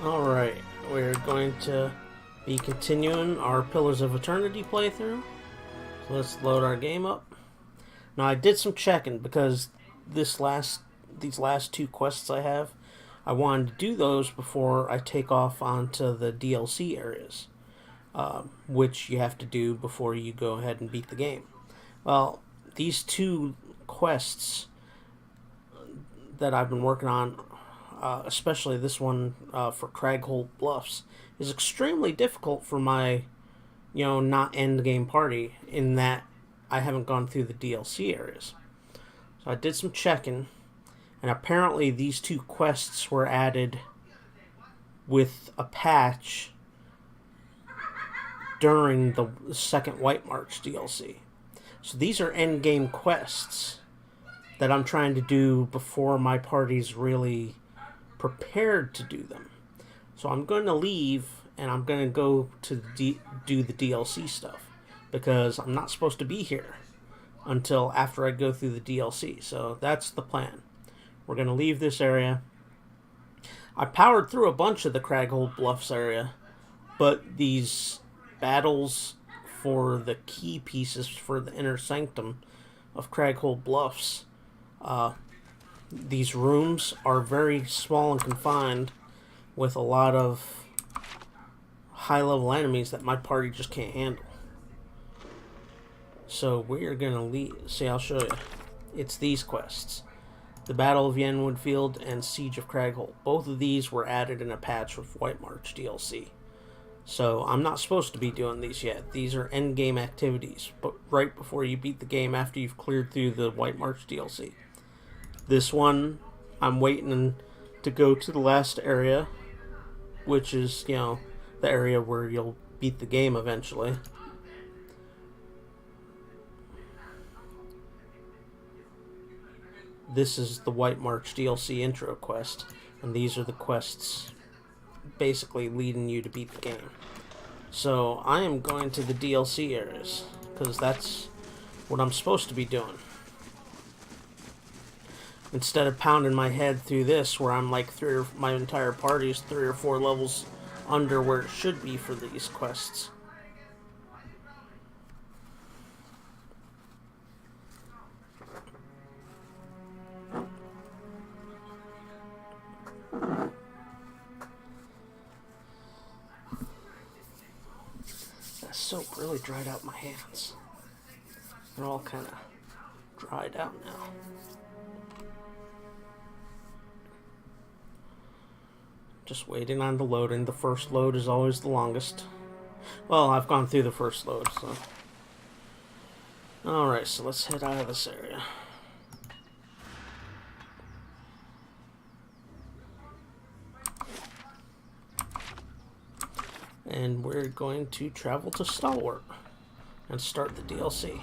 Alright, we're going to be continuing our Pillars of Eternity playthrough. So let's load our game up. Now I did some checking because these last two quests I have, I wanted to do those before I take off onto the DLC areas, which you have to do before you go ahead and beat the game. Well, these two quests that I've been working on, especially this one for Cragholt Bluffs, is extremely difficult for my, not end game party in that I haven't gone through the DLC areas. So I did some checking, and apparently these two quests were added with a patch during the second White March DLC. So these are end game quests that I'm trying to do before my party's really prepared to do them. So I'm going to leave and I'm going to go to do the DLC stuff because I'm not supposed to be here until after I go through the DLC. So that's the plan. We're going to leave this area. I powered through a bunch of the Cragholt Bluffs area, but these battles for the key pieces for the inner sanctum of Cragholt Bluffs, these rooms are very small and confined with a lot of high-level enemies that my party just can't handle. So we're going to leave. See, I'll show you. It's these quests. The Battle of Yenwood Field and Siege of Cragholt. Both of these were added in a patch with White March DLC. So I'm not supposed to be doing these yet. These are end-game activities, but right before you beat the game after you've cleared through the White March DLC. This one, I'm waiting to go to the last area, which is, the area where you'll beat the game eventually. This is the White March DLC intro quest, and these are the quests basically leading you to beat the game. So I am going to the DLC areas, because that's what I'm supposed to be doing. Instead of pounding my head through this, where I'm like my entire party is 3 or 4 levels under where it should be for these quests. That soap really dried out my hands. They're all kind of dried out now. Just waiting on the loading. The first load is always the longest. Well, I've gone through the first load, so. Alright, so let's head out of this area. And we're going to travel to Stalwart and start the DLC.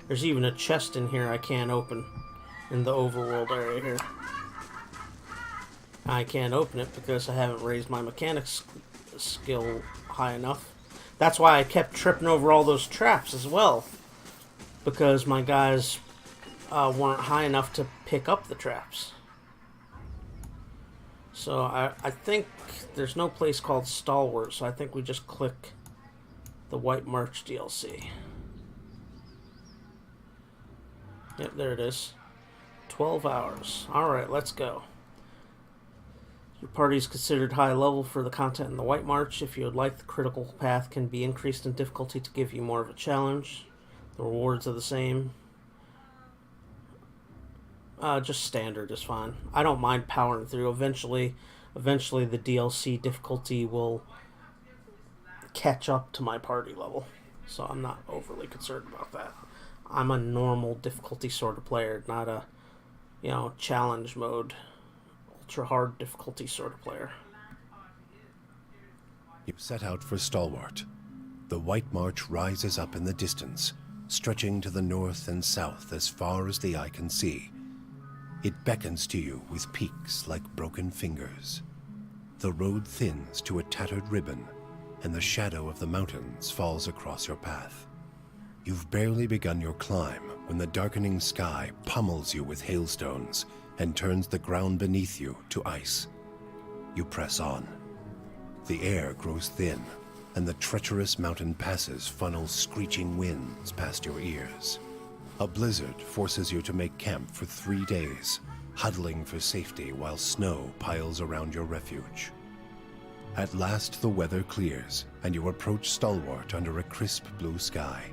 There's even a chest in here I can't open in the overworld area here. I can't open it because I haven't raised my mechanics skill high enough. That's why I kept tripping over all those traps as well, because my guys weren't high enough to pick up the traps. So I think there's no place called Stalwart, so I think we just click the White March DLC. Yep, there it is. 12 hours. Alright, let's go. Your party is considered high level for the content in the White March. If you would like, the critical path can be increased in difficulty to give you more of a challenge. The rewards are the same. Just standard is fine. I don't mind powering through. Eventually the DLC difficulty will catch up to my party level. So I'm not overly concerned about that. I'm a normal difficulty sort of player, not a, challenge mode, ultra hard difficulty sort of player. You set out for Stalwart. The White March rises up in the distance, stretching to the north and south as far as the eye can see. It beckons to you with peaks like broken fingers. The road thins to a tattered ribbon, and the shadow of the mountains falls across your path. You've barely begun your climb when the darkening sky pummels you with hailstones and turns the ground beneath you to ice. You press on. The air grows thin, and the treacherous mountain passes funnel screeching winds past your ears. A blizzard forces you to make camp for 3 days, huddling for safety while snow piles around your refuge. At last the weather clears, and you approach Stalwart under a crisp blue sky.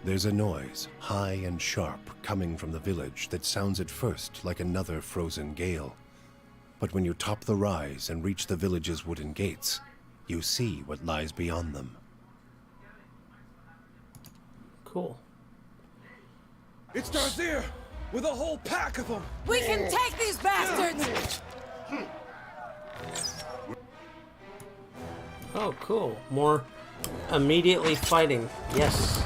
There's a noise, high and sharp, coming from the village that sounds at first like another frozen gale. But when you top the rise and reach the village's wooden gates, you see what lies beyond them. Cool. It's Darzyr, with a whole pack of them! We can take these bastards! Oh, cool. More immediately fighting. Yes.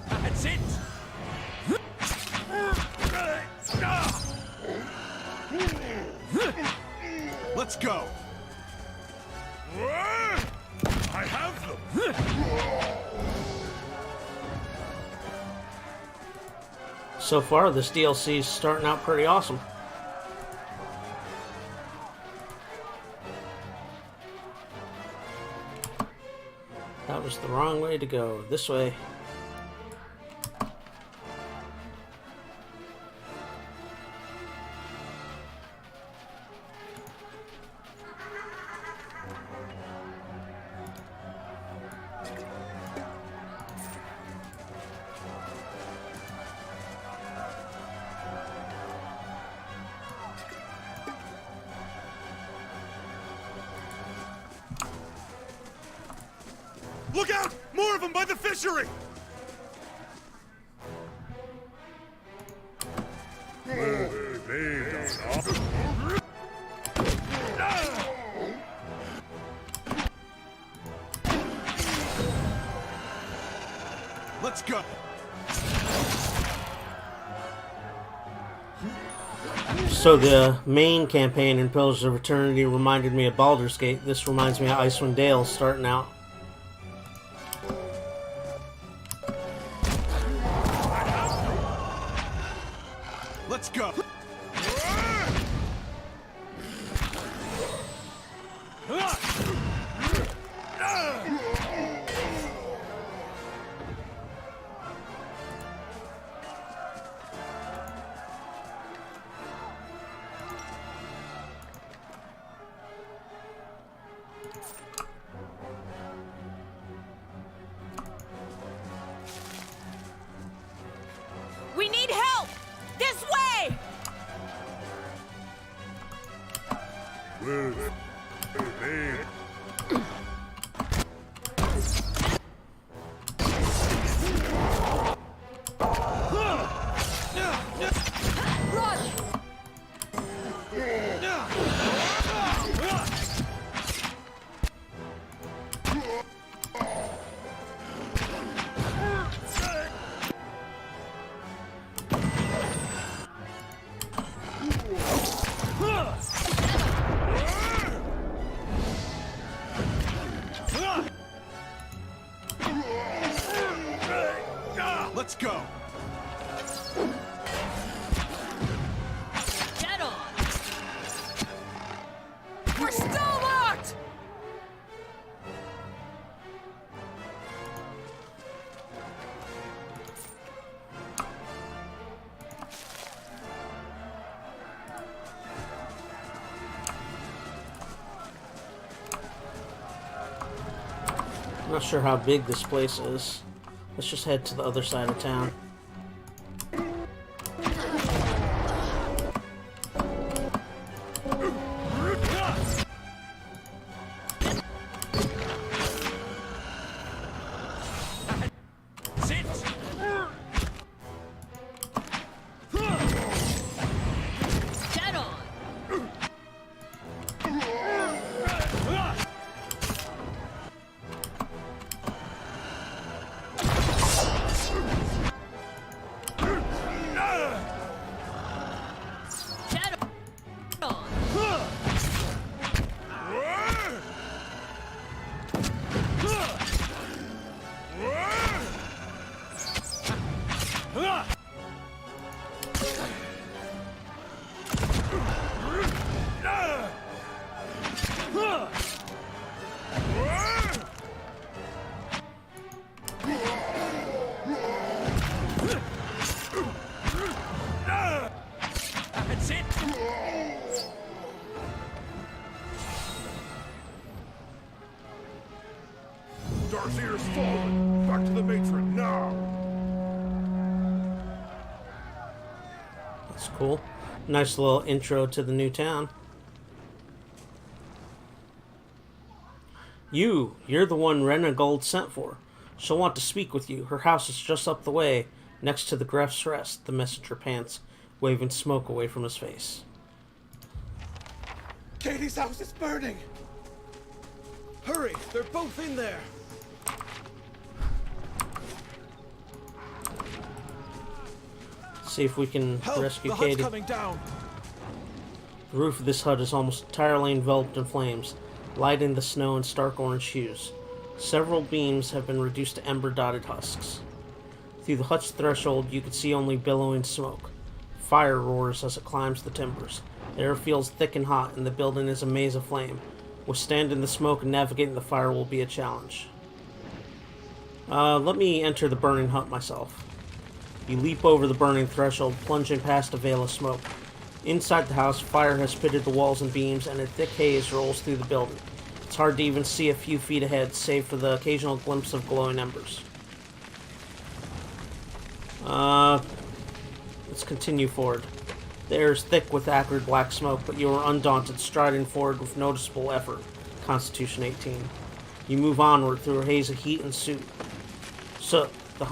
That's it! Let's go! I have them! So far, this DLC is starting out pretty awesome. That was the wrong way to go. This way. Look out! More of them by the fishery! Let's go! So the main campaign in Pillars of Eternity reminded me of Baldur's Gate. This reminds me of Icewind Dale starting out. Let's go! We need help! This way! Run! Let's go! Get on! We're stalwart! I'm not sure how big this place is. Let's just head to the other side of town. Sit! Get on! That's it. Darcier's fallen. Back to the matron now. That's cool. Nice little intro to the new town. You're the one Renegold sent for. She'll want to speak with you. Her house is just up the way, next to the Gref's Rest, the messenger pants, waving smoke away from his face. Katie's house is burning. Hurry, they're both in there. See if we can Help! rescue The hut's Katie. coming down. The roof of this hut is almost entirely enveloped in flames, lighting the snow in stark orange hues. Several beams have been reduced to ember-dotted husks. Through the hut's threshold, you can see only billowing smoke. Fire roars as it climbs the timbers. The air feels thick and hot, and the building is a maze of flame. Withstanding the smoke and navigating the fire will be a challenge. Let me enter the burning hut myself. You leap over the burning threshold, plunging past a veil of smoke. Inside the house, fire has pitted the walls and beams, and a thick haze rolls through the building. It's hard to even see a few feet ahead, save for the occasional glimpse of glowing embers. Let's continue forward. The air is thick with acrid black smoke, but you are undaunted, striding forward with noticeable effort. Constitution 18. You move onward through a haze of heat and soot. So, the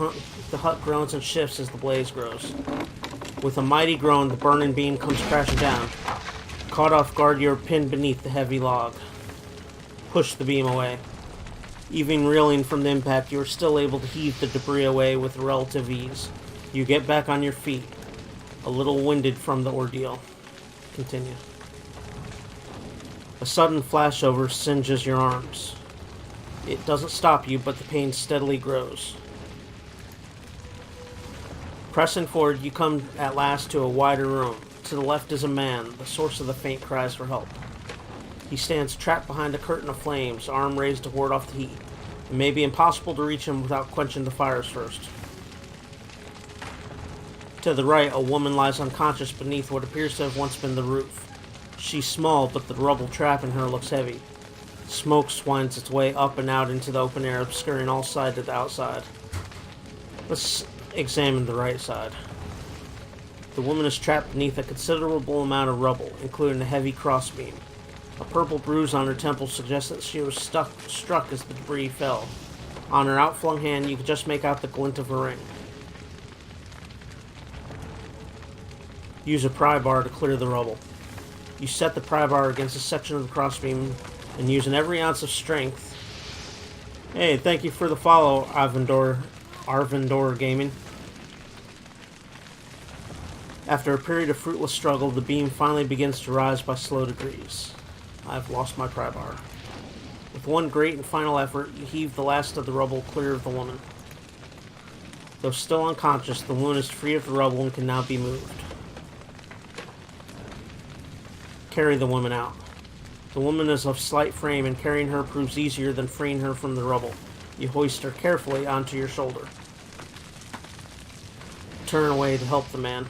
hut groans and shifts as the blaze grows. With a mighty groan, the burning beam comes crashing down. Caught off guard, you are pinned beneath the heavy log. Push the beam away. Even reeling from the impact, you are still able to heave the debris away with relative ease. You get back on your feet, a little winded from the ordeal. Continue. A sudden flashover singes your arms. It doesn't stop you, but the pain steadily grows. Pressing forward, you come at last to a wider room. To the left is a man, the source of the faint cries for help. He stands trapped behind a curtain of flames, arm raised to ward off the heat. It may be impossible to reach him without quenching the fires first. To the right, a woman lies unconscious beneath what appears to have once been the roof. She's small, but the rubble trapping her looks heavy. Smoke winds its way up and out into the open air, obscuring all sight to the outside. Let's examine the right side. The woman is trapped beneath a considerable amount of rubble, including a heavy crossbeam. A purple bruise on her temple suggests that she was struck as the debris fell. On her outflung hand, you can just make out the glint of a ring. Use a pry bar to clear the rubble. You set the pry bar against a section of the crossbeam, and using every ounce of strength... Hey, thank you for the follow, Arvindor Gaming. After a period of fruitless struggle, the beam finally begins to rise by slow degrees. I've lost my pry bar. With one great and final effort, you heave the last of the rubble clear of the woman. Though still unconscious, the woman is free of the rubble and can now be moved. Carry the woman out. The woman is of slight frame, and carrying her proves easier than freeing her from the rubble. You hoist her carefully onto your shoulder. Turn away to help the man.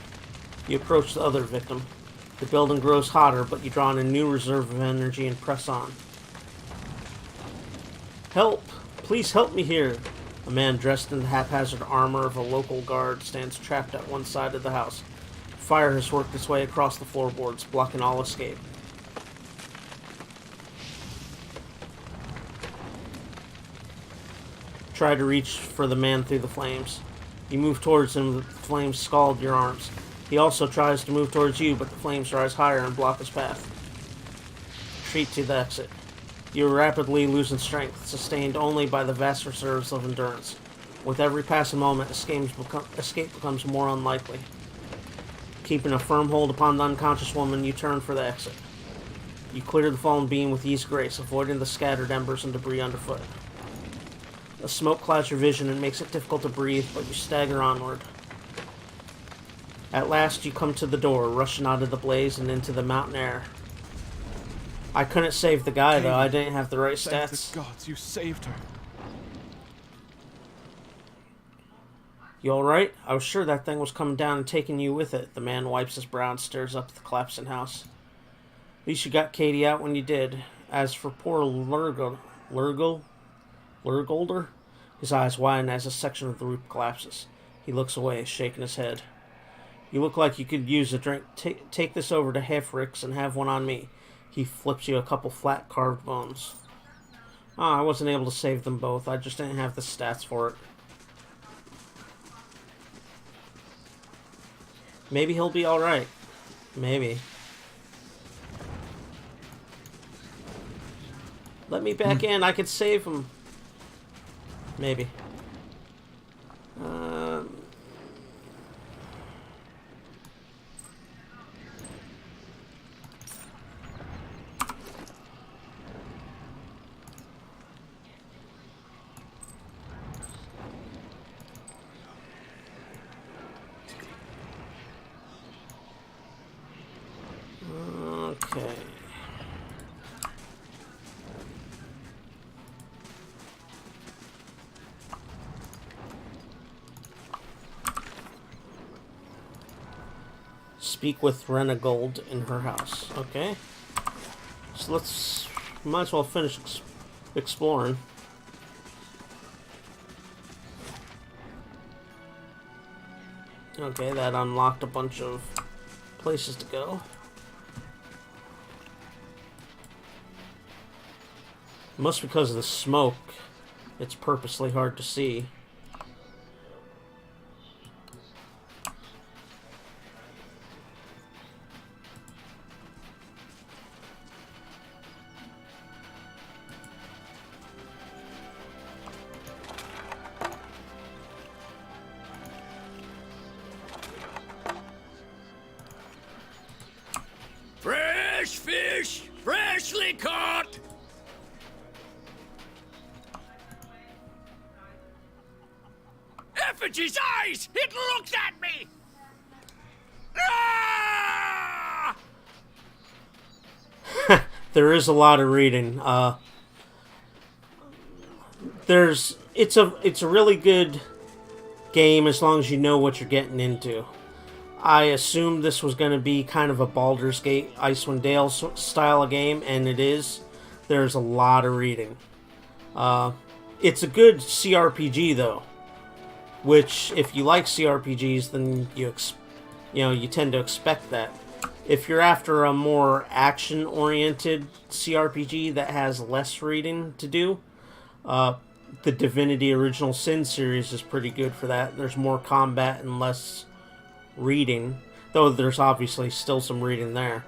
You approach the other victim. The building grows hotter, but you draw on a new reserve of energy and press on. Help! Please help me here! A man dressed in the haphazard armor of a local guard stands trapped at one side of the house. Fire has worked its way across the floorboards, blocking all escape. Try to reach for the man through the flames. You move towards him, the flames scald your arms. He also tries to move towards you, but the flames rise higher and block his path. Retreat to the exit. You are rapidly losing strength, sustained only by the vast reserves of endurance. With every passing moment, escape becomes more unlikely. Keeping a firm hold upon the unconscious woman, you turn for the exit. You clear the fallen beam with ease and grace, avoiding the scattered embers and debris underfoot. The smoke clouds your vision and makes it difficult to breathe, but you stagger onward. At last, you come to the door, rushing out of the blaze and into the mountain air. I couldn't save the guy, though. I didn't have the right Thank stats. the gods you saved her. You alright? I was sure that thing was coming down and taking you with it. The man wipes his brow and stares up at the collapsing house. At least you got Katie out when you did. As for poor Lurgolder, his eyes widen as a section of the roof collapses. He looks away, shaking his head. You look like you could use a drink. Take this over to Hefrix and have one on me. He flips you a couple flat carved bones. I wasn't able to save them both. I just didn't have the stats for it. Maybe he'll be alright. Maybe. Let me back in. I could save him. Maybe. Okay. Speak with Renegold in her house. Okay. So let's... Might as well finish exploring. Okay, that unlocked a bunch of places to go. Must be because of the smoke. It's purposely hard to see. Fresh fish, freshly caught. Effigy's eyes! It looks at me! Ah! There is a lot of reading. It's a really good game as long as you know what you're getting into. I assumed this was going to be kind of a Baldur's Gate Icewind Dale style of game, and it is. There's a lot of reading. It's a good CRPG though. Which, if you like CRPGs, then you tend to expect that. If you're after a more action-oriented CRPG that has less reading to do, the Divinity Original Sin series is pretty good for that. There's more combat and less reading, though there's obviously still some reading there.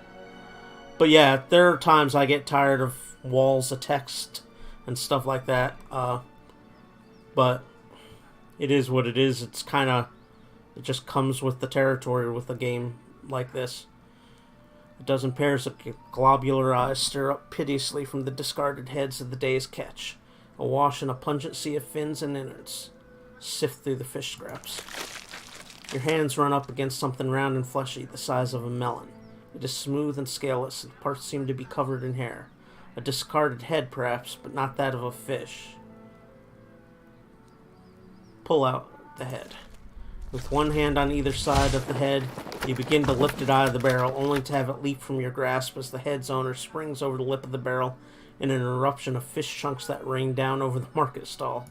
But yeah, there are times I get tired of walls of text and stuff like that. But it is what it is. It just comes with the territory with a game like this. A dozen pairs of globular eyes stare up piteously from the discarded heads of the day's catch, awash in a pungent sea of fins and innards. Sift through the fish scraps. Your hands run up against something round and fleshy, the size of a melon. It is smooth and scaleless, and parts seem to be covered in hair. A discarded head, perhaps, but not that of a fish. Pull out the head. With one hand on either side of the head, you begin to lift it out of the barrel, only to have it leap from your grasp as the head's owner springs over the lip of the barrel in an eruption of fish chunks that rain down over the market stall.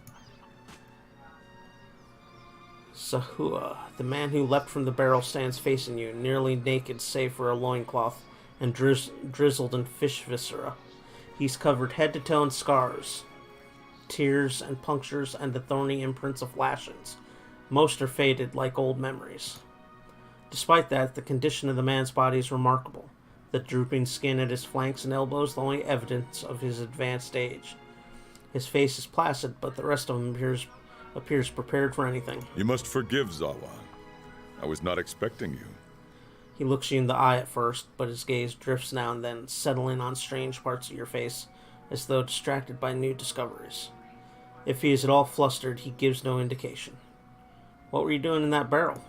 Sahua, the man who leapt from the barrel, stands facing you, nearly naked save for a loincloth and drizzled in fish viscera. He's covered head to toe in scars, tears and punctures, and the thorny imprints of lashings. Most are faded like old memories. Despite that, the condition of the man's body is remarkable. The drooping skin at his flanks and elbows the only evidence of his advanced age. His face is placid, but the rest of him appears prepared for anything. You must forgive, Zawa. I was not expecting you. He looks you in the eye at first, but his gaze drifts now and then, settling on strange parts of your face, as though distracted by new discoveries. If he is at all flustered, he gives no indication. What were you doing in that barrel?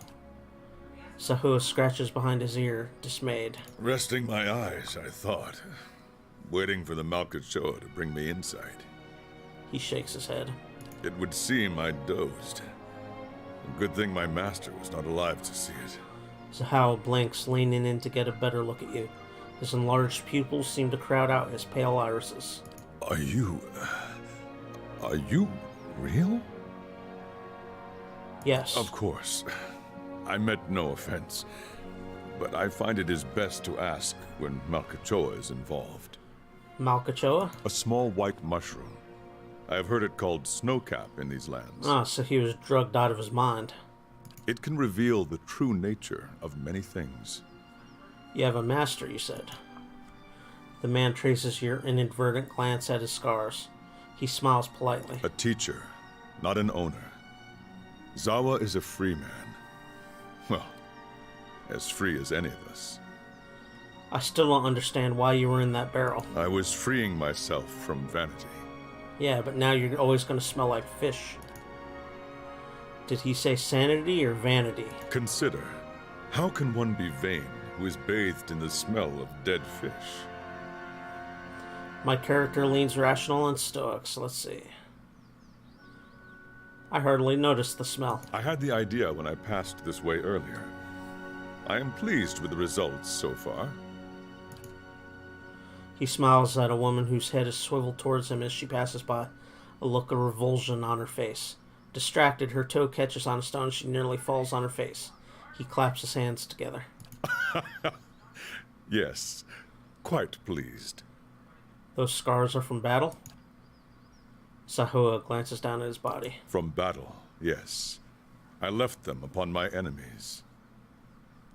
Sahua scratches behind his ear, dismayed. Resting my eyes, I thought. waiting for the Malkachoa to bring me insight. He shakes his head. It would seem I dozed. A good thing my master was not alive to see it. Zahao blinks, leaning in to get a better look at you. His enlarged pupils seem to crowd out his pale irises. Are you real? Yes. Of course. I meant no offense. But I find it is best to ask when Malkachoa is involved. Malkachoa? A small white mushroom. I have heard it called snowcap in these lands. Ah, so he was drugged out of his mind. It can reveal the true nature of many things. You have a master, you said. The man traces your inadvertent glance at his scars. He smiles politely. A teacher, not an owner. Zawa is a free man. Well, as free as any of us. I still don't understand why you were in that barrel. I was freeing myself from vanity. Yeah, but now you're always going to smell like fish. Did he say sanity or vanity? Consider, how can one be vain who is bathed in the smell of dead fish? My character leans rational and stoic, so let's see. I hardly noticed the smell. I had the idea when I passed this way earlier. I am pleased with the results so far. He smiles at a woman whose head is swiveled towards him as she passes by, a look of revulsion on her face. Distracted, her toe catches on a stone. She nearly falls on her face. He claps his hands together. Yes, quite pleased. Those scars are from battle? Sahua glances down at his body. From battle, yes. I left them upon my enemies.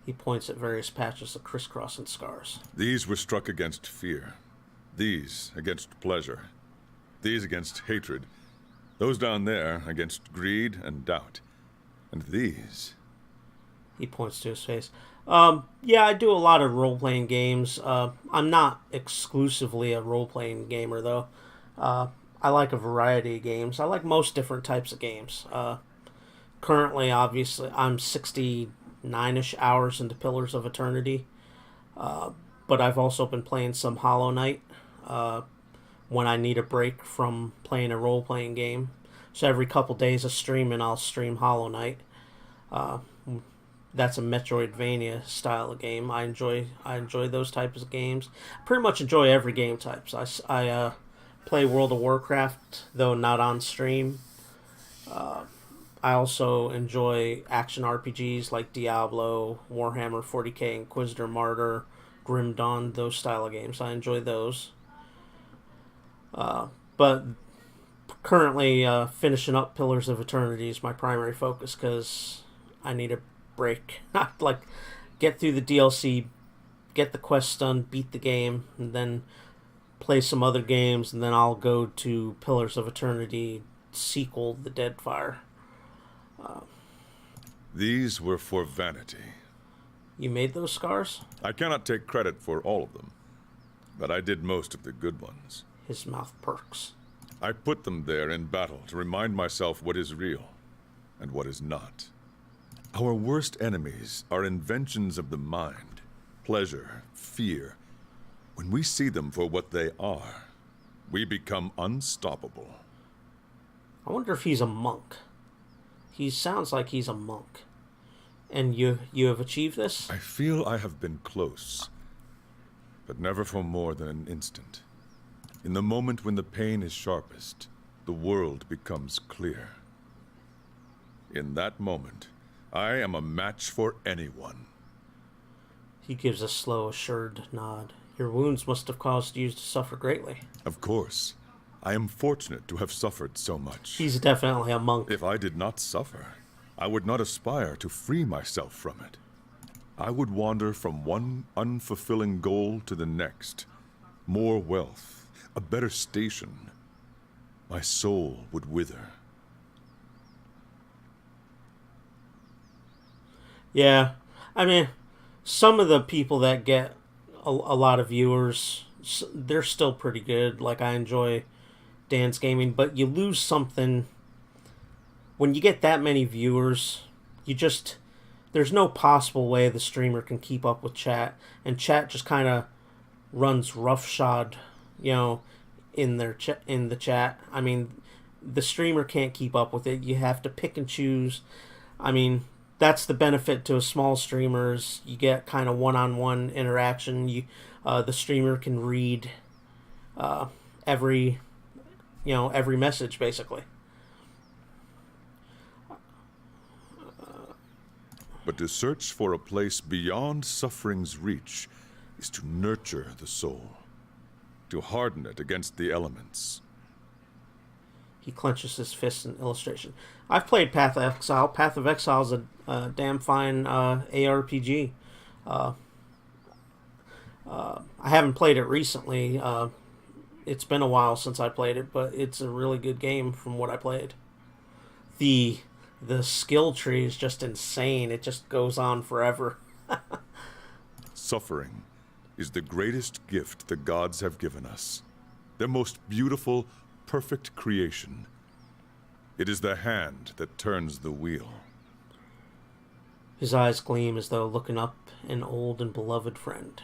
He points at various patches of crisscrossing scars. These were struck against fear. These against pleasure. These against hatred. Those down there against greed and doubt. And these... He points to his face. Yeah, I do a lot of role-playing games. I'm not exclusively a role-playing gamer, though. I like a variety of games. I like most different types of games. Currently, obviously, I'm 69-ish hours into Pillars of Eternity. But I've also been playing some Hollow Knight when I need a break from playing a role-playing game. So every couple days of streaming, I'll stream Hollow Knight. That's a Metroidvania style of game. I enjoy those types of games. Pretty much enjoy every game type. So I play World of Warcraft, though not on stream. I also enjoy action RPGs like Diablo, Warhammer 40k, Inquisitor Martyr, Grim Dawn, those style of games. I enjoy those. But currently finishing up Pillars of Eternity is my primary focus because I need a break. Like, get through the DLC, get the quests done, beat the game, and then play some other games, and then I'll go to Pillars of Eternity sequel, The Deadfire. These were for vanity. You made those scars? I cannot take credit for all of them, but I did most of the good ones. His mouth perks. I put them there in battle to remind myself what is real and what is not. Our worst enemies are inventions of the mind, pleasure, fear. When we see them for what they are, we become unstoppable. I wonder if he's a monk. He sounds like he's a monk. And you have achieved this? I feel I have been close, but never for more than an instant. In the moment when the pain is sharpest, the world becomes clear. In that moment, I am a match for anyone. He gives a slow, assured nod. Your wounds must have caused you to suffer greatly. Of course. I am fortunate to have suffered so much. He's definitely a monk. If I did not suffer, I would not aspire to free myself from it. I would wander from one unfulfilling goal to the next. More wealth, a better station. My soul would wither. Yeah. I mean, some of the people that get a lot of viewers, they're still pretty good. Like, I enjoy Dan's Gaming, but you lose something when you get that many viewers. There's no possible way the streamer can keep up with chat, and chat just kind of runs roughshod in in the chat. I mean, the streamer can't keep up with it. You have to pick and choose. I mean, that's the benefit to a small streamers. You get kind of one-on-one interaction. The streamer can read every message basically. But to search for a place beyond suffering's reach is to nurture the soul, to harden it against the elements. He clenches his fist in illustration. I've played Path of Exile. Path of Exile is a damn fine ARPG. I haven't played it recently. It's been a while since I played it, but it's a really good game from what I played. The skill tree is just insane. It just goes on forever. Suffering is the greatest gift the gods have given us. Their most beautiful, perfect creation. It is the hand that turns the wheel. His eyes gleam as though looking up an old and beloved friend.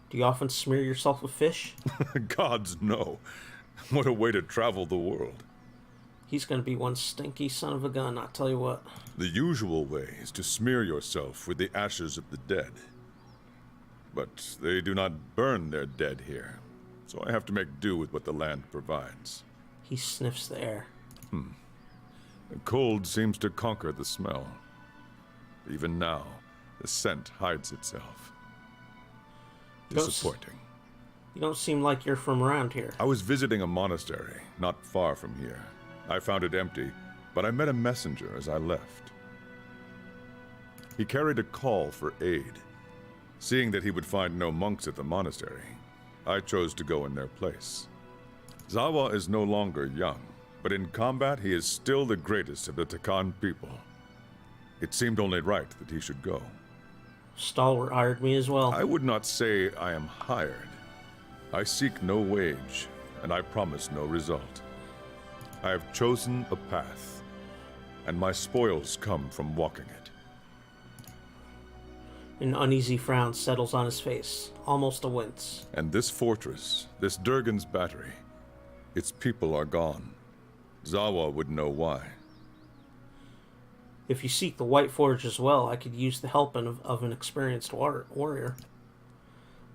Do you often smear yourself with fish? Gods, no. What a way to travel the world. He's going to be one stinky son of a gun, I'll tell you what. The usual way is to smear yourself with the ashes of the dead. But they do not burn their dead here, so I have to make do with what the land provides. He sniffs the air. The cold seems to conquer the smell. Even now, the scent hides itself. Disappointing. You don't seem like you're from around here. I was visiting a monastery not far from here. I found it empty, but I met a messenger as I left. He carried a call for aid. Seeing that he would find no monks at the monastery, I chose to go in their place. Zawa is no longer young, but in combat he is still the greatest of the Takan people. It seemed only right that he should go. Stalwart hired me as well. I would not say I am hired. I seek no wage, and I promise no result. I have chosen a path, and my spoils come from walking it. An uneasy frown settles on his face, almost a wince. And this fortress, this Durgan's battery, its people are gone. Zawa would know why. If you seek the White Forge as well, I could use the help of an experienced warrior.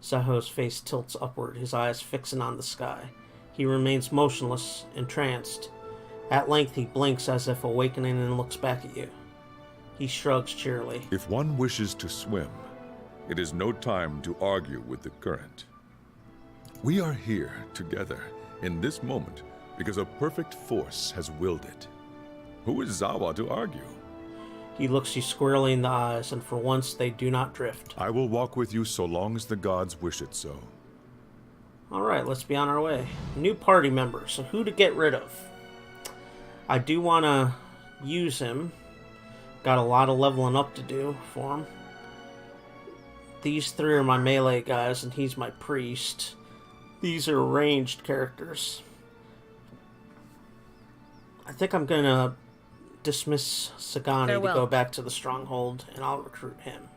Zaho's face tilts upward, his eyes fixing on the sky. He remains motionless, entranced. At length he blinks as if awakening and looks back at you. He shrugs cheerily. If one wishes to swim, it is no time to argue with the current. We are here together in this moment because a perfect force has willed it. Who is Zawa to argue? He looks you squarely in the eyes, and for once they do not drift. I will walk with you so long as the gods wish it so. Alright, let's be on our way. New party member, so who to get rid of? I do want to use him. Got a lot of leveling up to do for him. These three are my melee guys, and he's my priest. These are ranged characters. I think I'm going to dismiss Sagani to go back to the stronghold, and I'll recruit him.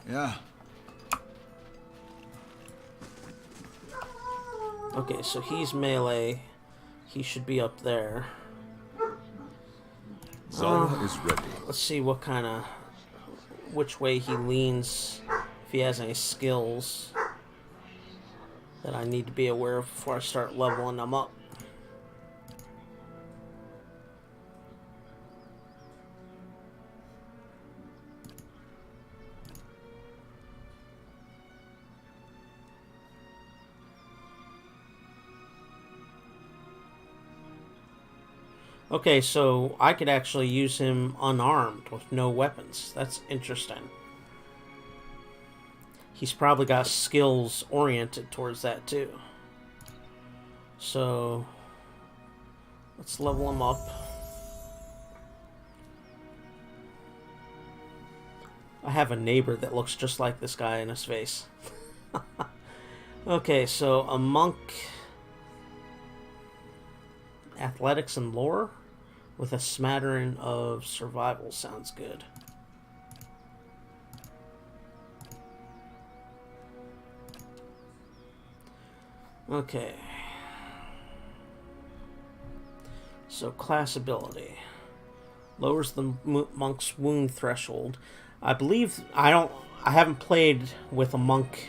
Yeah. Okay, so he's melee. He should be up there. Zawa is ready. Let's see which way he leans, if he has any skills that I need to be aware of before I start leveling them up. Okay, so I could actually use him unarmed with no weapons. That's interesting. He's probably got skills oriented towards that too. So let's level him up. I have a neighbor that looks just like this guy in his face. Okay, so a monk, athletics and lore with a smattering of survival sounds good. Okay. So, class ability. Lowers the monk's wound threshold. I believe I haven't played with a monk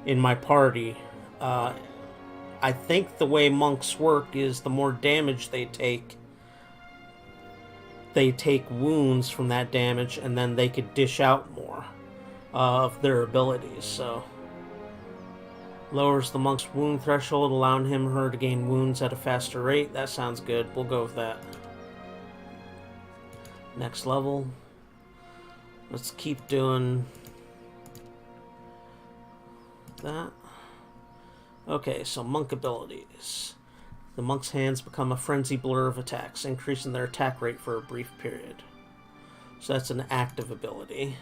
in my party. I think the way monks work is the more damage they take wounds from that damage, and then they could dish out more of their abilities. So, lowers the monk's wound threshold, allowing him or her to gain wounds at a faster rate. That sounds good. We'll go with that. Next level. Let's keep doing that. Okay, so monk abilities. The monk's hands become a frenzy blur of attacks, increasing their attack rate for a brief period. So that's an active ability.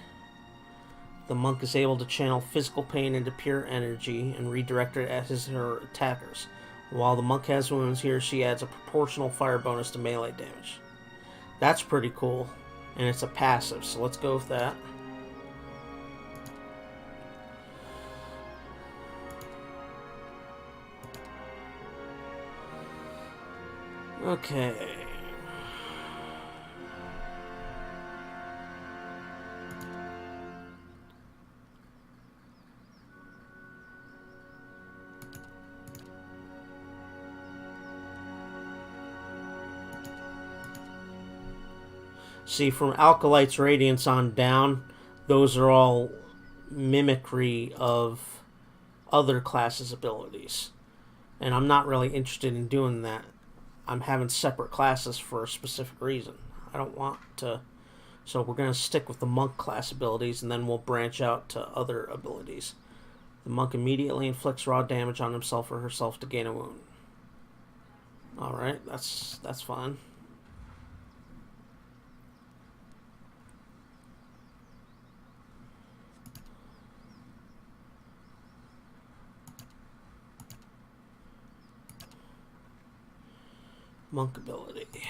The monk is able to channel physical pain into pure energy and redirect it at his or her attackers. While the monk has wounds, he or she adds a proportional fire bonus to melee damage. That's pretty cool, and it's a passive, so let's go with that. Okay. See, from Alkalight's Radiance on down, those are all mimicry of other classes' abilities. And I'm not really interested in doing that. I'm having separate classes for a specific reason. I don't want to... So we're going to stick with the monk class abilities, and then we'll branch out to other abilities. The monk immediately inflicts raw damage on himself or herself to gain a wound. Alright, that's fine. Monk ability.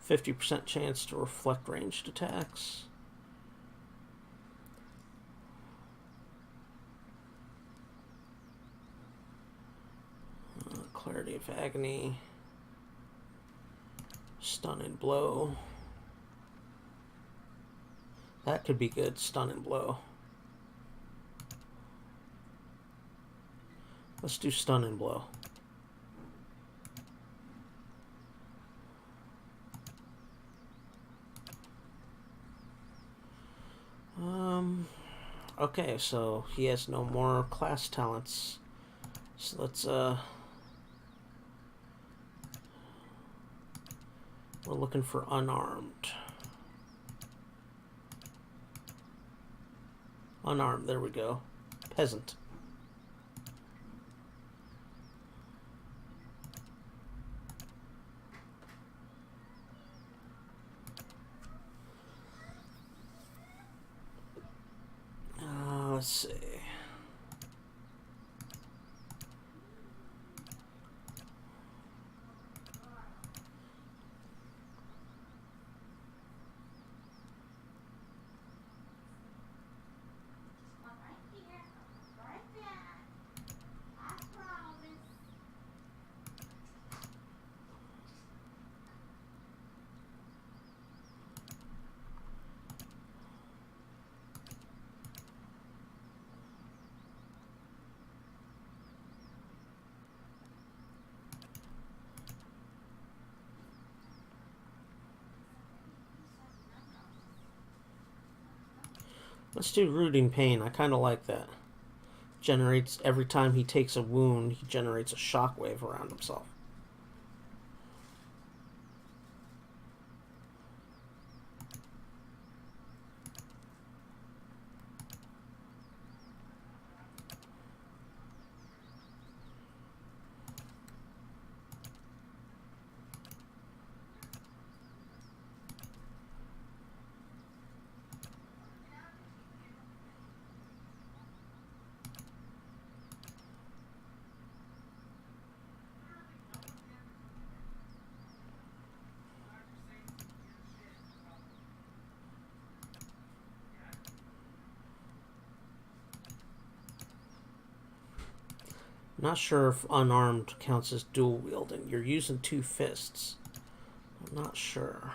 50% chance to reflect ranged attacks. Clarity of Agony. Stun and Blow. That could be good, Stun and Blow. Let's do Stun and Blow. Okay, so he has no more class talents. So let's, we're looking for unarmed. Unarmed, there we go. Peasant. Let's see. Let's do Rooting Pain. I kind of like that. Generates, every time he takes a wound, he generates a shockwave around himself. Not sure if unarmed counts as dual wielding. You're using 2 fists. I'm not sure.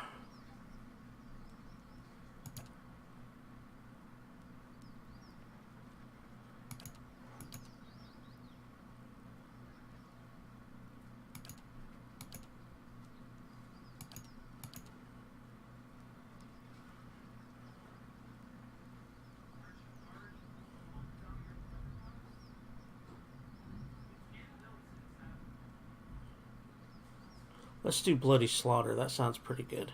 Let's do Bloody Slaughter. That sounds pretty good.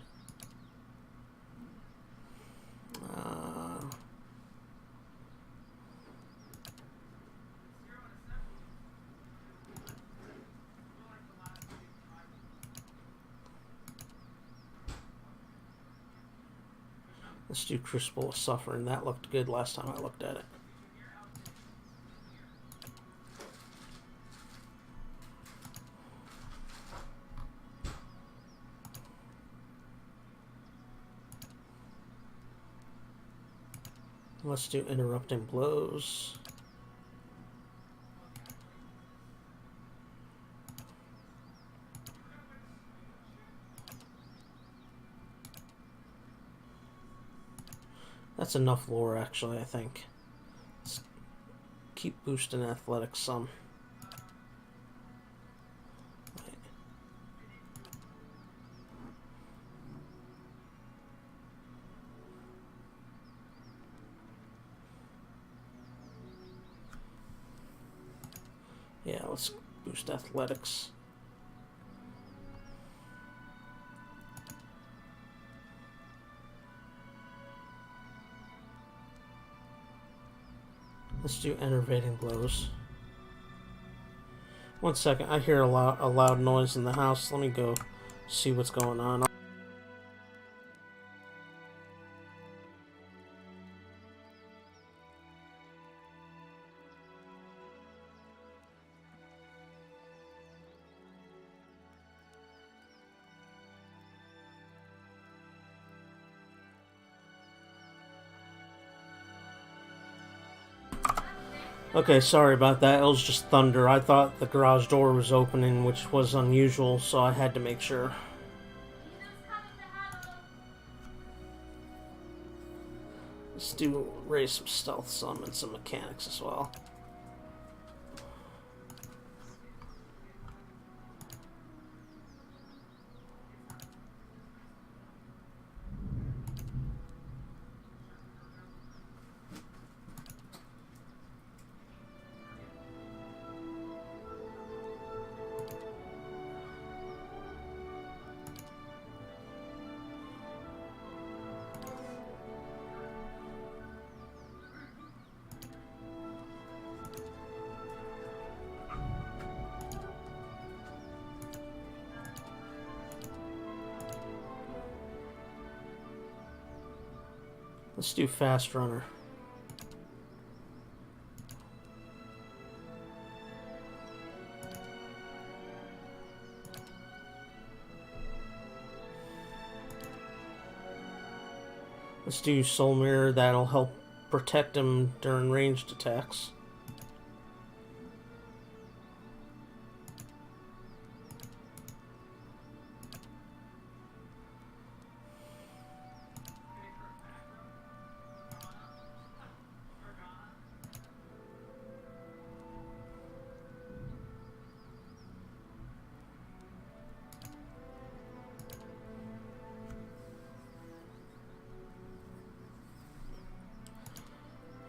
Let's do Crucible of Suffering. That looked good last time I looked at it. Let's do Interrupting Blows. That's enough lore, actually, I think. Let's keep boosting athletics some. Yeah, let's boost athletics. Let's do Enervating Blows. 1 second, I hear a loud noise in the house. Let me go see what's going on. Okay, sorry about that. It was just thunder. I thought the garage door was opening, which was unusual, so I had to make sure. Let's raise some stealth some and some mechanics as well. Let's do Fast Runner. Let's do Soul Mirror. That'll help protect him during ranged attacks.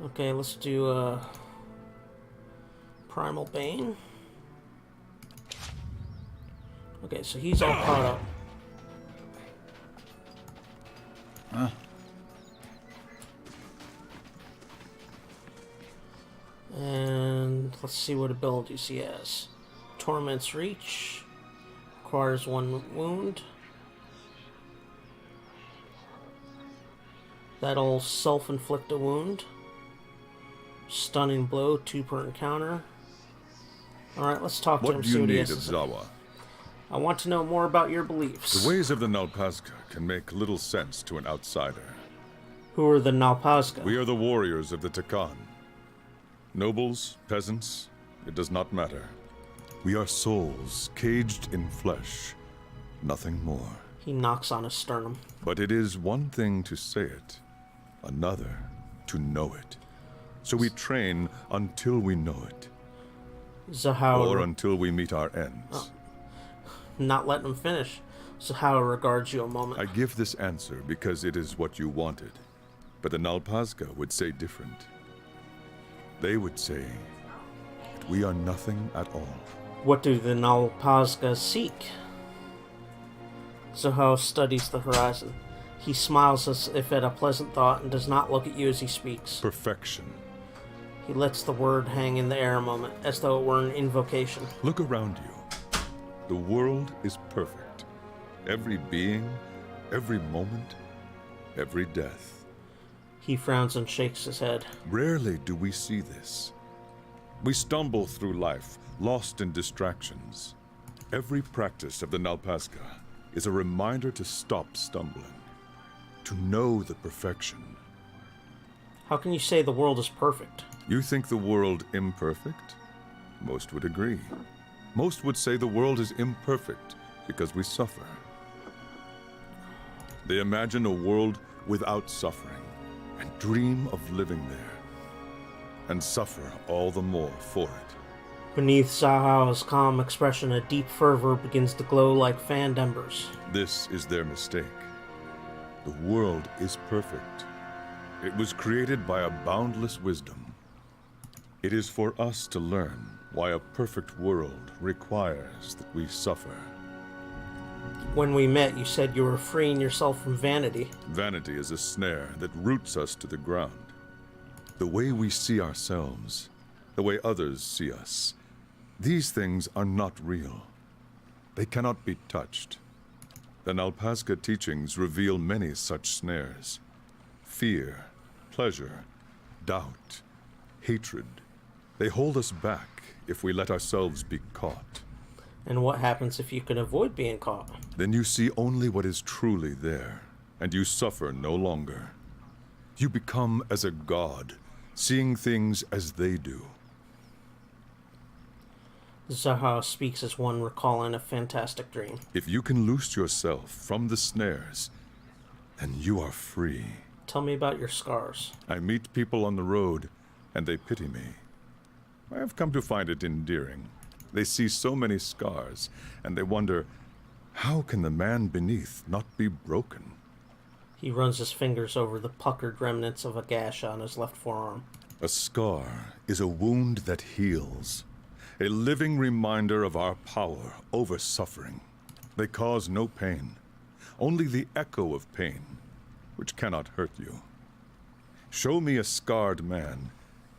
Okay, let's do Primal Bane. Okay, so he's all caught up. Huh? And let's see what abilities he has. Torment's Reach. Requires 1 wound. That'll self-inflict a wound. Stunning Blow, 2 per encounter. Alright, let's talk to him. What do you See what he need has of to say. Zawa? I want to know more about your beliefs. The ways of the Nalpazka can make little sense to an outsider. Who are the Nalpazka? We are the warriors of the Takan. Nobles, peasants, it does not matter. We are souls caged in flesh, nothing more. He knocks on his sternum. But it is one thing to say it, another to know it. So we train until we know it, Zahao, or until we meet our ends. not letting him finish. Zahao regards you a moment. I give this answer because it is what you wanted, but the Nalpazga would say different. They would say that we are nothing at all. What do the Nalpazga seek? Zahao studies the horizon. He smiles as if at a pleasant thought and does not look at you as he speaks. Perfection. He lets the word hang in the air a moment, as though it were an invocation. Look around you. The world is perfect. Every being, every moment, every death. He frowns and shakes his head. Rarely do we see this. We stumble through life, lost in distractions. Every practice of the Nalpazga is a reminder to stop stumbling, to know the perfection. How can you say the world is perfect? You think the world imperfect? Most would agree. Most would say the world is imperfect because we suffer. They imagine a world without suffering and dream of living there, and suffer all the more for it. Beneath Zahao's calm expression, a deep fervor begins to glow like fanned embers. This is their mistake. The world is perfect. It was created by a boundless wisdom. It is for us to learn why a perfect world requires that we suffer. When we met, you said you were freeing yourself from vanity. Vanity is a snare that roots us to the ground. The way we see ourselves, the way others see us, these things are not real. They cannot be touched. The Nalpazga teachings reveal many such snares. Fear, pleasure, doubt, hatred. They hold us back if we let ourselves be caught. And what happens if you can avoid being caught? Then you see only what is truly there, and you suffer no longer. You become as a god, seeing things as they do. Zahao speaks as one recalling a fantastic dream. If you can loose yourself from the snares, then you are free. Tell me about your scars. I meet people on the road, and they pity me. I have come to find it endearing. They see so many scars, and they wonder, how can the man beneath not be broken? He runs his fingers over the puckered remnants of a gash on his left forearm. A scar is a wound that heals, a living reminder of our power over suffering. They cause no pain, only the echo of pain, which cannot hurt you. Show me a scarred man,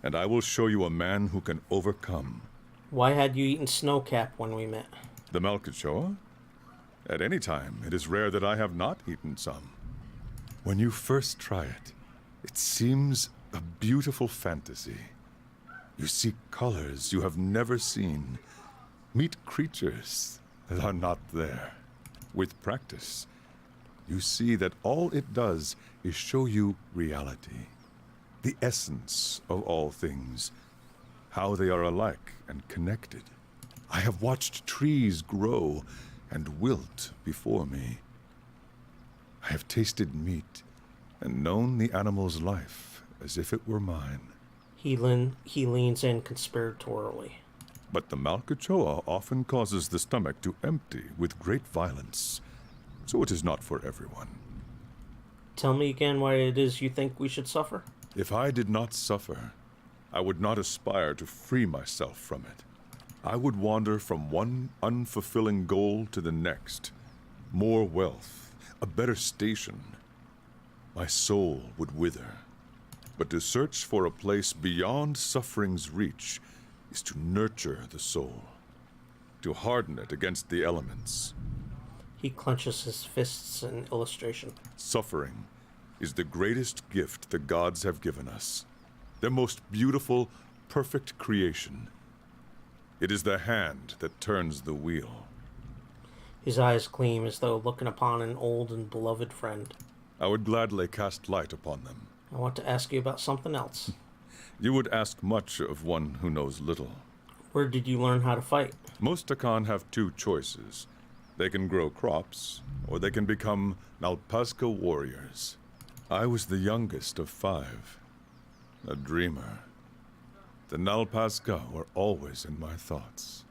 and I will show you a man who can overcome. Why had you eaten snowcap when we met? The Malkachoa? At any time, it is rare that I have not eaten some. When you first try it, it seems a beautiful fantasy. You see colors you have never seen, meet creatures that are not there. With practice, you see that all it does is show you reality, the essence of all things, how they are alike and connected. I have watched trees grow and wilt before me. I have tasted meat and known the animal's life as if it were mine. He leans in conspiratorially. But the Malkachoa often causes the stomach to empty with great violence, so it is not for everyone. Tell me again why it is you think we should suffer? If I did not suffer, I would not aspire to free myself from it. I would wander from one unfulfilling goal to the next. More wealth, a better station. My soul would wither. But to search for a place beyond suffering's reach is to nurture the soul, to harden it against the elements. He clenches his fists in illustration. Suffering is the greatest gift the gods have given us. Their most beautiful, perfect creation. It is the hand that turns the wheel. His eyes gleam as though looking upon an old and beloved friend. I would gladly cast light upon them. I want to ask you about something else. You would ask much of one who knows little. Where did you learn how to fight? Most Takan have two choices. They can grow crops, or they can become Nalpazka warriors. I was the youngest of 5. A dreamer. The Nalpazka were always in my thoughts.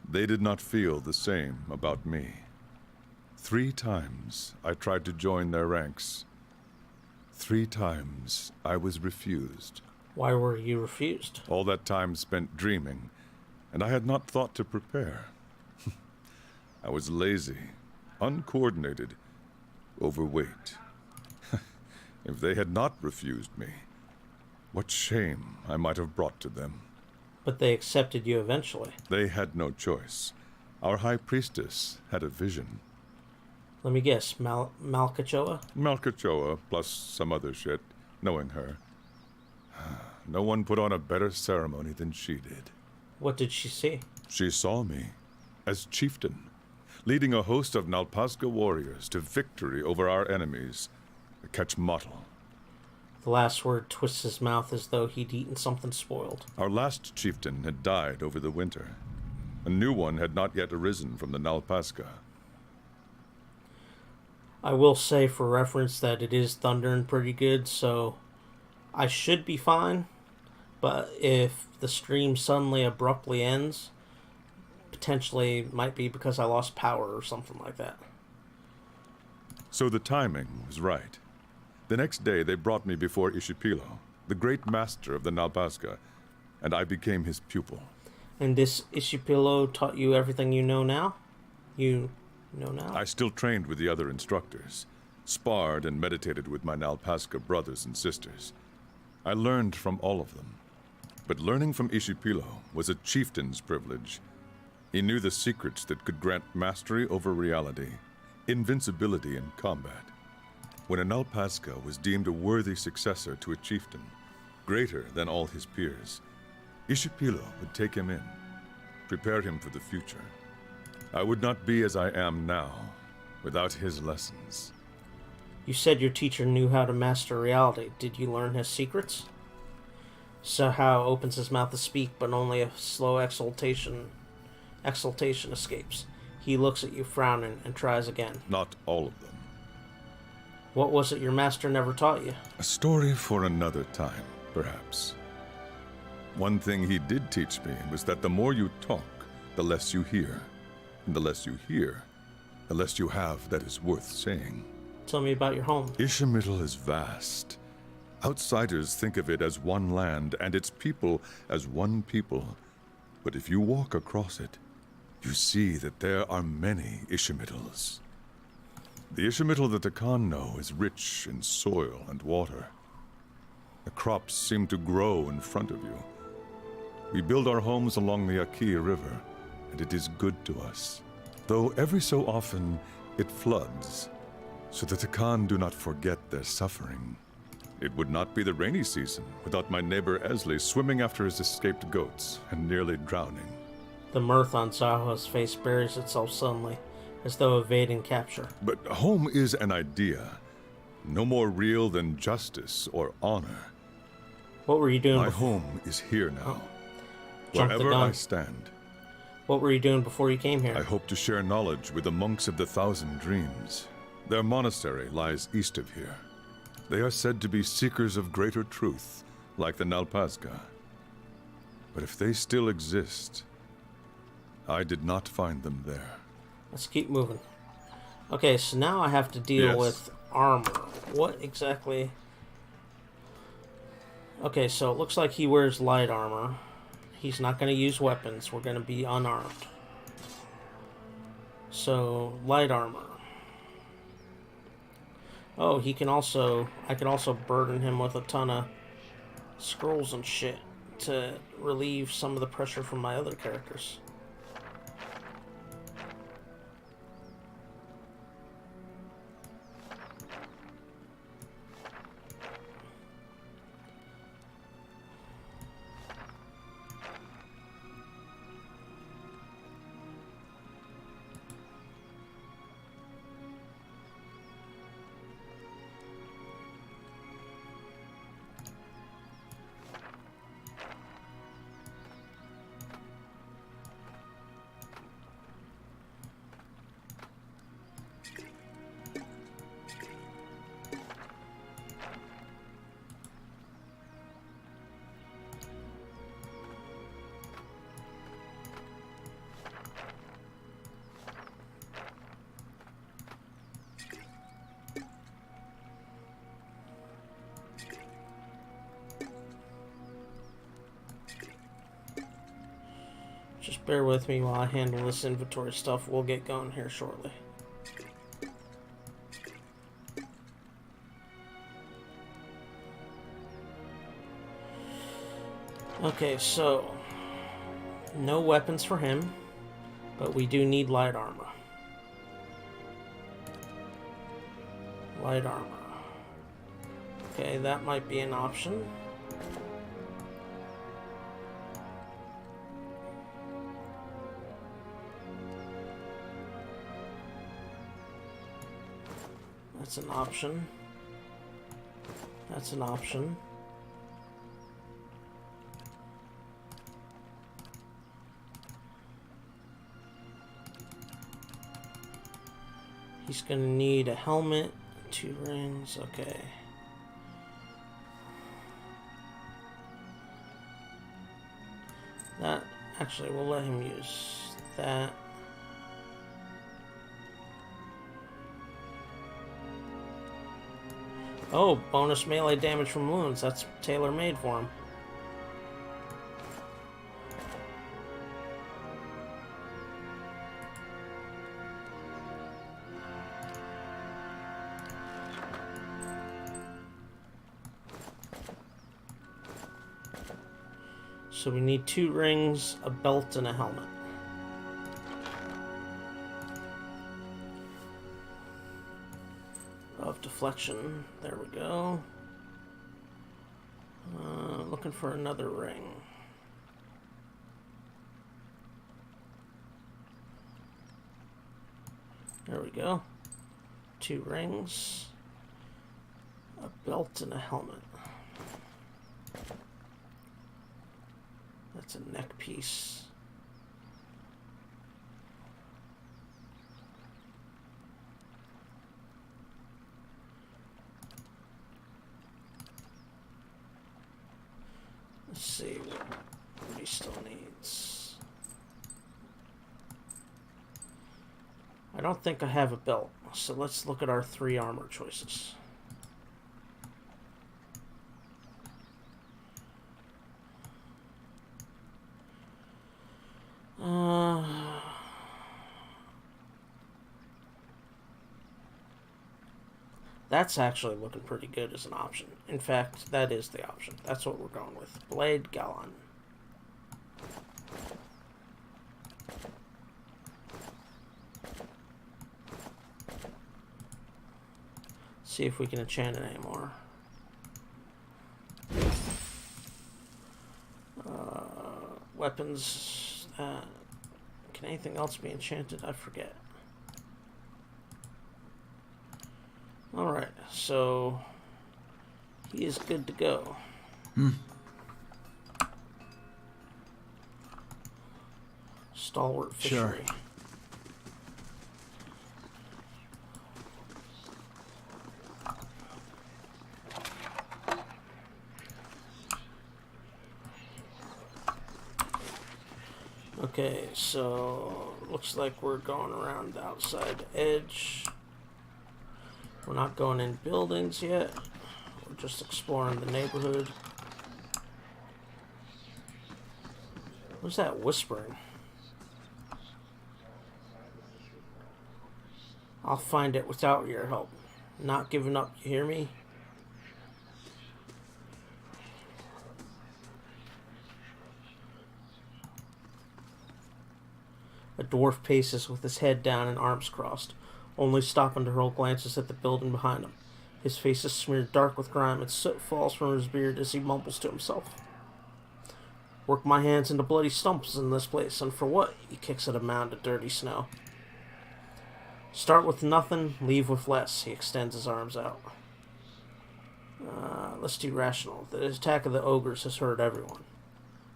They did not feel the same about me. 3 times I tried to join their ranks. 3 times I was refused. Why were you refused? All that time spent dreaming, and I had not thought to prepare. I was lazy, uncoordinated, overweight. If they had not refused me, what shame I might have brought to them. But they accepted you eventually. They had no choice. Our high priestess had a vision. Let me guess, Malkachoa? Malkachoa, plus some other shit, knowing her. No one put on a better ceremony than she did. What did she see? She saw me as chieftain, leading a host of Nalpazka warriors to victory over our enemies, Kechmatl. The last word twists his mouth as though he'd eaten something spoiled. Our last chieftain had died over the winter. A new one had not yet arisen from the Nalpazka. I will say for reference that it is thundering pretty good, so I should be fine. But if the stream suddenly abruptly ends, potentially might be because I lost power or something like that. So the timing was right. The next day they brought me before Ishipilo, the great master of the Nalpazka, and I became his pupil. And this Ishipilo taught you everything you know now? You know now? I still trained with the other instructors, sparred and meditated with my Nalpazka brothers and sisters. I learned from all of them. But learning from Ishipilo was a chieftain's privilege. He knew the secrets that could grant mastery over reality, invincibility in combat. When a Nalpazka was deemed a worthy successor to a chieftain, greater than all his peers, Ishipilo would take him in, prepare him for the future. I would not be as I am now without his lessons. You said your teacher knew how to master reality. Did you learn his secrets? Sahao opens his mouth to speak, but only a slow exultation escapes. He looks at you frowning and tries again. Not all of them. What was it your master never taught you? A story for another time, perhaps. One thing he did teach me was that the more you talk, the less you hear. And the less you hear, the less you have that is worth saying. Tell me about your home. Ishimidal is vast. Outsiders think of it as one land and its people as one people. But if you walk across it, you see that there are many Ishimidals. The Ishimidal that the Khan know is rich in soil and water. The crops seem to grow in front of you. We build our homes along the Akia River, and it is good to us. Though every so often it floods, so that the Khan do not forget their suffering. It would not be the rainy season without my neighbor Esley swimming after his escaped goats and nearly drowning. The mirth on Zaha's face buries itself suddenly, as though evading capture. But home is an idea, no more real than justice or honor. What were you doing My before? home is here now. Jump the Wherever gun. I stand, What were you doing before you came here? I hope to share knowledge with the monks of the Thousand Dreams. Their monastery lies east of here. They are said to be seekers of greater truth, like the Nalpazka. But if they still exist, I did not find them there. Let's keep moving. Okay, so now I have to deal Yes. with armor. What exactly? Okay, so it looks like he wears light armor. He's not going to use weapons. We're going to be unarmed. So, light armor. Oh, he can also... I can also burden him with a ton of scrolls and shit to relieve some of the pressure from my other characters. Just bear with me while I handle this inventory stuff. We'll get going here shortly. Okay, so no weapons for him, but we do need light armor. Light armor. Okay, that might be an option. That's an option. That's an option. He's gonna need a helmet, 2 rings, okay. That, actually, we'll let him use that. Oh, bonus melee damage from wounds. That's tailor-made for him. So we need 2 rings, a belt, and a helmet. Of deflection. There we go. Looking for another ring. There we go. 2 rings, a belt, and a helmet. That's a neck piece. Let's see what he still needs. I don't think I have a belt, so let's look at our 3 armor choices. That's actually looking pretty good as an option. In fact, that is the option. That's what we're going with. Blade Gallon. See if we can enchant it anymore. Weapons. Can anything else be enchanted? I forget. Alright, so he is good to go. Stalwart Fishery. Sure. Okay, so looks like we're going around the outside edge. We're not going in buildings yet. We're just exploring the neighborhood. What's that whispering? I'll find it without your help. Not giving up, you hear me? A dwarf paces with his head down and arms crossed, only stopping to hurl glances at the building behind him. His face is smeared dark with grime, and soot falls from his beard as he mumbles to himself. Work my hands into bloody stumps in this place, and for what? He kicks at a mound of dirty snow. Start with nothing, leave with less. He extends his arms out. Let's do rational. The attack of the ogres has hurt everyone.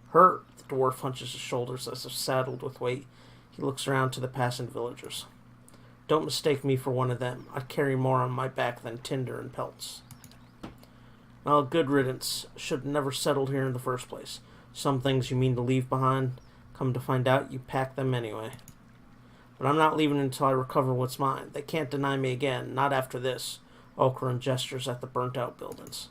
Hurt? The dwarf hunches his shoulders as if saddled with weight. He looks around to the passing villagers. Don't mistake me for one of them. I carry more on my back than tinder and pelts. Well, good riddance. Should have never settled here in the first place. Some things you mean to leave behind. Come to find out, you pack them anyway. But I'm not leaving until I recover what's mine. They can't deny me again, not after this. Okran gestures at the burnt-out buildings.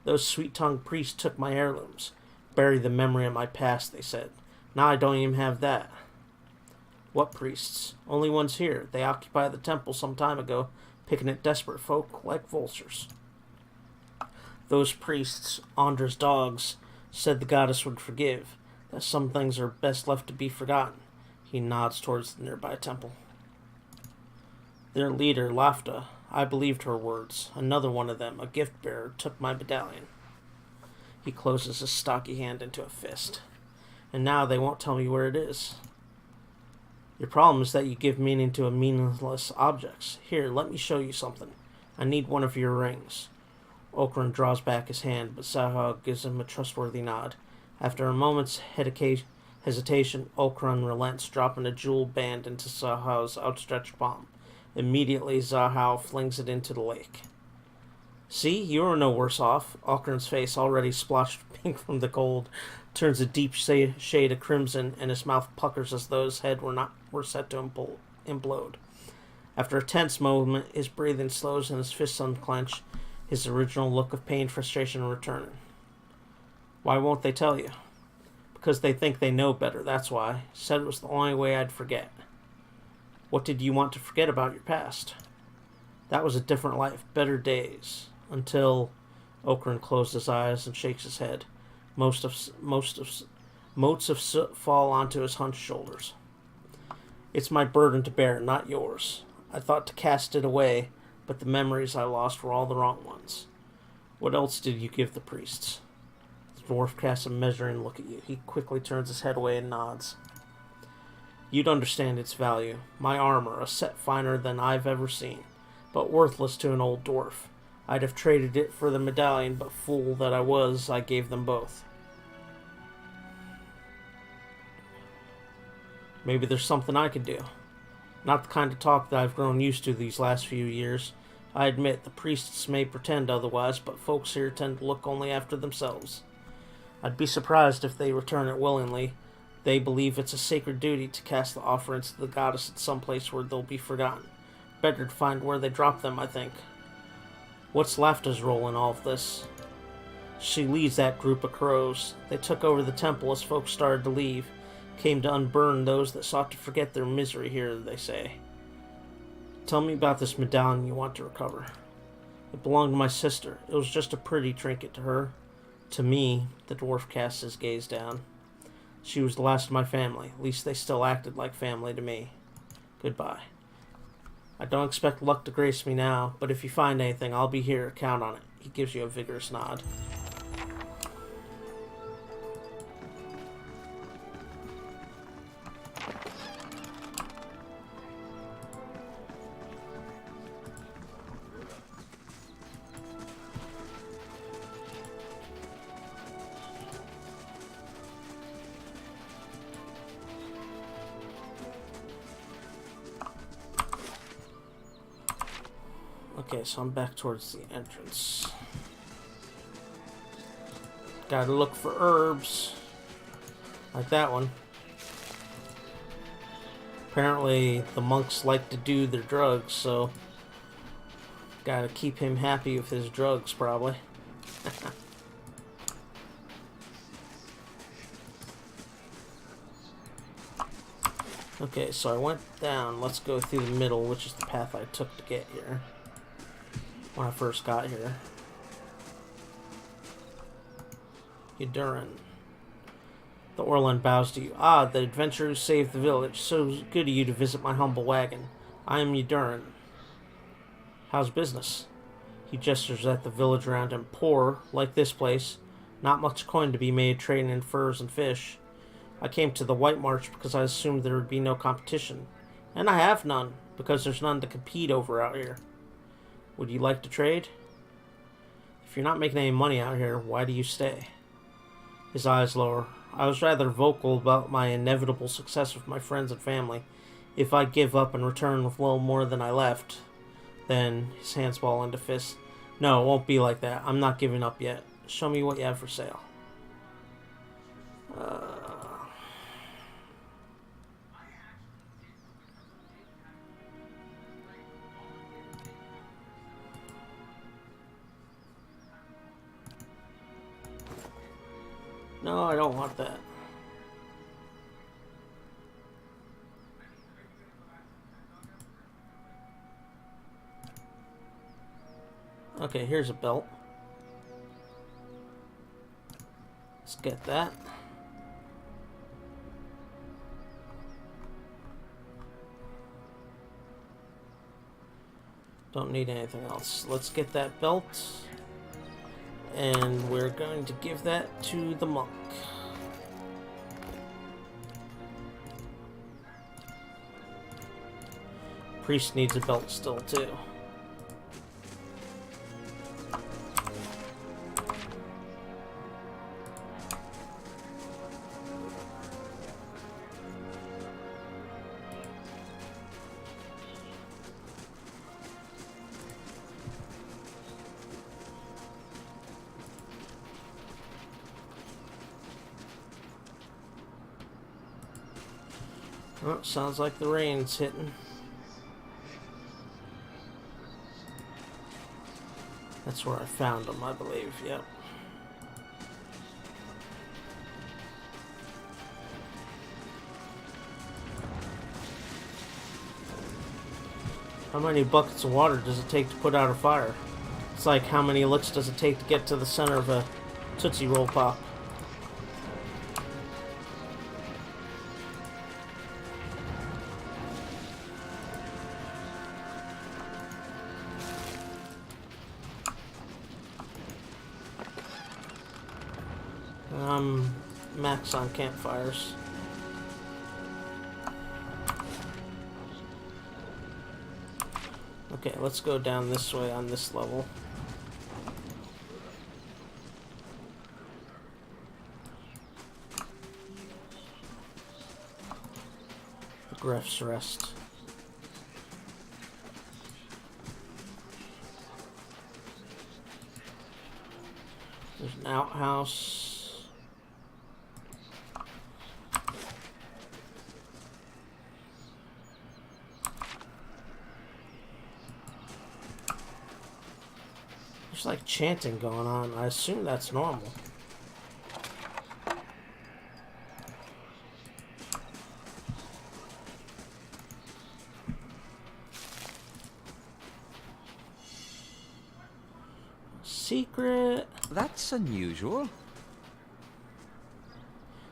Those sweet-tongued priests took my heirlooms. Bury the memory of my past, they said. Now I don't even have that. What priests? Only ones here. They occupied the temple some time ago, picking at desperate folk like vultures. Those priests, Andra's dogs, said the goddess would forgive, that some things are best left to be forgotten. He nods towards the nearby temple. Their leader, Lafta, I believed her words. Another one of them, a gift bearer, took my medallion. He closes his stocky hand into a fist. And now they won't tell me where it is. Your problem is that you give meaning to meaningless objects. Here, let me show you something. I need one of your rings. Okran draws back his hand, but Sahag gives him a trustworthy nod. After a moment's hesitation, Okran relents, dropping a jeweled band into Zahau's outstretched palm. Immediately, Zahau flings it into the lake. See, you are no worse off. Okran's face, already splotched pink from the cold, turns a deep shade of crimson, and his mouth puckers as though his head were set to implode. After a tense moment, his breathing slows and his fists unclench, his original look of pain, frustration returning. Why won't they tell you? Because they think they know better, that's why. Said it was the only way I'd forget. What did you want to forget about your past? That was a different life, better days. Until Okran closed his eyes and shakes his head. Motes of soot fall onto his hunched shoulders. It's my burden to bear, not yours. I thought to cast it away, but the memories I lost were all the wrong ones. What else did you give the priests? The dwarf casts a measuring look at you. He quickly turns his head away and nods. You'd understand its value. My armor, a set finer than I've ever seen, but worthless to an old dwarf. I'd have traded it for the medallion, but fool that I was, I gave them both. Maybe there's something I could do. Not the kind of talk that I've grown used to these last few years. I admit the priests may pretend otherwise, but folks here tend to look only after themselves. I'd be surprised if they return it willingly. They believe it's a sacred duty to cast the offerings to the goddess at some place where they'll be forgotten. Better to find where they drop them, I think. What's Lafta's role in all of this? She leads that group of crows. They took over the temple as folks started to leave. Came to unburn those that sought to forget their misery here, they say. Tell me about this medallion you want to recover. It belonged to my sister. It was just a pretty trinket to her. To me, the dwarf casts his gaze down. She was the last of my family. At least they still acted like family to me. Goodbye. I don't expect luck to grace me now, but if you find anything, I'll be here. Count on it. He gives you a vigorous nod. Okay, so I'm back towards the entrance. Gotta look for herbs. Like that one. Apparently, the monks like to do their drugs, so gotta keep him happy with his drugs, probably. Okay, so I went down. Let's go through the middle, which is the path I took to get here. When I first got here. Yudurin. The Orlan bows to you. Ah, the adventurer who saved the village. So good of you to visit my humble wagon. I am Yudurin. How's business? He gestures at the village around him. Poor, like this place. Not much coin to be made trading in furs and fish. I came to the White March because I assumed there would be no competition. And I have none, because there's none to compete over out here. Would you like to trade? If you're not making any money out here, why do you stay? His eyes lower. I was rather vocal about my inevitable success with my friends and family. If I give up and return with little more than I left, then his hands ball into fists. No, it won't be like that. I'm not giving up yet. Show me what you have for sale. No, I don't want that. Okay, here's a belt. Let's get that. Don't need anything else. Let's get that belt. And we're going to give that to the monk. Priest needs a belt still, too. Oh, sounds like the rain's hitting. That's where I found them, I believe. Yep. How many buckets of water does it take to put out a fire? It's like how many licks does it take to get to the center of a Tootsie Roll Pop? Max on campfires. Okay, let's go down this way on this level. Griff's Rest. There's an outhouse. There's like chanting going on. I assume that's normal. Secret. That's unusual.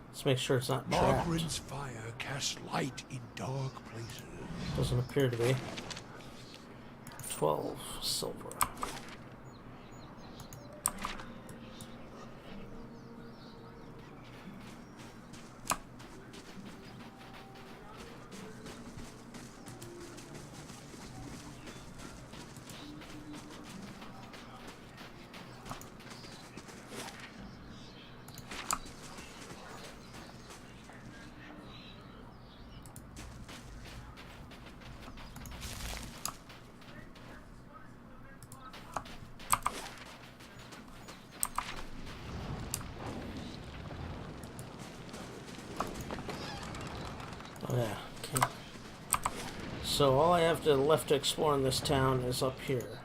Let's make sure it's not trapped. Margaret's fire casts light in dark places. Doesn't appear to be. 12 silver. Oh yeah, okay. So all I have left to explore in this town is up here.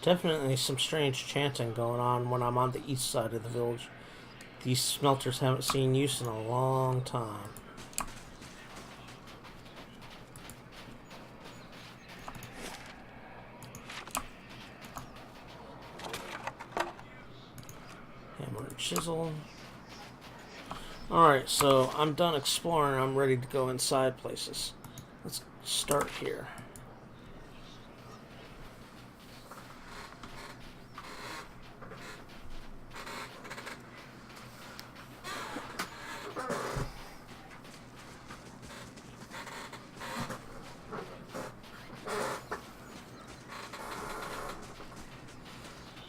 Definitely some strange chanting going on when I'm on the east side of the village. These smelters haven't seen use in a long time. Hammer and chisel. Alright, so I'm done exploring. I'm ready to go inside places. Let's start here.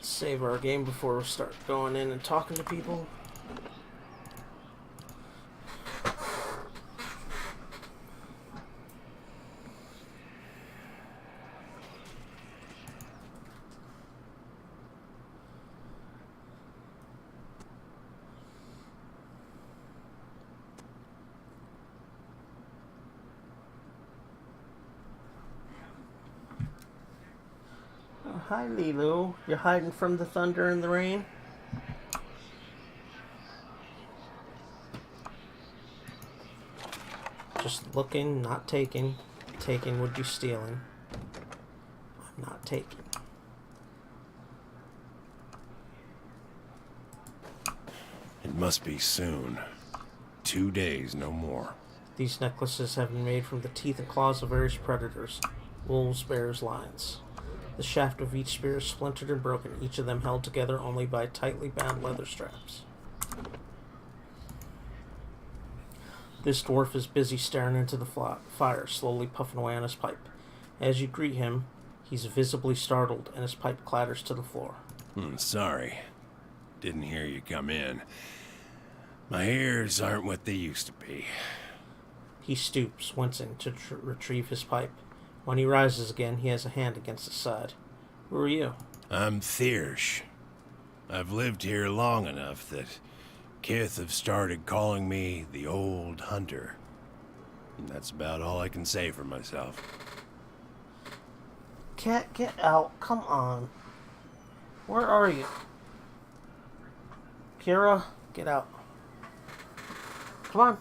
Save our game before we start going in and talking to people. Hi, Lilu. You're hiding from the thunder and the rain? Just looking, not taking. Taking would be stealing. I'm not taking. It must be soon. 2 days, no more. These necklaces have been made from the teeth and claws of various predators. Wolves, bears, lions. The shaft of each spear is splintered and broken, each of them held together only by tightly bound leather straps. This dwarf is busy staring into the fire, slowly puffing away on his pipe. As you greet him, he's visibly startled, and his pipe clatters to the floor. Sorry. Didn't hear you come in. My ears aren't what they used to be. He stoops, wincing, to retrieve his pipe. When he rises again, he has a hand against his side. Who are you? I'm Thiersch. I've lived here long enough that Kith have started calling me the Old Hunter. And that's about all I can say for myself. Cat, get out. Come on. Where are you? Kira, get out. Come on.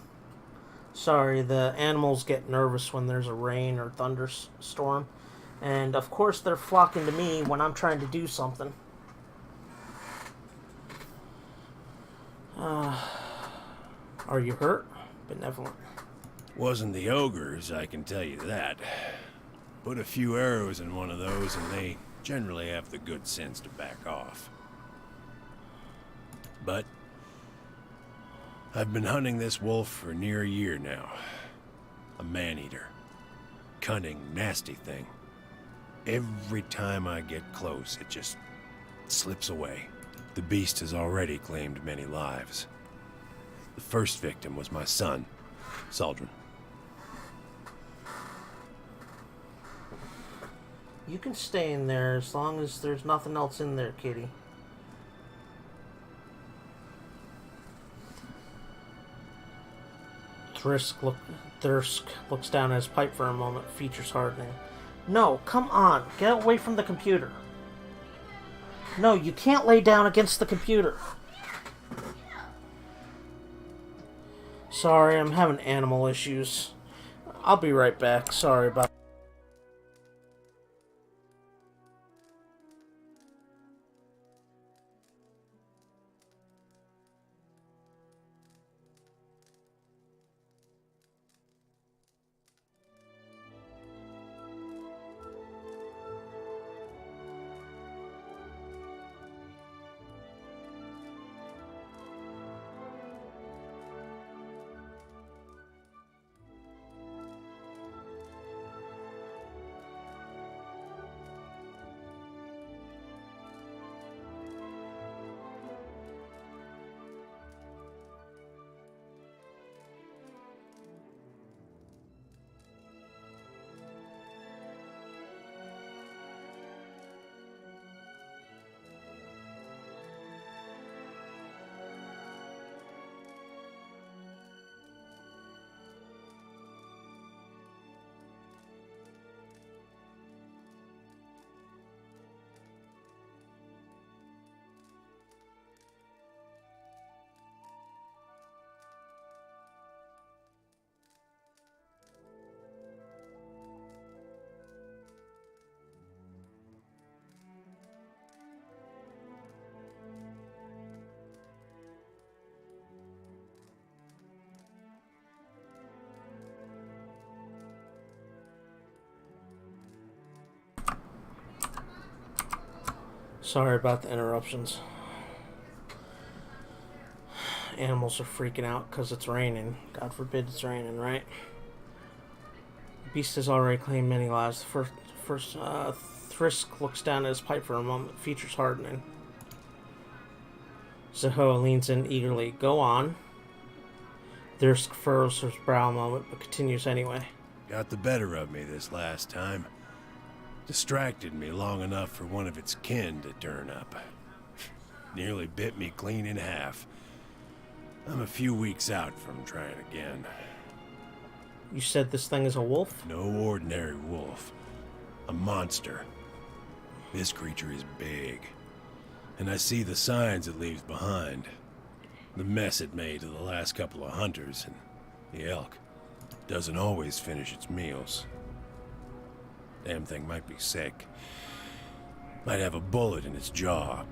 Sorry, the animals get nervous when there's a rain or thunderstorm. And of course they're flocking to me when I'm trying to do something. Are you hurt? Benevolent. Wasn't the ogres, I can tell you that. Put a few arrows in one of those and they generally have the good sense to back off. But I've been hunting this wolf for near a year now. A man-eater. Cunning, nasty thing. Every time I get close, it just slips away. The beast has already claimed many lives. The first victim was my son, Saldren. You can stay in there as long as there's nothing else in there, kitty. Thirsk looks down at his pipe for a moment, features hardening. No, come on. Get away from the computer. No, you can't lay down against the computer. Sorry, I'm having animal issues. I'll be right back. Sorry about Sorry about the interruptions. Animals are freaking out because it's raining. God forbid it's raining, right? The beast has already claimed many lives. Thirsk looks down at his pipe for a moment, features hardening. Zaho leans in eagerly. Go on. Thirsk furrows his brow a moment, but continues anyway. Got the better of me this last time. Distracted me long enough for one of its kin to turn up. Nearly bit me clean in half. I'm a few weeks out from trying again. You said this thing is a wolf? No ordinary wolf. A monster. This creature is big, and I see the signs it leaves behind. The mess it made to the last couple of hunters, and the elk doesn't always finish its meals. Damn thing might be sick. Might have a bullet in its jaw.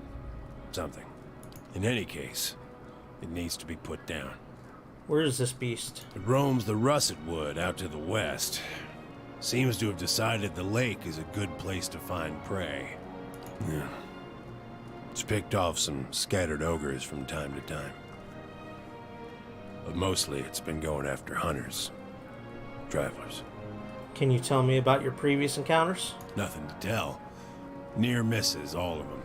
Something. In any case, it needs to be put down. Where is this beast? It roams the russet wood out to the west. Seems to have decided the lake is a good place to find prey. Yeah. It's picked off some scattered ogres from time to time. But mostly it's been going after hunters. Travelers. Can you tell me about your previous encounters? Nothing to tell. Near misses, all of them.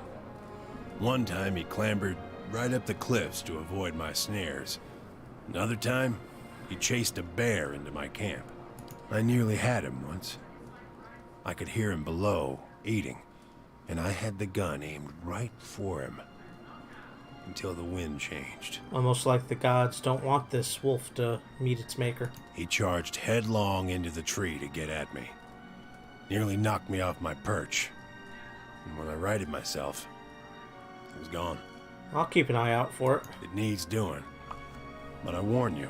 One time he clambered right up the cliffs to avoid my snares. Another time, he chased a bear into my camp. I nearly had him once. I could hear him below, eating, and I had the gun aimed right for him. Until the wind changed. Almost like the gods don't want this wolf to meet its maker. He charged headlong into the tree to get at me. Nearly knocked me off my perch. And when I righted myself, he was gone. I'll keep an eye out for it. It needs doing. But I warn you,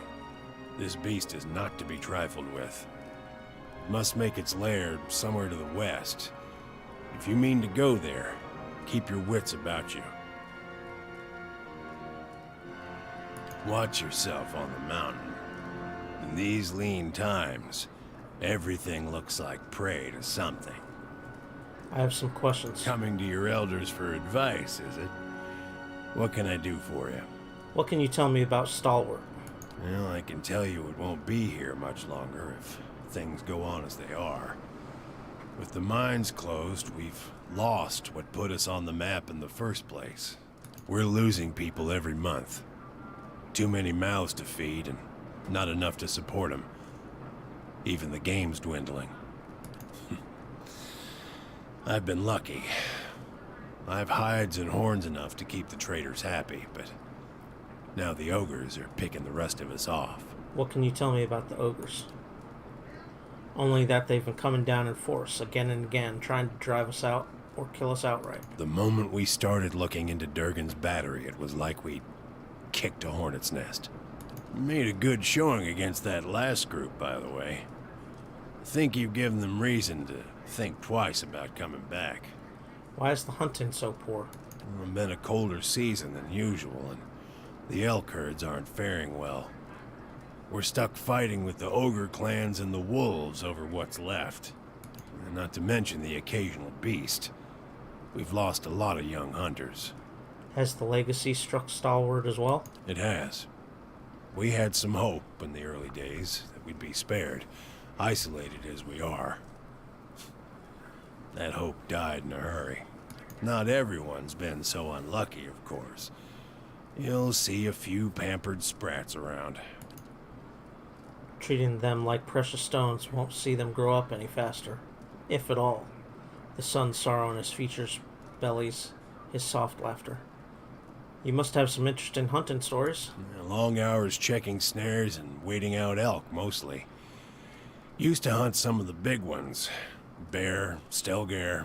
this beast is not to be trifled with. It must make its lair somewhere to the west. If you mean to go there, keep your wits about you. Watch yourself on the mountain. In these lean times, everything looks like prey to something. I have some questions. Coming to your elders for advice, is it? What can I do for you? What can you tell me about Stalwart? Well, I can tell you it won't be here much longer if things go on as they are. With the mines closed, we've lost what put us on the map in the first place. We're losing people every month. Too many mouths to feed and not enough to support them. Even the game's dwindling. I've been lucky. I've hides and horns enough to keep the traders happy, but now the ogres are picking the rest of us off. What can you tell me about the ogres? Only that they've been coming down in force again and again, trying to drive us out or kill us outright. The moment we started looking into Durgan's battery, it was like we kicked a hornet's nest. Made a good showing against that last group, by the way. I think you've given them reason to think twice about coming back. Why is the hunting so poor? It's been a colder season than usual, and the elk herds aren't faring well. We're stuck fighting with the ogre clans and the wolves over what's left. And not to mention the occasional beast. We've lost a lot of young hunters. Has the legacy struck Stalwart as well? It has. We had some hope in the early days that we'd be spared, isolated as we are. That hope died in a hurry. Not everyone's been so unlucky, of course. You'll see a few pampered sprats around. Treating them like precious stones won't see them grow up any faster, if at all. The sun's sorrow on his features bellies his soft laughter. You must have some interesting hunting stories. Long hours checking snares and waiting out elk, mostly. Used to hunt some of the big ones. Bear, stelgare.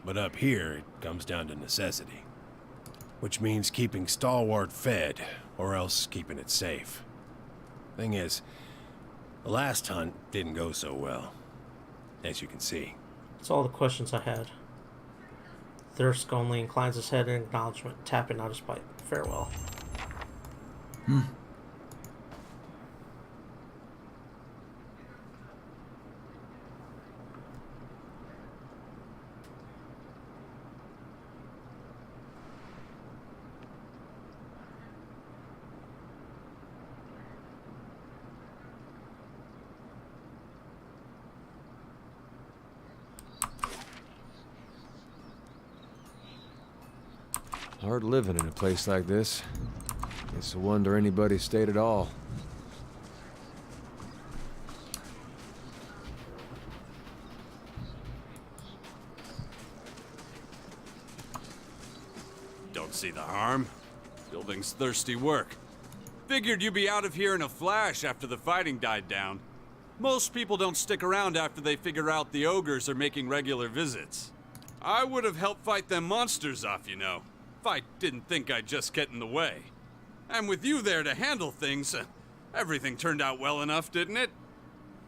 But up here, it comes down to necessity. Which means keeping Stalwart fed, or else keeping it safe. Thing is, the last hunt didn't go so well, as you can see. That's all the questions I had. Thirsk only inclines his head in acknowledgement, tapping out his pipe. Farewell. Hard living in a place like this. It's a wonder anybody stayed at all. Don't see the harm. Building's thirsty work. Figured you'd be out of here in a flash after the fighting died down. Most people don't stick around after they figure out the ogres are making regular visits. I would have helped fight them monsters off, you know, if I didn't think I'd just get in the way. And with you there to handle things, everything turned out well enough, didn't it?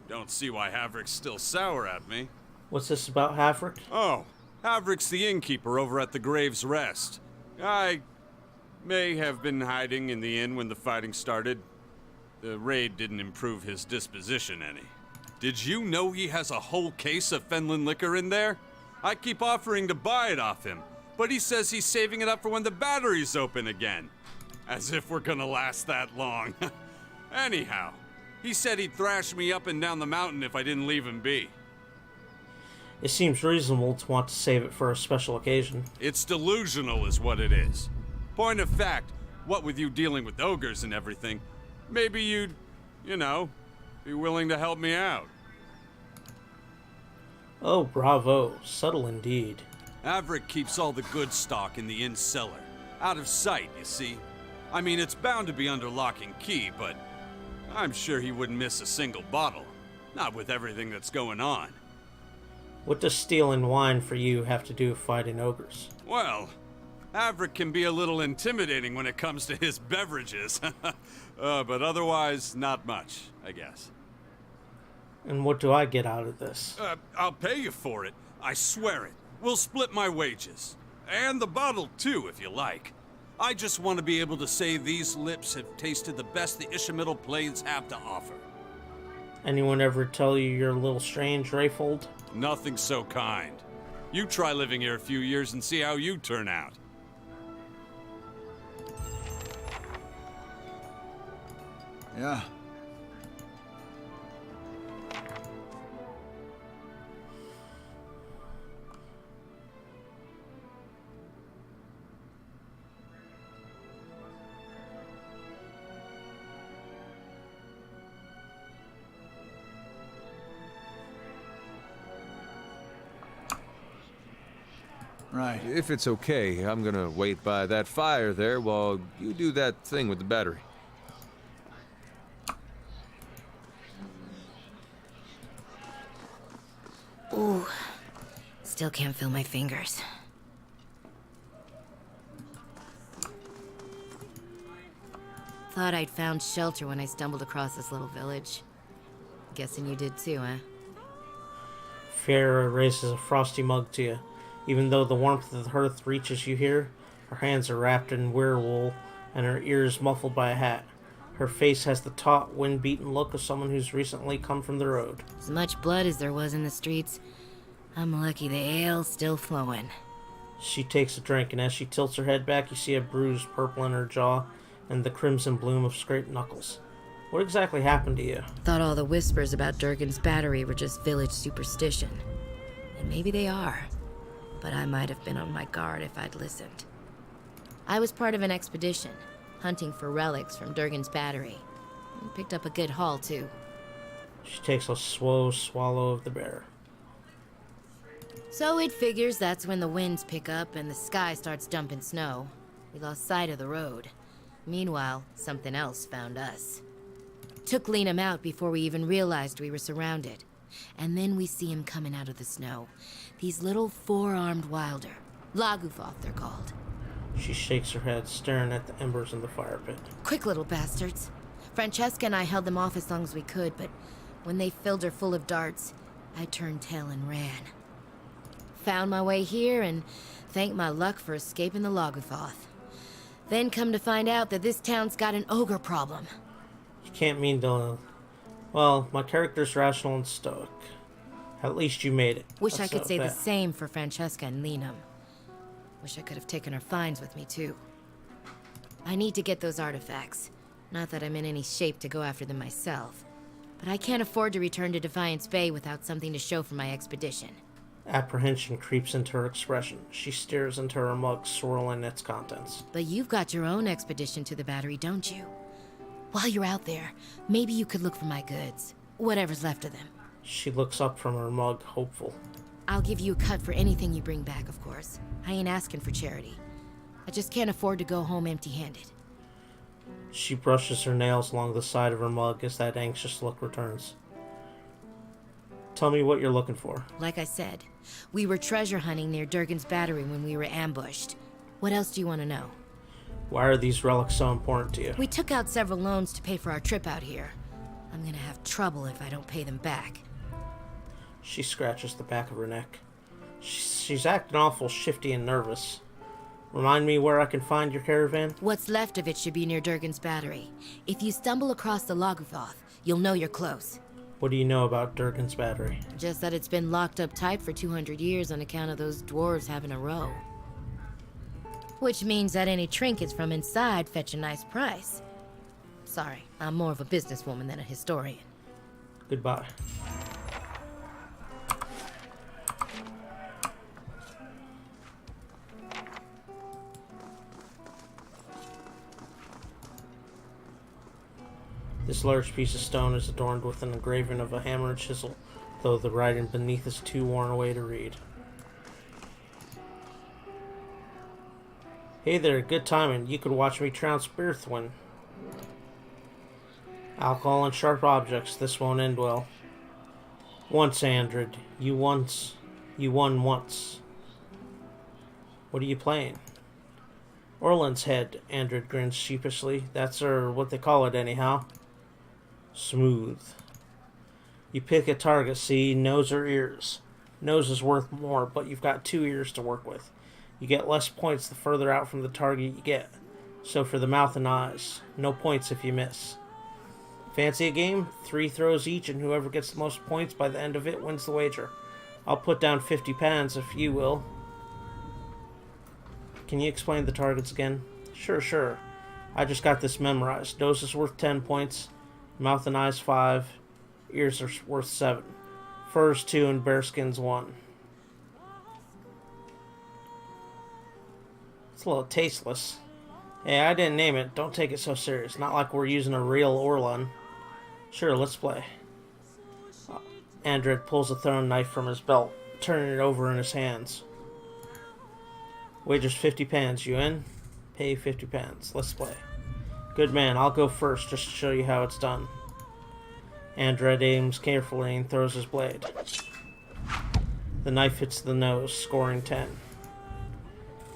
Don't see why Havrick's still sour at me. What's this about Havrick? Oh, Havrick's the innkeeper over at the Grave's Rest. I may have been hiding in the inn when the fighting started. The raid didn't improve his disposition any. Did you know he has a whole case of Fenlin liquor in there? I keep offering to buy it off him, but he says he's saving it up for when the battery's open again. As if we're gonna last that long. Anyhow, he said he'd thrash me up and down the mountain if I didn't leave him be. It seems reasonable to want to save it for a special occasion. It's delusional is what it is. Point of fact, what with you dealing with ogres and everything, maybe you'd, you know, be willing to help me out. Oh, bravo. Subtle indeed. Havrick keeps all the good stock in the inn cellar. Out of sight, you see. I mean, it's bound to be under lock and key, but I'm sure he wouldn't miss a single bottle. Not with everything that's going on. What does stealing wine for you have to do with fighting ogres? Well, Havrick can be a little intimidating when it comes to his beverages. But otherwise, not much, I guess. And what do I get out of this? I'll pay you for it. I swear it. We'll split my wages. And the bottle, too, if you like. I just want to be able to say these lips have tasted the best the Ishamael Plains have to offer. Anyone ever tell you you're a little strange, Rayfold? Nothing so kind. You try living here a few years and see how you turn out. Yeah. Right. If it's okay, I'm gonna wait by that fire there while you do that thing with the battery. Ooh, still can't feel my fingers. Thought I'd found shelter when I stumbled across this little village. Guessing you did too, huh? Fiera raises a frosty mug to you. Even though the warmth of the hearth reaches you here, her hands are wrapped in werewool and her ears muffled by a hat. Her face has the taut, wind-beaten look of someone who's recently come from the road. As much blood as there was in the streets, I'm lucky the ale's still flowing. She takes a drink, and as she tilts her head back, you see a bruised purple in her jaw and the crimson bloom of scraped knuckles. What exactly happened to you? Thought all the whispers about Durgan's battery were just village superstition. And maybe they are. But I might have been on my guard if I'd listened. I was part of an expedition, hunting for relics from Durgan's battery. And picked up a good haul, too. She takes a slow swallow of the bear. So it figures that's when the winds pick up and the sky starts dumping snow. We lost sight of the road. Meanwhile, something else found us. Took Liam out before we even realized we were surrounded. And then we see him coming out of the snow. These little four-armed wilder. Lagufoth, they're called. She shakes her head, staring at the embers in the fire pit. Quick little bastards. Francesca and I held them off as long as we could, but when they filled her full of darts, I turned tail and ran. Found my way here and thanked my luck for escaping the Lagufoth. Then come to find out that this town's got an ogre problem. You can't mean to... Well, my character's rational and stoic. At least you made it. Wish I That's could not say the bad. same for Francesca and Liam. Wish I could have taken her finds with me, too. I need to get those artifacts. Not that I'm in any shape to go after them myself. But I can't afford to return to Defiance Bay without something to show for my expedition. Apprehension creeps into her expression. She stares into her mug, swirling its contents. But you've got your own expedition to the battery, don't you? While you're out there, maybe you could look for my goods. Whatever's left of them. She looks up from her mug, hopeful. I'll give you a cut for anything you bring back, of course. I ain't asking for charity. I just can't afford to go home empty-handed. She brushes her nails along the side of her mug as that anxious look returns. Tell me what you're looking for. Like I said, we were treasure hunting near Durgan's Battery when we were ambushed. What else do you want to know? Why are these relics so important to you? We took out several loans to pay for our trip out here. I'm gonna have trouble if I don't pay them back. She scratches the back of her neck. She's acting awful shifty and nervous. Remind me where I can find your caravan? What's left of it should be near Durgan's Battery. If you stumble across the Logothoth, you'll know you're close. What do you know about Durgan's Battery? Just that it's been locked up tight for 200 years on account of those dwarves having a row. Which means that any trinkets from inside fetch a nice price. Sorry, I'm more of a businesswoman than a historian. Goodbye. This large piece of stone is adorned with an engraving of a hammer and chisel, though the writing beneath is too worn away to read. Hey there, good timing. You could watch me trounce Beerthwin. Alcohol and sharp objects, this won't end well. Once, Andred. You won once. What are you playing? Orland's Head, Andred grins sheepishly. That's what they call it anyhow. Smooth. You pick a target, see, nose or ears. Nose is worth more, but you've got 2 ears to work with. You get less points the further out from the target you get. So for the mouth and eyes, no points if you miss. Fancy a game? 3 throws each, and whoever gets the most points by the end of it wins the wager. I'll put down 50 pounds if you will. Can you explain the targets again? Sure. I just got this memorized. Nose is worth 10 points. Mouth and eyes 5. Ears are worth 7. Furs 2 and bearskins 1. It's a little tasteless. Hey, I didn't name it. Don't take it so serious. Not like we're using a real Orlan. Sure, let's play. Andred pulls a throwing knife from his belt, turning it over in his hands. Wagers 50 pounds. You in? Pay 50 pounds. Let's play. Good man, I'll go first just to show you how it's done. Andred aims carefully and throws his blade. The knife hits the nose, scoring 10.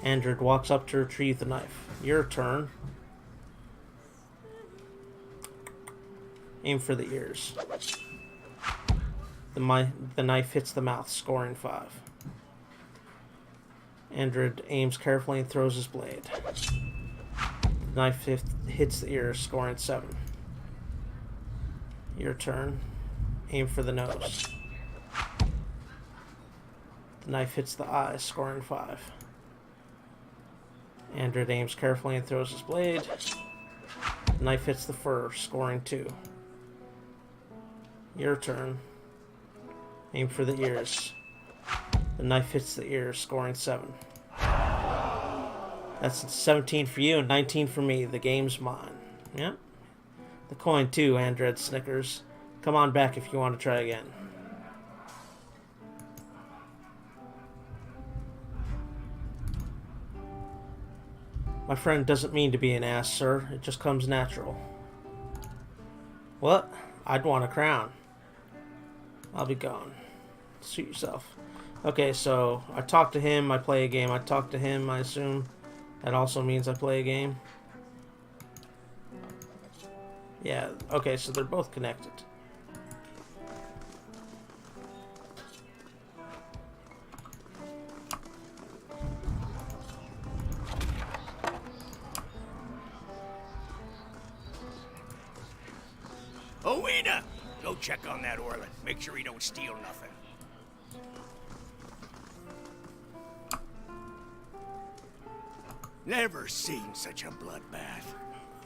Andred walks up to retrieve the knife. Your turn. Aim for the ears. The knife hits the mouth, scoring 5. Andred aims carefully and throws his blade. The knife hits the ears, scoring 7. Your turn. Aim for the nose. The knife hits the eye, scoring 5. Andred aims carefully and throws his blade. The knife hits the fur, scoring 2. Your turn. Aim for the ears. The knife hits the ears, scoring 7. That's 17 for you and 19 for me. The game's mine. Yep. The coin too, Andred snickers. Come on back if you want to try again. My friend doesn't mean to be an ass, sir. It just comes natural. What? I'd want a crown. I'll be gone. Suit yourself. Okay, so I talk to him, I play a game. I talk to him, I assume that also means I play a game. Yeah, okay, so they're both connected. Owena! Go check on that Orlan. Make sure he don't steal nothing. Never seen such a bloodbath.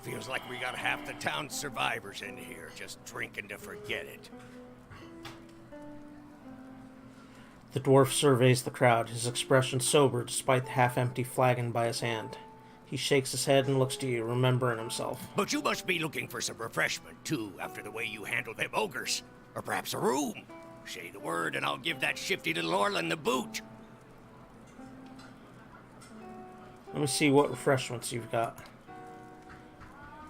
Feels like we got half the town's survivors in here, just drinking to forget it. The dwarf surveys the crowd, his expression sober despite the half-empty flagon by his hand. He shakes his head and looks to you, remembering himself. But you must be looking for some refreshment, too, after the way you handled them ogres. Or perhaps a room. Say the word and I'll give that shifty little Orlan the boot. Let me see what refreshments you've got.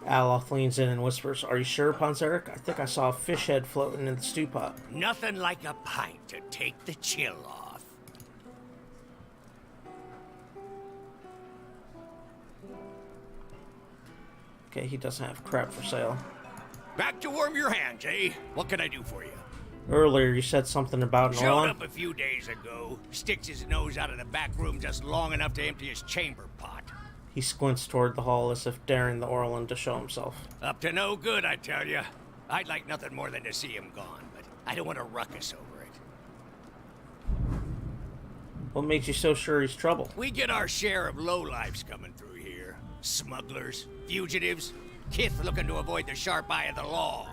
Aloth leans in and whispers, "Are you sure, Ponzeric? I think I saw a fish head floating in the stew pot." Nothing like a pint to take the chill off. Okay, he doesn't have crap for sale. Back to warm your hands, eh? What can I do for you? Earlier, you said something about an Showed Orlan. up a few days ago. Sticks his nose out of the back room just long enough to empty his chamber pot. He squints toward the hall as if daring the Orlan to show himself. Up to no good, I tell you. I'd like nothing more than to see him gone, but I don't want to ruckus over it. What makes you so sure he's trouble? We get our share of lowlifes coming through here. Smugglers, fugitives, Kith looking to avoid the sharp eye of the law.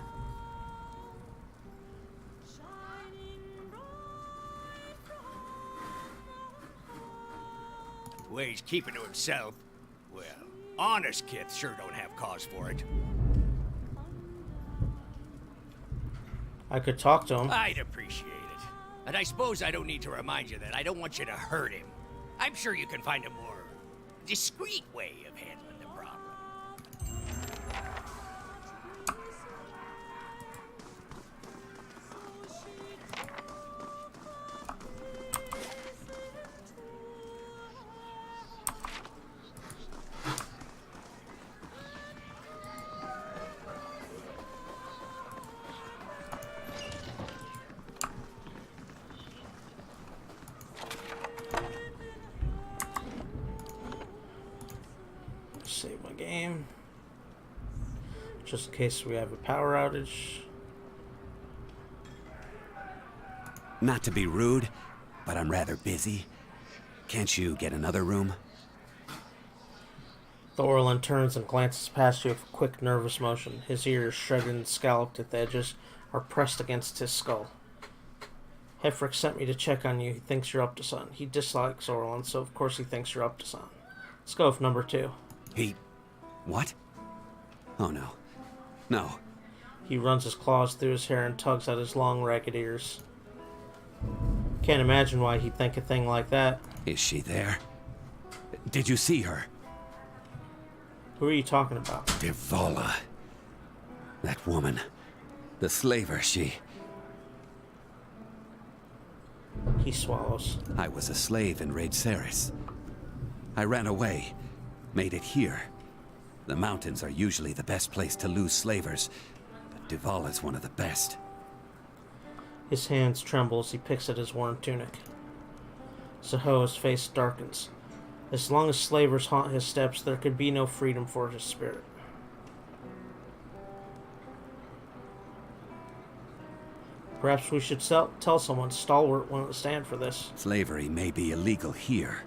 The way he's keeping to himself, well, honest Kith sure don't have cause for it. I could talk to him. I'd appreciate it. And I suppose I don't need to remind you that I don't want you to hurt him. I'm sure you can find a more discreet way of handling the problem. Save my game. Just in case we have a power outage. Not to be rude, but I'm rather busy. Can't you get another room? The Orlan turns and glances past you with a quick, nervous motion. His ears, shredded and scalloped at the edges, are pressed against his skull. Hefric sent me to check on you. He thinks you're up to something. He dislikes Orlan, so of course he thinks you're up to something. Let's go with number 2. He... what? Oh no. No. He runs his claws through his hair and tugs at his long, ragged ears. Can't imagine why he'd think a thing like that. Is she there? Did you see her? Who are you talking about? Devala. That woman. The slaver, she... He swallows. I was a slave in Raid Ceres. I ran away. Made it here. The mountains are usually the best place to lose slavers, but Devala's one of the best. His hands tremble as he picks at his worn tunic. Sahoa's face darkens. As long as slavers haunt his steps, there could be no freedom for his spirit. Perhaps we should tell someone. Stalwart won't stand for this. Slavery may be illegal here,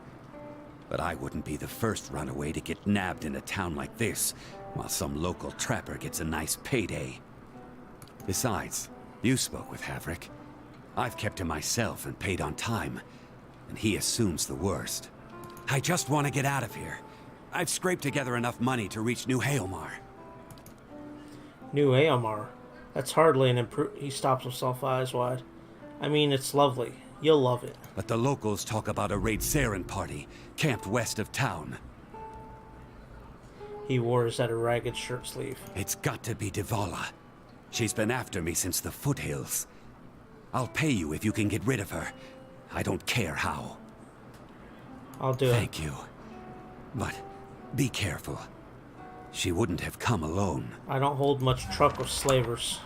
but I wouldn't be the first runaway to get nabbed in a town like this, while some local trapper gets a nice payday. Besides, you spoke with Havric. I've kept to myself and paid on time, and he assumes the worst. I just want to get out of here. I've scraped together enough money to reach New Haomar. New Aomar. That's hardly an He stops himself, eyes wide. I mean, it's lovely. You'll love it. But the locals talk about a Raid Saren party, camped west of town. He wears at a ragged shirt sleeve. It's got to be Devala. She's been after me since the foothills. I'll pay you if you can get rid of her. I don't care how. I'll do it. Thank you. But be careful. She wouldn't have come alone. I don't hold much truck with slavers.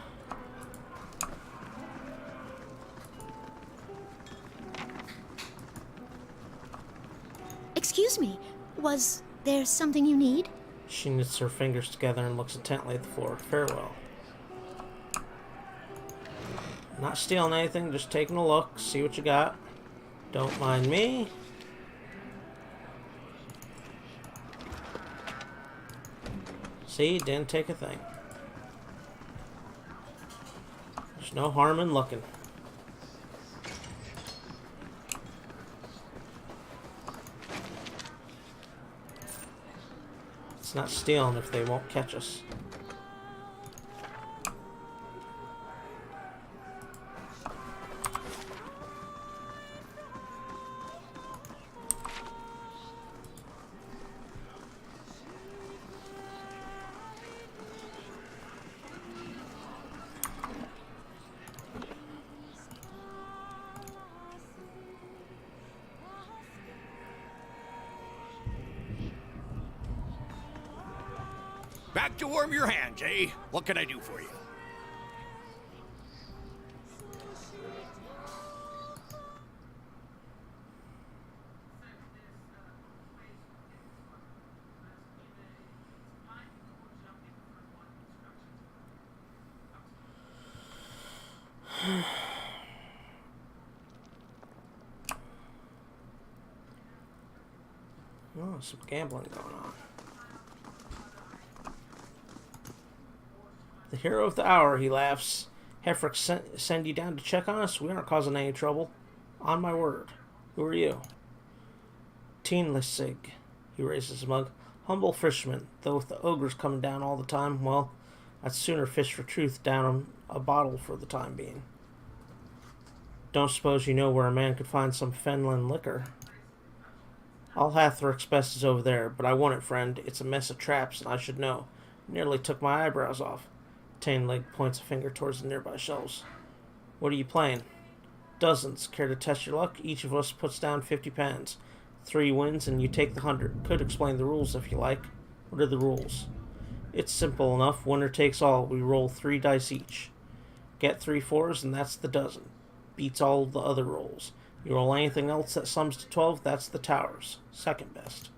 Excuse me, was there something you need? She knits her fingers together and looks intently at the floor. Farewell. Not stealing anything, just taking a look, see what you got. Don't mind me. See, didn't take a thing. There's no harm in looking. It's not stealing if they won't catch us. Back to warm your hands, eh? What can I do for you? Oh, some gambling going on. The hero of the hour, he laughs. Hefrick send you down to check on us? We aren't causing any trouble. On my word. Who are you? Teenlissig. He raises his mug. Humble fisherman, though with the ogres coming down all the time, well, I'd sooner fish for truth down a bottle for the time being. Don't suppose you know where a man could find some Fenland liquor? All Hathrick's best is over there, but I want it, friend. It's a mess of traps, and I should know. Nearly took my eyebrows off. Tainleg points a finger towards the nearby shelves. What are you playing? Dozens. Care to test your luck? Each of us puts down 50 pounds. 3 wins, and you take the 100. Could explain the rules if you like. What are the rules? It's simple enough. Winner takes all. We roll 3 dice each. Get 3 4s, and that's the dozen. Beats all the other rolls. You roll anything else that sums to 12, that's the towers. Second best.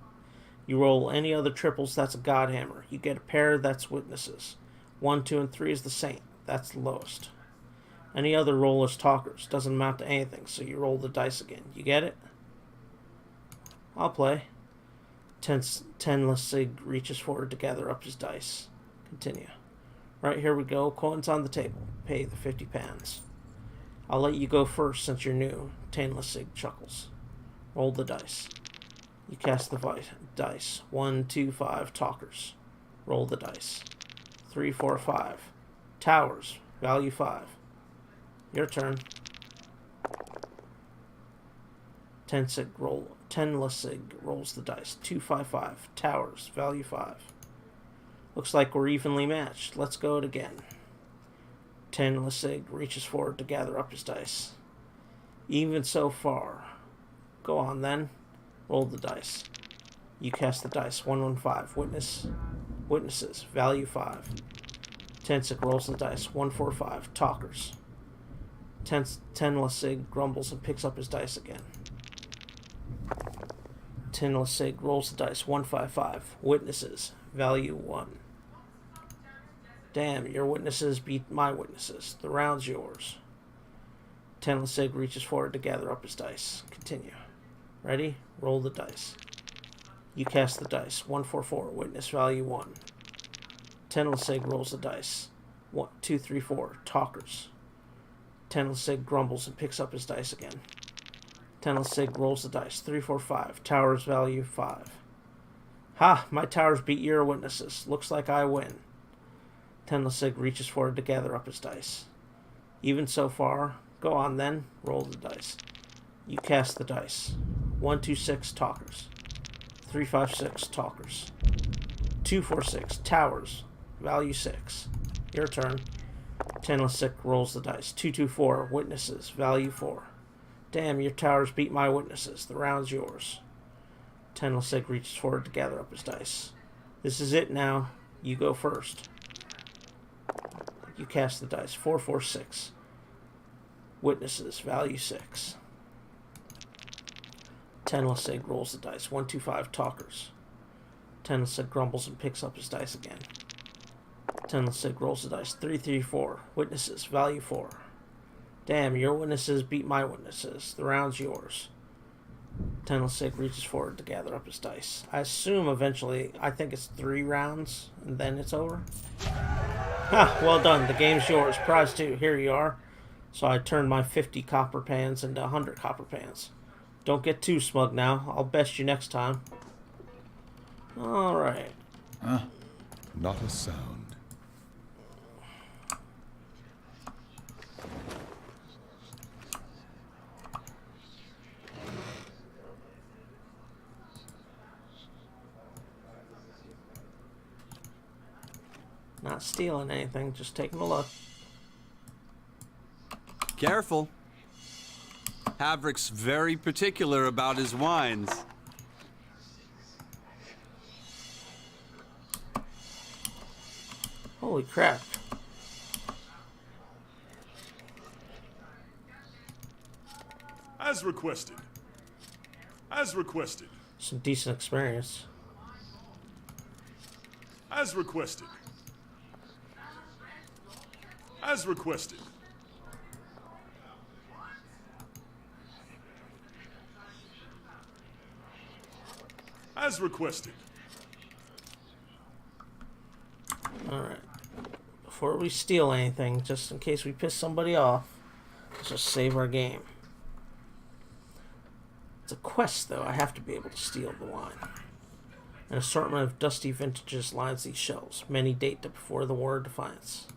You roll any other triples, that's a godhammer. You get a pair, that's witnesses. 1, 2, and 3 is the same. That's the lowest. Any other roll is talkers. Doesn't amount to anything, so you roll the dice again. You get it? I'll play. Teenlissig reaches forward to gather up his dice. Continue. Right, here we go. Coins on the table. Pay the 50 pounds. I'll let you go first since you're new. Teenlissig chuckles. Roll the dice. You cast the dice. 1, 2, 5. Talkers. Roll the dice. 3, 4, 5. Towers. Value 5. Your turn. Teenlissig rolls the dice. 2, 5, 5. Towers. Value 5. Looks like we're evenly matched. Let's go it again. Teenlissig reaches forward to gather up his dice. Even so far. Go on then. Roll the dice. You cast the dice. 1, 1, 5. Witnesses. Value 5. Teenlissig rolls the dice. 1, 4, 5. Talkers. Teenlissig grumbles and picks up his dice again. Teenlissig rolls the dice. 1, 5, 5. Witnesses. Value 1. Damn, your witnesses beat my witnesses. The round's yours. Teenlissig reaches forward to gather up his dice. Continue. Ready? Roll the dice. You cast the dice. 1, 4, 4. Witness value 1. Teenlissig rolls the dice. 1, 2, 3, 4. Talkers. Teenlissig grumbles and picks up his dice again. Teenlissig rolls the dice. 3, 4, 5. Towers value 5. Ha! My towers beat your witnesses. Looks like I win. Teenlissig reaches forward to gather up his dice. Even so far. Go on then. Roll the dice. You cast the dice. 1, 2, 6. Talkers. 3, 5, 6. Talkers. 2, 4, 6. Towers. Value 6. Your turn. Teenlissig rolls the dice. 2, 2, 4. Witnesses. Value 4. Damn, your towers beat my witnesses. The round's yours. Teenlissig reaches forward to gather up his dice. This is it now. You go first. You cast the dice. 4, 4, 6. Witnesses. Value 6. Teenlissig rolls the dice. 1, 2, 5. Talkers. Teenlissig grumbles and picks up his dice again. Teenlissig rolls the dice. 3, 3, 4. Witnesses. Value 4. Damn, your witnesses beat my witnesses. The round's yours. Teenlissig reaches forward to gather up his dice. I assume eventually, I think it's 3 rounds, and then it's over. Ha! Well done. The game's yours. Prize 2. Here you are. So I turned my 50 copper pans into 100 copper pans. Don't get too smug now. I'll best you next time. Alright. Not a sound. Not stealing anything, just taking a look. Careful. Havrick's very particular about his wines. Holy crap. As requested. As requested. Some decent experience. As requested. As requested. As requested. Alright. Before we steal anything, just in case we piss somebody off, let's just save our game. It's a quest, though. I have to be able to steal the wine. An assortment of dusty vintages lines these shelves. Many date to before the War of Defiance.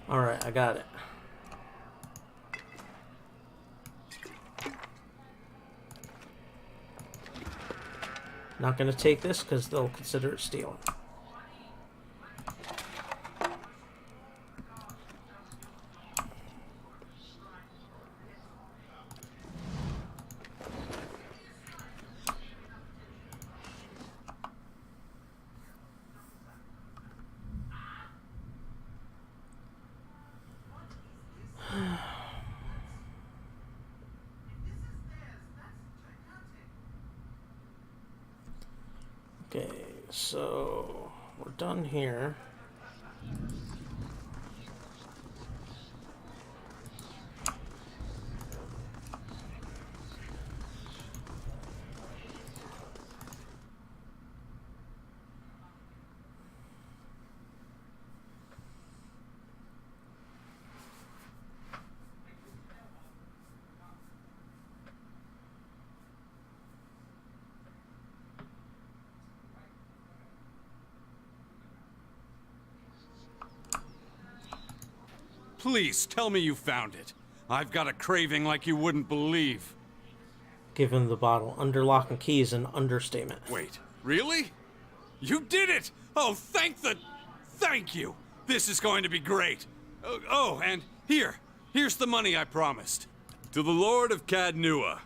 Alright, I got it. Not going to take this because they'll consider it stealing. Okay, so we're done here. Please, tell me you found it. I've got a craving like you wouldn't believe. Give him the bottle. Under lock and key is an understatement. Wait, really? You did it! Oh, thank you! This is going to be great. Oh, and here's the money I promised. To the Lord of Cadnua.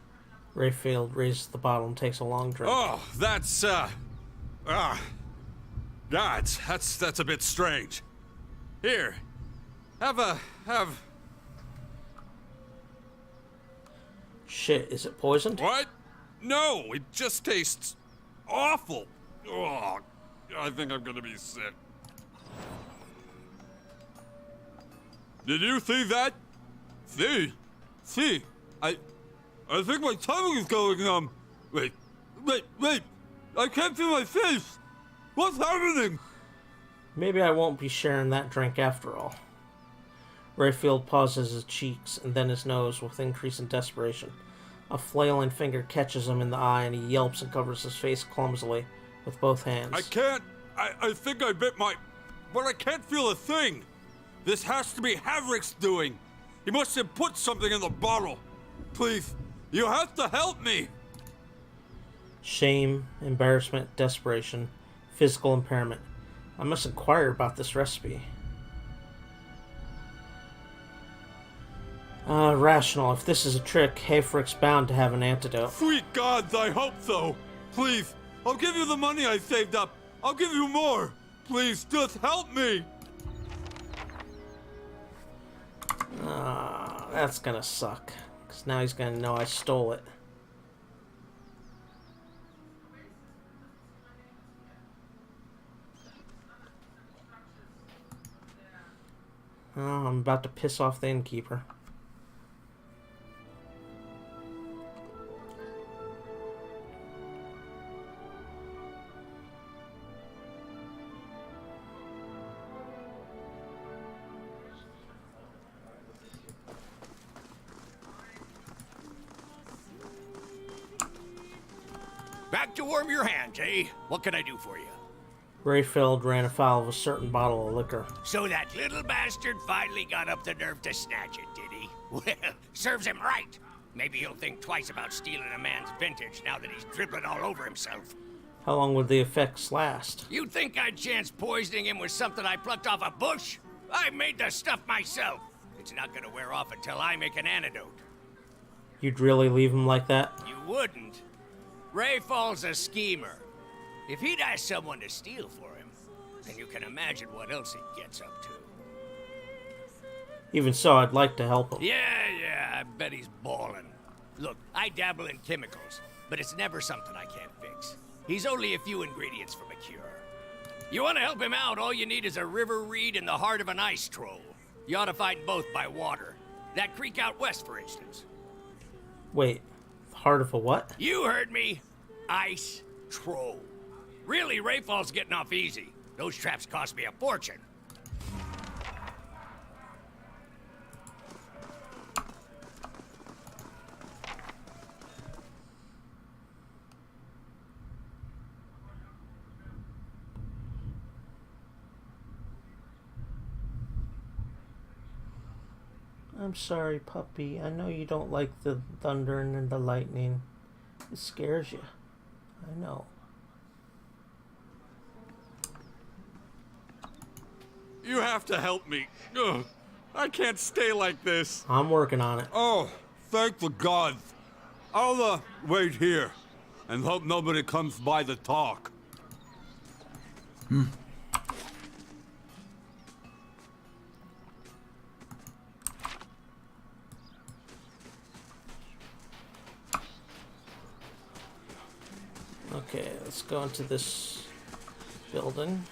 Rayfield raises the bottle and takes a long drink. Oh, that's a bit strange. Here, have... Shit, is it poisoned? What? No, it just tastes awful. Oh, I think I'm gonna be sick. Did you see that? See, I think my tongue is going, wait, I can't feel my face. What's happening? Maybe I won't be sharing that drink after all. Rayfield pauses his cheeks and then his nose with increasing desperation. A flailing finger catches him in the eye and he yelps and covers his face clumsily with both hands. I can't. I think I bit my... But I can't feel a thing. This has to be Havrik's doing. He must have put something in the bottle. Please, you have to help me. Shame, embarrassment, desperation, physical impairment. I must inquire about this recipe. Rational. If this is a trick, Havrik's bound to have an antidote. Sweet gods, I hope so. Please, I'll give you the money I saved up. I'll give you more. Please, just help me. That's gonna suck. Because now he's gonna know I stole it. Oh, I'm about to piss off the innkeeper. Back to warm your hands, eh? What can I do for you? Rayfield ran afoul of a certain bottle of liquor. So that little bastard finally got up the nerve to snatch it, did he? Well, serves him right. Maybe he'll think twice about stealing a man's vintage now that he's dribbling all over himself. How long would the effects last? You'd think I'd chance poisoning him with something I plucked off a bush? I made the stuff myself. It's not gonna wear off until I make an antidote. You'd really leave him like that? You wouldn't. Rayfall's a schemer. If he'd ask someone to steal for him, then you can imagine what else he gets up to. Even so, I'd like to help him. Yeah, I bet he's ballin'. Look, I dabble in chemicals, but it's never something I can't fix. He's only a few ingredients from a cure. You want to help him out, all you need is a river reed in the heart of an ice troll. You ought to find both by water. That creek out west, for instance. Wait, heart of a what? You heard me. Ice troll. Really, Rayfall's getting off easy. Those traps cost me a fortune. I'm sorry, puppy. I know you don't like the thunder and the lightning. It scares you. I know. You have to help me. Ugh, I can't stay like this. I'm working on it. Oh, thank the gods. I'll, wait here and hope nobody comes by to talk. Okay, let's go into this building.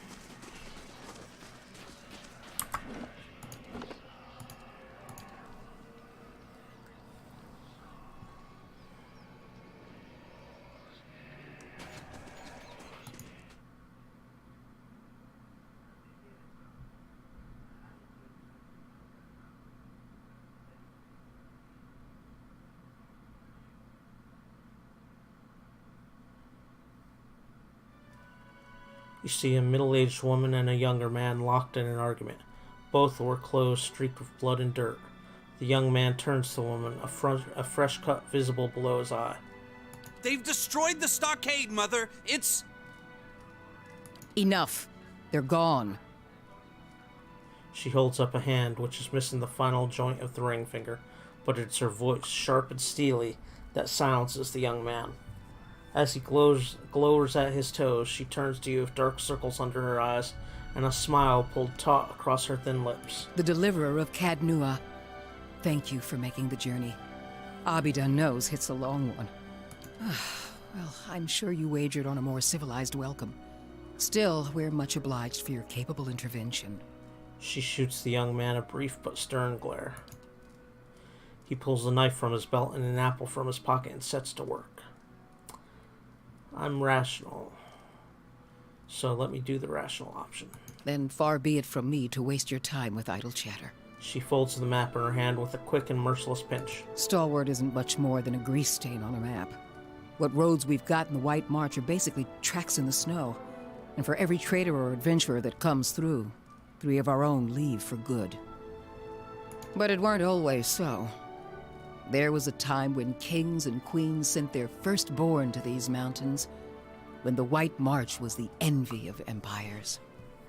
You see a middle-aged woman and a younger man locked in an argument. Both wore clothes streaked with blood and dirt. The young man turns to the woman, a fresh cut visible below his eye. They've destroyed the stockade, Mother. It's... Enough. They're gone. She holds up a hand, which is missing the final joint of the ring finger, but it's her voice, sharp and steely, that silences the young man. As he glowers at his toes, she turns to you with dark circles under her eyes and a smile pulled taut across her thin lips. The deliverer of Cadnua. Thank you for making the journey. Abidan knows it's a long one. Well, I'm sure you wagered on a more civilized welcome. Still, we're much obliged for your capable intervention. She shoots the young man a brief but stern glare. He pulls a knife from his belt and an apple from his pocket and sets to work. I'm rational, so let me do the rational option. Then far be it from me to waste your time with idle chatter. She folds the map in her hand with a quick and merciless pinch. Stalwart isn't much more than a grease stain on a map. What roads we've got in the White March are basically tracks in the snow. And for every trader or adventurer that comes through, 3 of our own leave for good. But it weren't always so. There was a time when kings and queens sent their firstborn to these mountains, when the White March was the envy of empires.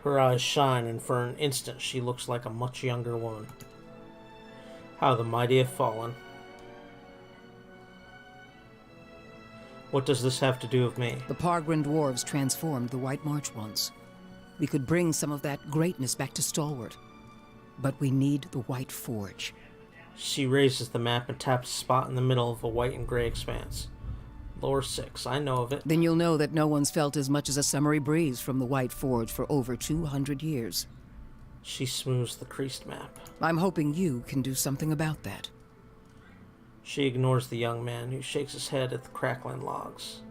Her eyes shine, and for an instant she looks like a much younger woman. How the mighty have fallen. What does this have to do with me? The Pargrin dwarves transformed the White March once. We could bring some of that greatness back to Stalwart. But we need the White Forge. She raises the map and taps a spot in the middle of a white and gray expanse. Lore 6, I know of it. Then you'll know that no one's felt as much as a summery breeze from the White Forge for over 200 years. She smooths the creased map. I'm hoping you can do something about that. She ignores the young man, who shakes his head at the crackling logs.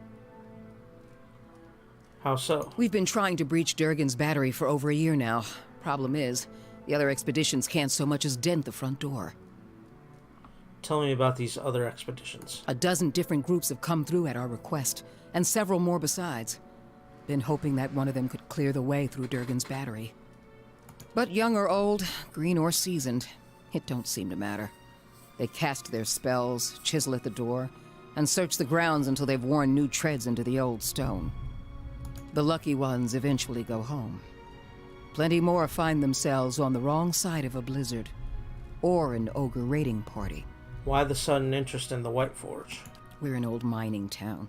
How so? We've been trying to breach Durgan's battery for over a year now. Problem is, the other expeditions can't so much as dent the front door. Tell me about these other expeditions. A dozen different groups have come through at our request, and several more besides. Been hoping that one of them could clear the way through Durgan's battery. But young or old, green or seasoned, it don't seem to matter. They cast their spells, chisel at the door, and search the grounds until they've worn new treads into the old stone. The lucky ones eventually go home. Plenty more find themselves on the wrong side of a blizzard, or an ogre raiding party. Why the sudden interest in the White Forge? We're an old mining town.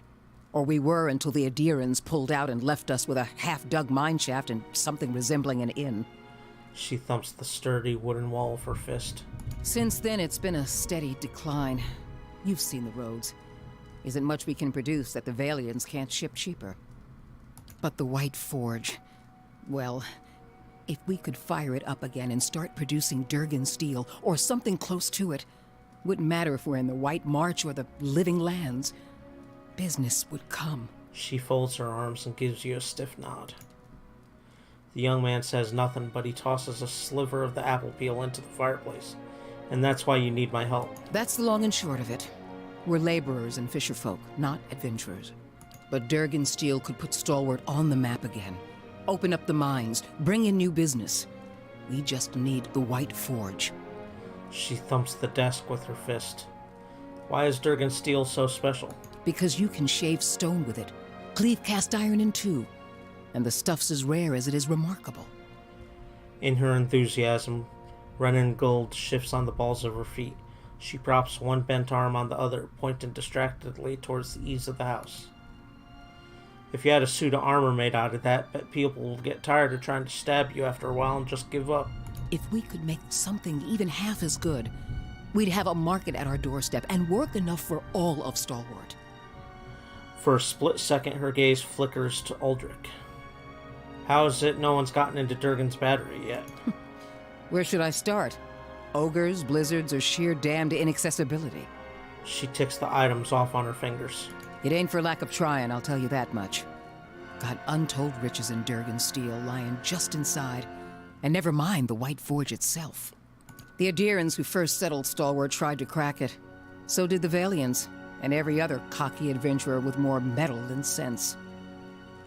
Or we were until the Adirans pulled out and left us with a half-dug mine shaft and something resembling an inn. She thumps the sturdy wooden wall of her fist. Since then, it's been a steady decline. You've seen the roads. Isn't much we can produce that the Valians can't ship cheaper. But the White Forge... well, if we could fire it up again and start producing Durgan steel, or something close to it, wouldn't matter if we're in the White March or the Living Lands. Business would come. She folds her arms and gives you a stiff nod. The young man says nothing, but he tosses a sliver of the apple peel into the fireplace. And that's why you need my help. That's the long and short of it. We're laborers and fisherfolk, not adventurers. But Durgan Steel could put Stalwart on the map again. Open up the mines, bring in new business. We just need the White Forge. She thumps the desk with her fist. Why is Durgan Steel so special? Because you can shave stone with it, cleave cast iron in two, and the stuff's as rare as it is remarkable. In her enthusiasm, Renengold shifts on the balls of her feet. She props one bent arm on the other, pointing distractedly towards the eaves of the house. If you had a suit of armor made out of that, bet people will get tired of trying to stab you after a while and just give up. If we could make something even half as good, we'd have a market at our doorstep and work enough for all of Stalwart. For a split second, her gaze flickers to Uldric. How is it no one's gotten into Durgan's battery yet? Where should I start? Ogres, blizzards, or sheer damned inaccessibility? She ticks the items off on her fingers. It ain't for lack of trying, I'll tell you that much. Got untold riches in Durgan Steel lying just inside, and never mind the White Forge itself. The Adirans who first settled Stalwart tried to crack it. So did the Valians, and every other cocky adventurer with more metal than sense.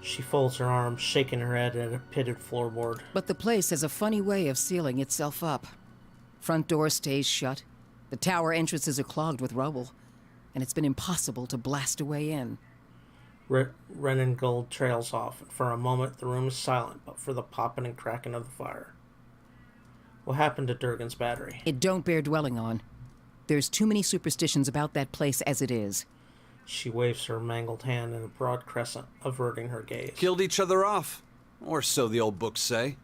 She folds her arms, shaking her head at a pitted floorboard. But the place has a funny way of sealing itself up. Front door stays shut, the tower entrances are clogged with rubble, and it's been impossible to blast a way in. Renengold trails off, and for a moment the room is silent, but for the popping and cracking of the fire. What happened to Durgan's battery? It don't bear dwelling on. There's too many superstitions about that place as it is. She waves her mangled hand in a broad crescent, averting her gaze. Killed each other off. Or so the old books say.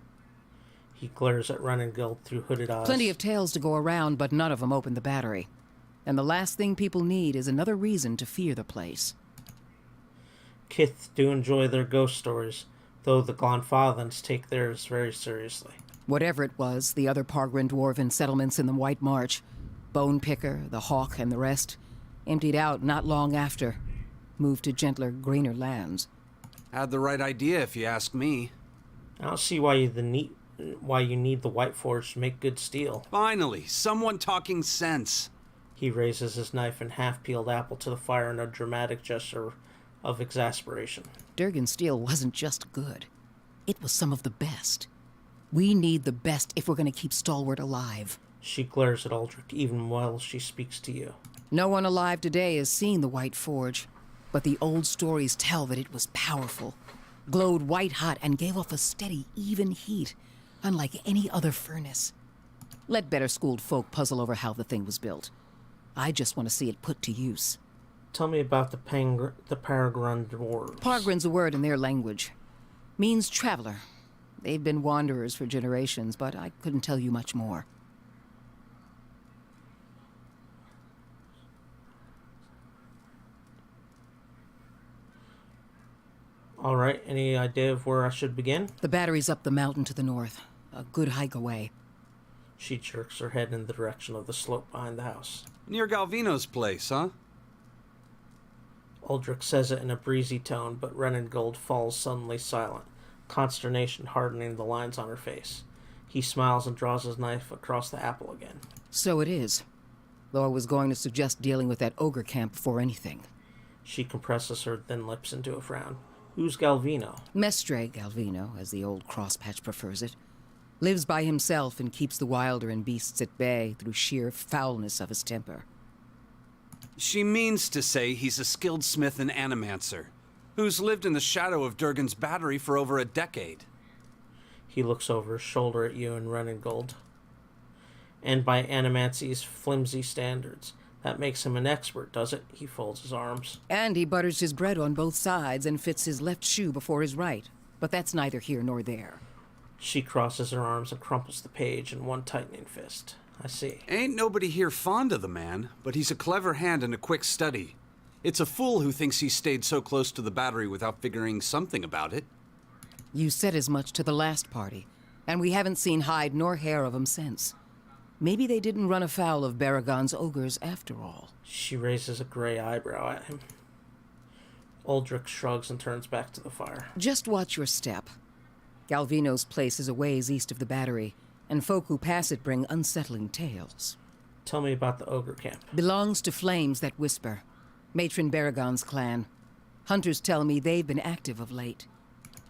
He glares at Renengold through hooded eyes. Plenty of tales to go around, but none of them open the battery. And the last thing people need is another reason to fear the place. Kith do enjoy their ghost stories, though the Glonfathans take theirs very seriously. Whatever it was, the other Pargrin dwarven settlements in the White March, Bone Picker, the Hawk, and the rest, emptied out not long after, moved to gentler, greener lands. Had the right idea, if you ask me. I don't see why you need the White Forge to make good steel. Finally, someone talking sense. He raises his knife and half-peeled apple to the fire in a dramatic gesture of exasperation. Durgan steel wasn't just good. It was some of the best. We need the best if we're going to keep Stalwart alive. She glares at Uldric even while she speaks to you. No one alive today has seen the White Forge, but the old stories tell that it was powerful, glowed white-hot, and gave off a steady, even heat, unlike any other furnace. Let better-schooled folk puzzle over how the thing was built. I just want to see it put to use. Tell me about the Paragran dwarves. Pargrin's a word in their language. Means traveler. They've been wanderers for generations, but I couldn't tell you much more. Alright, any idea of where I should begin? The battery's up the mountain to the north. A good hike away. She jerks her head in the direction of the slope behind the house. Near Galvino's place, huh? Uldric says it in a breezy tone, but Renengold falls suddenly silent, consternation hardening the lines on her face. He smiles and draws his knife across the apple again. So it is. Though I was going to suggest dealing with that ogre camp before anything. She compresses her thin lips into a frown. Who's Galvino? Mestre Galvino, as the old crosspatch prefers it. Lives by himself and keeps the wilder and beasts at bay through sheer foulness of his temper. She means to say he's a skilled smith and animancer, who's lived in the shadow of Durgan's battery for over a decade. He looks over his shoulder at you and Renengold. And by Animancy's flimsy standards, That makes him an expert, does it? He folds his arms. And he butters his bread on both sides and fits his left shoe before his right. But that's neither here nor there. She crosses her arms and crumples the page in one tightening fist. I see. Ain't nobody here fond of the man, but he's a clever hand and a quick study. It's a fool who thinks he stayed so close to the battery without figuring something about it. You said as much to the last party, and we haven't seen hide nor hair of him since. Maybe they didn't run afoul of Baragon's ogres after all. She raises a gray eyebrow at him. Uldric shrugs and turns back to the fire. Just watch your step. Galvino's place is a ways east of the battery, and folk who pass it bring unsettling tales. Tell me about the ogre camp. Belongs to Flames That Whisper, Matron Baragon's clan. Hunters tell me they've been active of late.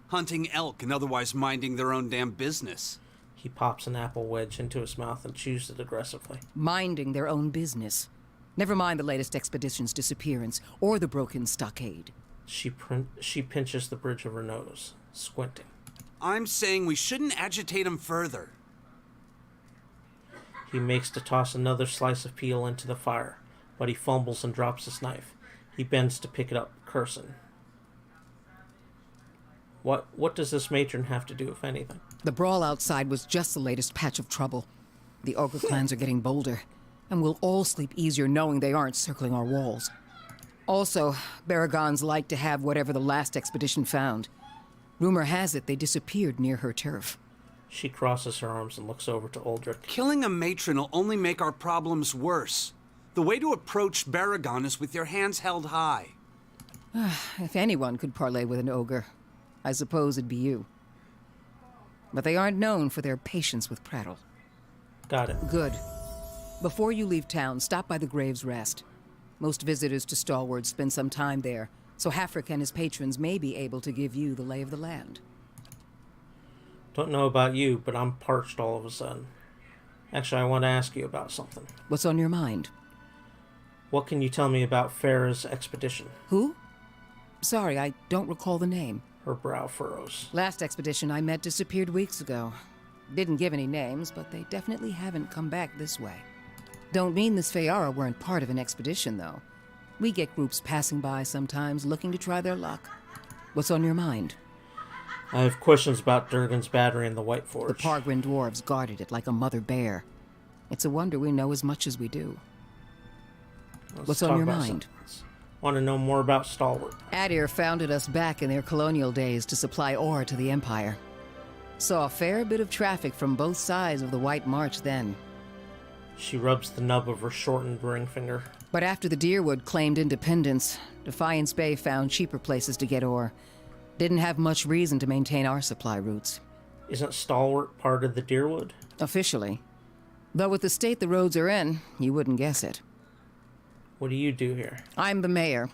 Hunting elk and otherwise minding their own damn business. He pops an apple wedge into his mouth and chews it aggressively. Minding their own business. Never mind the latest expedition's disappearance, or the broken stockade. She pinches the bridge of her nose, squinting. I'm saying we shouldn't agitate him further. He makes to toss another slice of peel into the fire, but he fumbles and drops his knife. He bends to pick it up, cursing. What does this matron have to do, if anything? The brawl outside was just the latest patch of trouble. The ogre clans are getting bolder, and we'll all sleep easier knowing they aren't circling our walls. Also, Baragons like to have whatever the last expedition found. Rumor has it they disappeared near her turf. She crosses her arms and looks over to Uldric. Killing a matron will only make our problems worse. The way to approach Baragon is with your hands held high. If anyone could parley with an ogre, I suppose it'd be you. But they aren't known for their patience with prattle. Got it. Good. Before you leave town, stop by the Graves Rest. Most visitors to Stalwart spend some time there, so Hafric and his patrons may be able to give you the lay of the land. Don't know about you, but I'm parched all of a sudden. Actually, I want to ask you about something. What's on your mind? What can you tell me about Farah's expedition? Who? Sorry, I don't recall the name. Her brow furrows. Last expedition I met disappeared weeks ago. Didn't give any names, but they definitely haven't come back this way. Don't mean the Sfeara weren't part of an expedition, though. We get groups passing by sometimes looking to try their luck. What's on your mind? I have questions about Durgan's battery and the White Forge. The Pargrin dwarves guarded it like a mother bear. It's a wonder we know as much as we do. What's on your mind? Want to know more about Stalwart. Adir founded us back in their colonial days to supply ore to the Empire. Saw a fair bit of traffic from both sides of the White March then. She rubs the nub of her shortened ring finger. But after the Deerwood claimed independence, Defiance Bay found cheaper places to get ore. Didn't have much reason to maintain our supply routes. Isn't Stalwart part of the Deerwood? Officially. Though with the state the roads are in, you wouldn't guess it. What do you do here? I'm the mayor.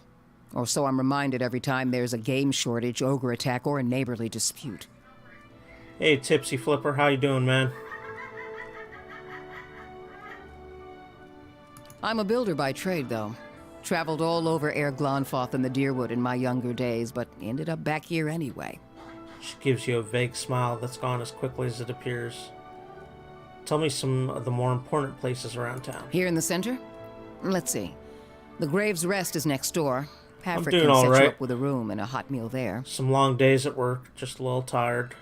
Or so I'm reminded every time there's a game shortage, ogre attack, or a neighborly dispute. Hey, Tipsy Flipper, how you doing, man? I'm a builder by trade, though. Traveled all over Air Glonfoth and the Deerwood in my younger days, but ended up back here anyway. She gives you a vague smile that's gone as quickly as it appears. Tell me some of the more important places around town. Here in the center? Let's see. The Graves Rest is next door. I'm Hafric doing can all set right. you up with a room and a hot meal there. Some long days at work, just a little tired.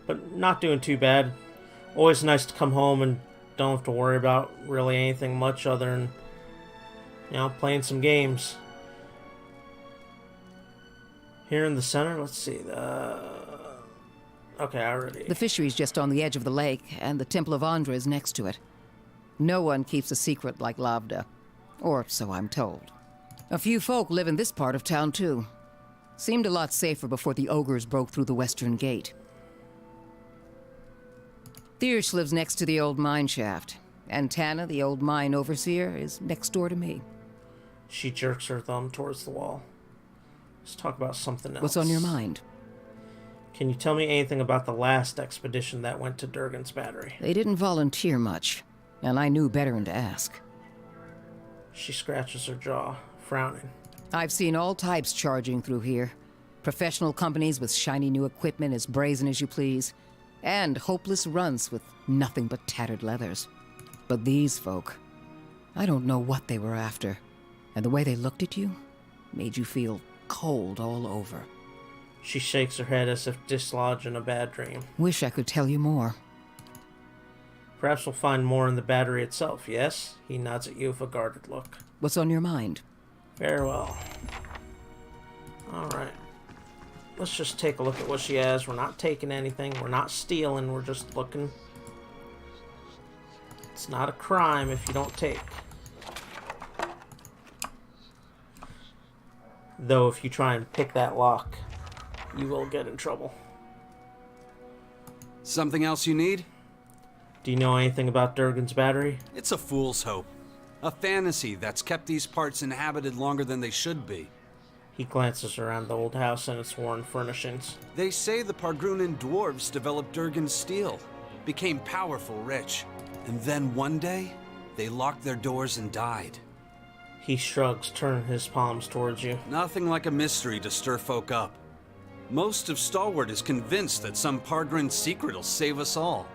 But not doing too bad. Always nice to come home and don't have to worry about really anything much other than, playing some games. Here in the center, let's see. Okay, I already... The fishery's just on the edge of the lake, and the Temple of Andra is next to it. No one keeps a secret like Lavda. Or so I'm told. A few folk live in this part of town, too. Seemed a lot safer before the ogres broke through the western gate. Thiersch lives next to the old mine shaft, and Tana, the old mine overseer, is next door to me. She jerks her thumb towards the wall. Let's talk about something else. What's on your mind? Can you tell me anything about the last expedition that went to Durgan's battery? They didn't volunteer much, and I knew better than to ask. She scratches her jaw, frowning. I've seen all types charging through here. Professional companies with shiny new equipment as brazen as you please, and hopeless runts with nothing but tattered leathers. But these folk, I don't know what they were after, and the way they looked at you made you feel cold all over. She shakes her head as if dislodged in a bad dream. Wish I could tell you more. Perhaps we'll find more in the battery itself, yes? He nods at you with a guarded look. What's on your mind? Very well. Alright. Let's just take a look at what she has. We're not taking anything. We're not stealing. We're just looking. It's not a crime if you don't take. Though if you try and pick that lock, you will get in trouble. Something else you need? Do you know anything about Durgan's battery? It's a fool's hope. A fantasy that's kept these parts inhabited longer than they should be. He glances around the old house and its worn furnishings. They say the Pargrunan dwarves developed Durgan's steel, became powerful, rich, and then one day, they locked their doors and died. He shrugs, turning his palms towards you. Nothing like a mystery to stir folk up. Most of Stalwart is convinced that some Pargrin secret will save us all.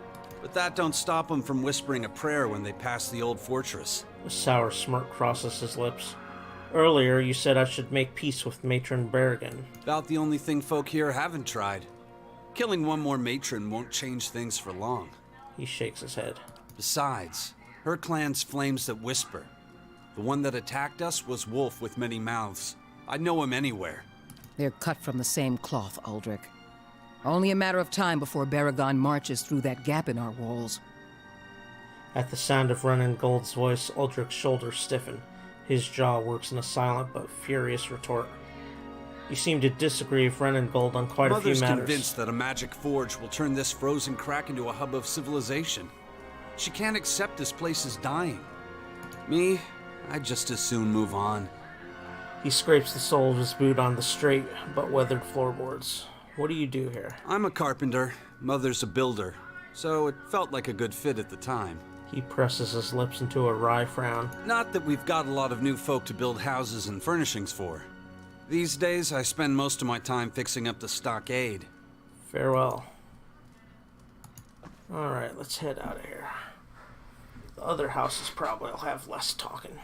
But that don't stop them from whispering a prayer when they pass the old fortress. A sour smirk crosses his lips. Earlier, you said I should make peace with Matron Berrigan. About the only thing folk here haven't tried. Killing one more matron won't change things for long. He shakes his head. Besides, her clan's flames that whisper. The one that attacked us was Wolf with many mouths. I'd know him anywhere. They're cut from the same cloth, Aldrich. Only a matter of time before Baragon marches through that gap in our walls. At the sound of Renengold's voice, Aldrich's shoulders stiffen. His jaw works in a silent but furious retort. You seem to disagree with Renengold on quite a few Mother's matters. Convinced that a magic forge will turn this frozen crack into a hub of civilization. She can't accept this place is dying. Me, I'd just as soon move on. He scrapes the sole of his boot on the straight but weathered floorboards. What do you do here? I'm a carpenter. Mother's a builder. So it felt like a good fit at the time. He presses his lips into a wry frown. Not that we've got a lot of new folk to build houses and furnishings for. These days, I spend most of my time fixing up the stockade. Farewell. Alright, let's head out of here. The other houses probably will have less talking.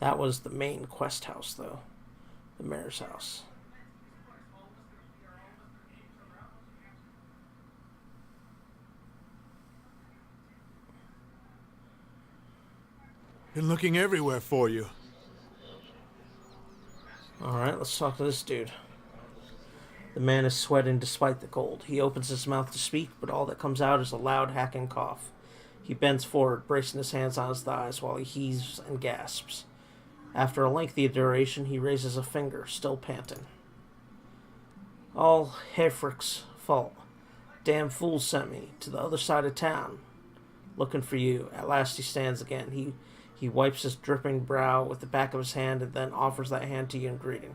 That was the main quest house, though. The mayor's house. Been looking everywhere for you. Alright, let's talk to this dude. The man is sweating despite the cold. He opens his mouth to speak, but all that comes out is a loud, hacking cough. He bends forward, bracing his hands on his thighs while he heaves and gasps. After a lengthy duration, he raises a finger, still panting. All Hefrick's fault. Damn fool sent me to the other side of town, looking for you. At last he stands again. He wipes his dripping brow with the back of his hand and then offers that hand to you in greeting.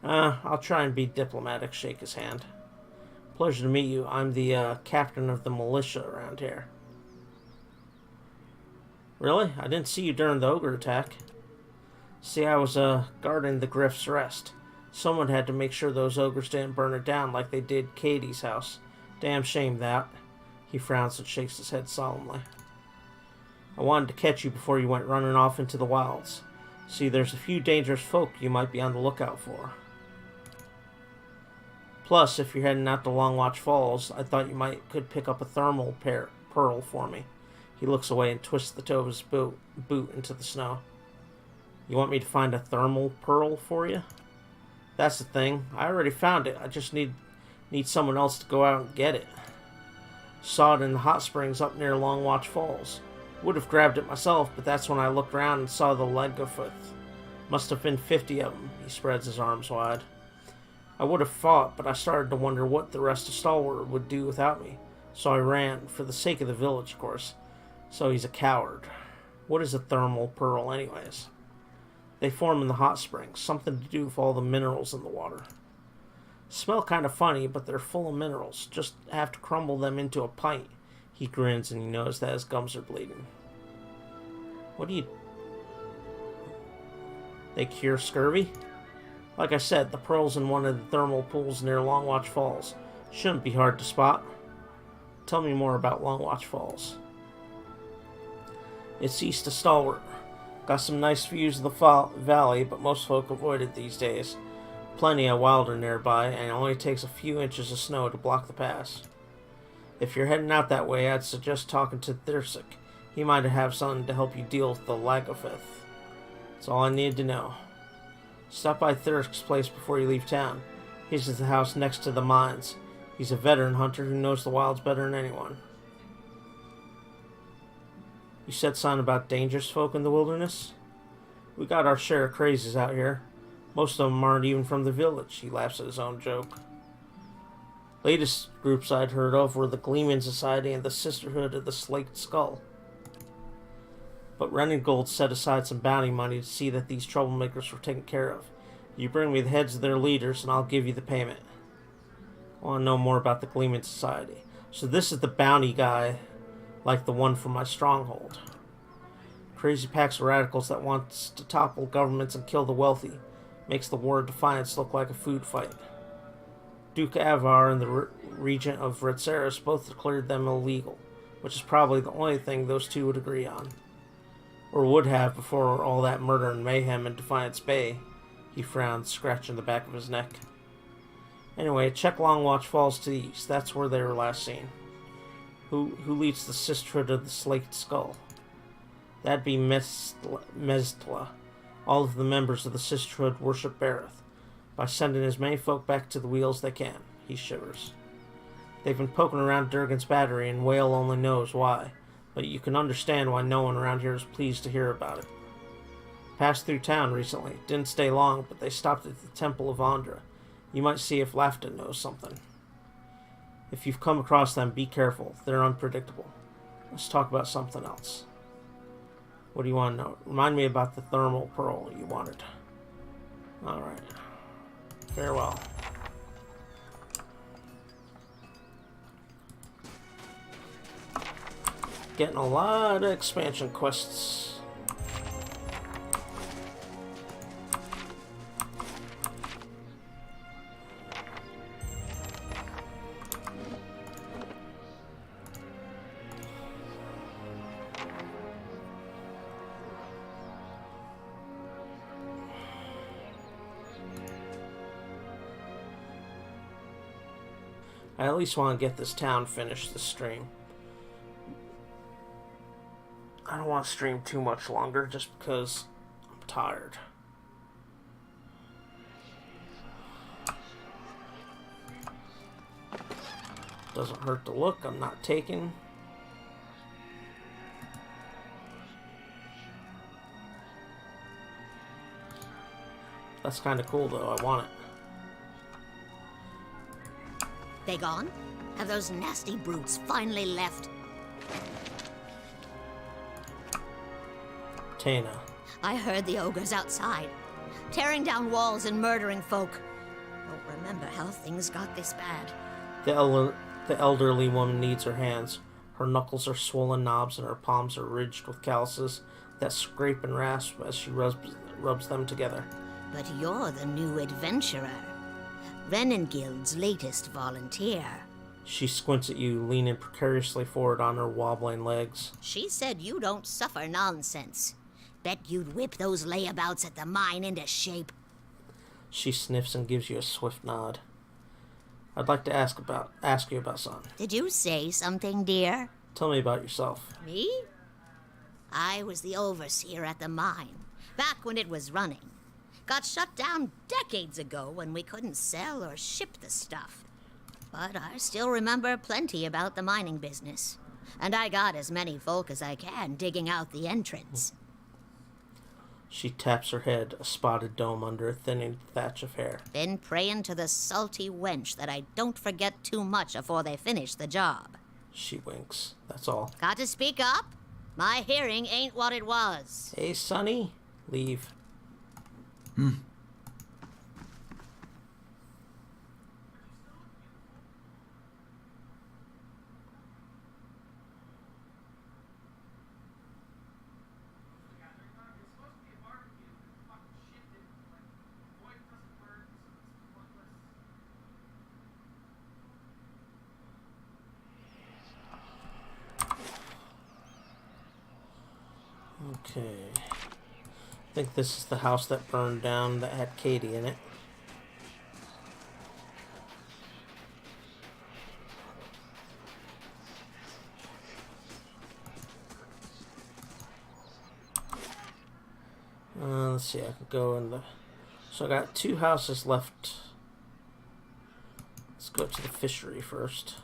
I'll try and be diplomatic, shake his hand. Pleasure to meet you. I'm the captain of the militia around here. Really? I didn't see you during the ogre attack. See, I was guarding the Griff's Rest. Someone had to make sure those ogres didn't burn it down like they did Katie's house. Damn shame that. He frowns and shakes his head solemnly. I wanted to catch you before you went running off into the wilds. See, there's a few dangerous folk you might be on the lookout for. Plus, if you're heading out to Longwatch Falls, I thought you could pick up a thermal pearl for me. He looks away and twists the toe of his boot into the snow. You want me to find a thermal pearl for you? That's the thing. I already found it. I just need someone else to go out and get it. Saw it in the hot springs up near Longwatch Falls. Would have grabbed it myself, but that's when I looked around and saw the Legofoth. Must have been 50 of them. He spreads his arms wide. I would have fought, but I started to wonder what the rest of Stalwart would do without me. So I ran, for the sake of the village, of course. So he's a coward. What is a thermal pearl, anyways? They form in the hot springs. Something to do with all the minerals in the water. Smell kind of funny, but they're full of minerals. Just have to crumble them into a pint. He grins and he knows that his gums are bleeding. What do you... They cure scurvy? Like I said, the pearl's in one of the thermal pools near Longwatch Falls. Shouldn't be hard to spot. Tell me more about Longwatch Falls. It's east of Stalwart. Got some nice views of the valley, but most folk avoid it these days. Plenty of wilder nearby, and it only takes a few inches of snow to block the pass. If you're heading out that way, I'd suggest talking to Thirsik. He might have something to help you deal with the Lagofith. That's all I need to know. Stop by Thirsik's place before you leave town. His is the house next to the mines. He's a veteran hunter who knows the wilds better than anyone. You said something about dangerous folk in the wilderness? We got our share of crazies out here. Most of them aren't even from the village. He laughs at his own joke. Latest groups I'd heard of were the Gleeman Society and the Sisterhood of the Slaked Skull. But Renengold set aside some bounty money to see that these troublemakers were taken care of. You bring me the heads of their leaders and I'll give you the payment. I want to know more about the Gleeman Society. So this is the bounty guy, like the one from my stronghold. Crazy packs of radicals that wants to topple governments and kill the wealthy. Makes the War of Defiance look like a food fight. Duke Avar and the Regent of Retzeris both declared them illegal, which is probably the only thing those two would agree on. Or would have before all that murder and mayhem in Defiance Bay. He frowned, scratching the back of his neck. Anyway, check Longwatch Falls to the east. That's where they were last seen. Who leads the Sisterhood of the Slaked Skull? That'd be Mestla. All of the members of the Sisterhood worship Bareth, by sending as many folk back to the wheel as they can. He shivers. They've been poking around Durgan's battery, and Whale only knows why, but you can understand why no one around here is pleased to hear about it. Passed through town recently. Didn't stay long, but they stopped at the Temple of Andra. You might see if Lafton knows something. If you've come across them, be careful. They're unpredictable. Let's talk about something else. What do you want to know? Remind me about the thermal pearl you wanted. Alright. Farewell. Getting a lot of expansion quests. I at least want to get this town finished this stream. I don't want to stream too much longer just because I'm tired. Doesn't hurt to look. I'm not taking. That's kind of cool though. I want it. They gone? Have those nasty brutes finally left? Tana. I heard the ogres outside, tearing down walls and murdering folk. Don't remember how things got this bad. The elderly woman needs her hands. Her knuckles are swollen knobs and her palms are ridged with calluses that scrape and rasp as she rubs them together. But you're the new adventurer. Renengild's latest volunteer. She squints at you, leaning precariously forward on her wobbling legs. She said you don't suffer nonsense. Bet you'd whip those layabouts at the mine into shape. She sniffs and gives you a swift nod. I'd like to ask you about something. Did you say something, dear? Tell me about yourself. Me? I was the overseer at the mine, back when it was running. Got shut down decades ago when we couldn't sell or ship the stuff. But I still remember plenty about the mining business. And I got as many folk as I can digging out the entrance. She taps her head, a spotted dome under a thinning thatch of hair. Been praying to the salty wench that I don't forget too much afore they finish the job. She winks. That's all. Got to speak up? My hearing ain't what it was. Hey, Sonny. Leave. Okay. I think this is the house that burned down that had Katie in it. Let's see, I can go in the... So I got 2 houses left. Let's go to the fishery first.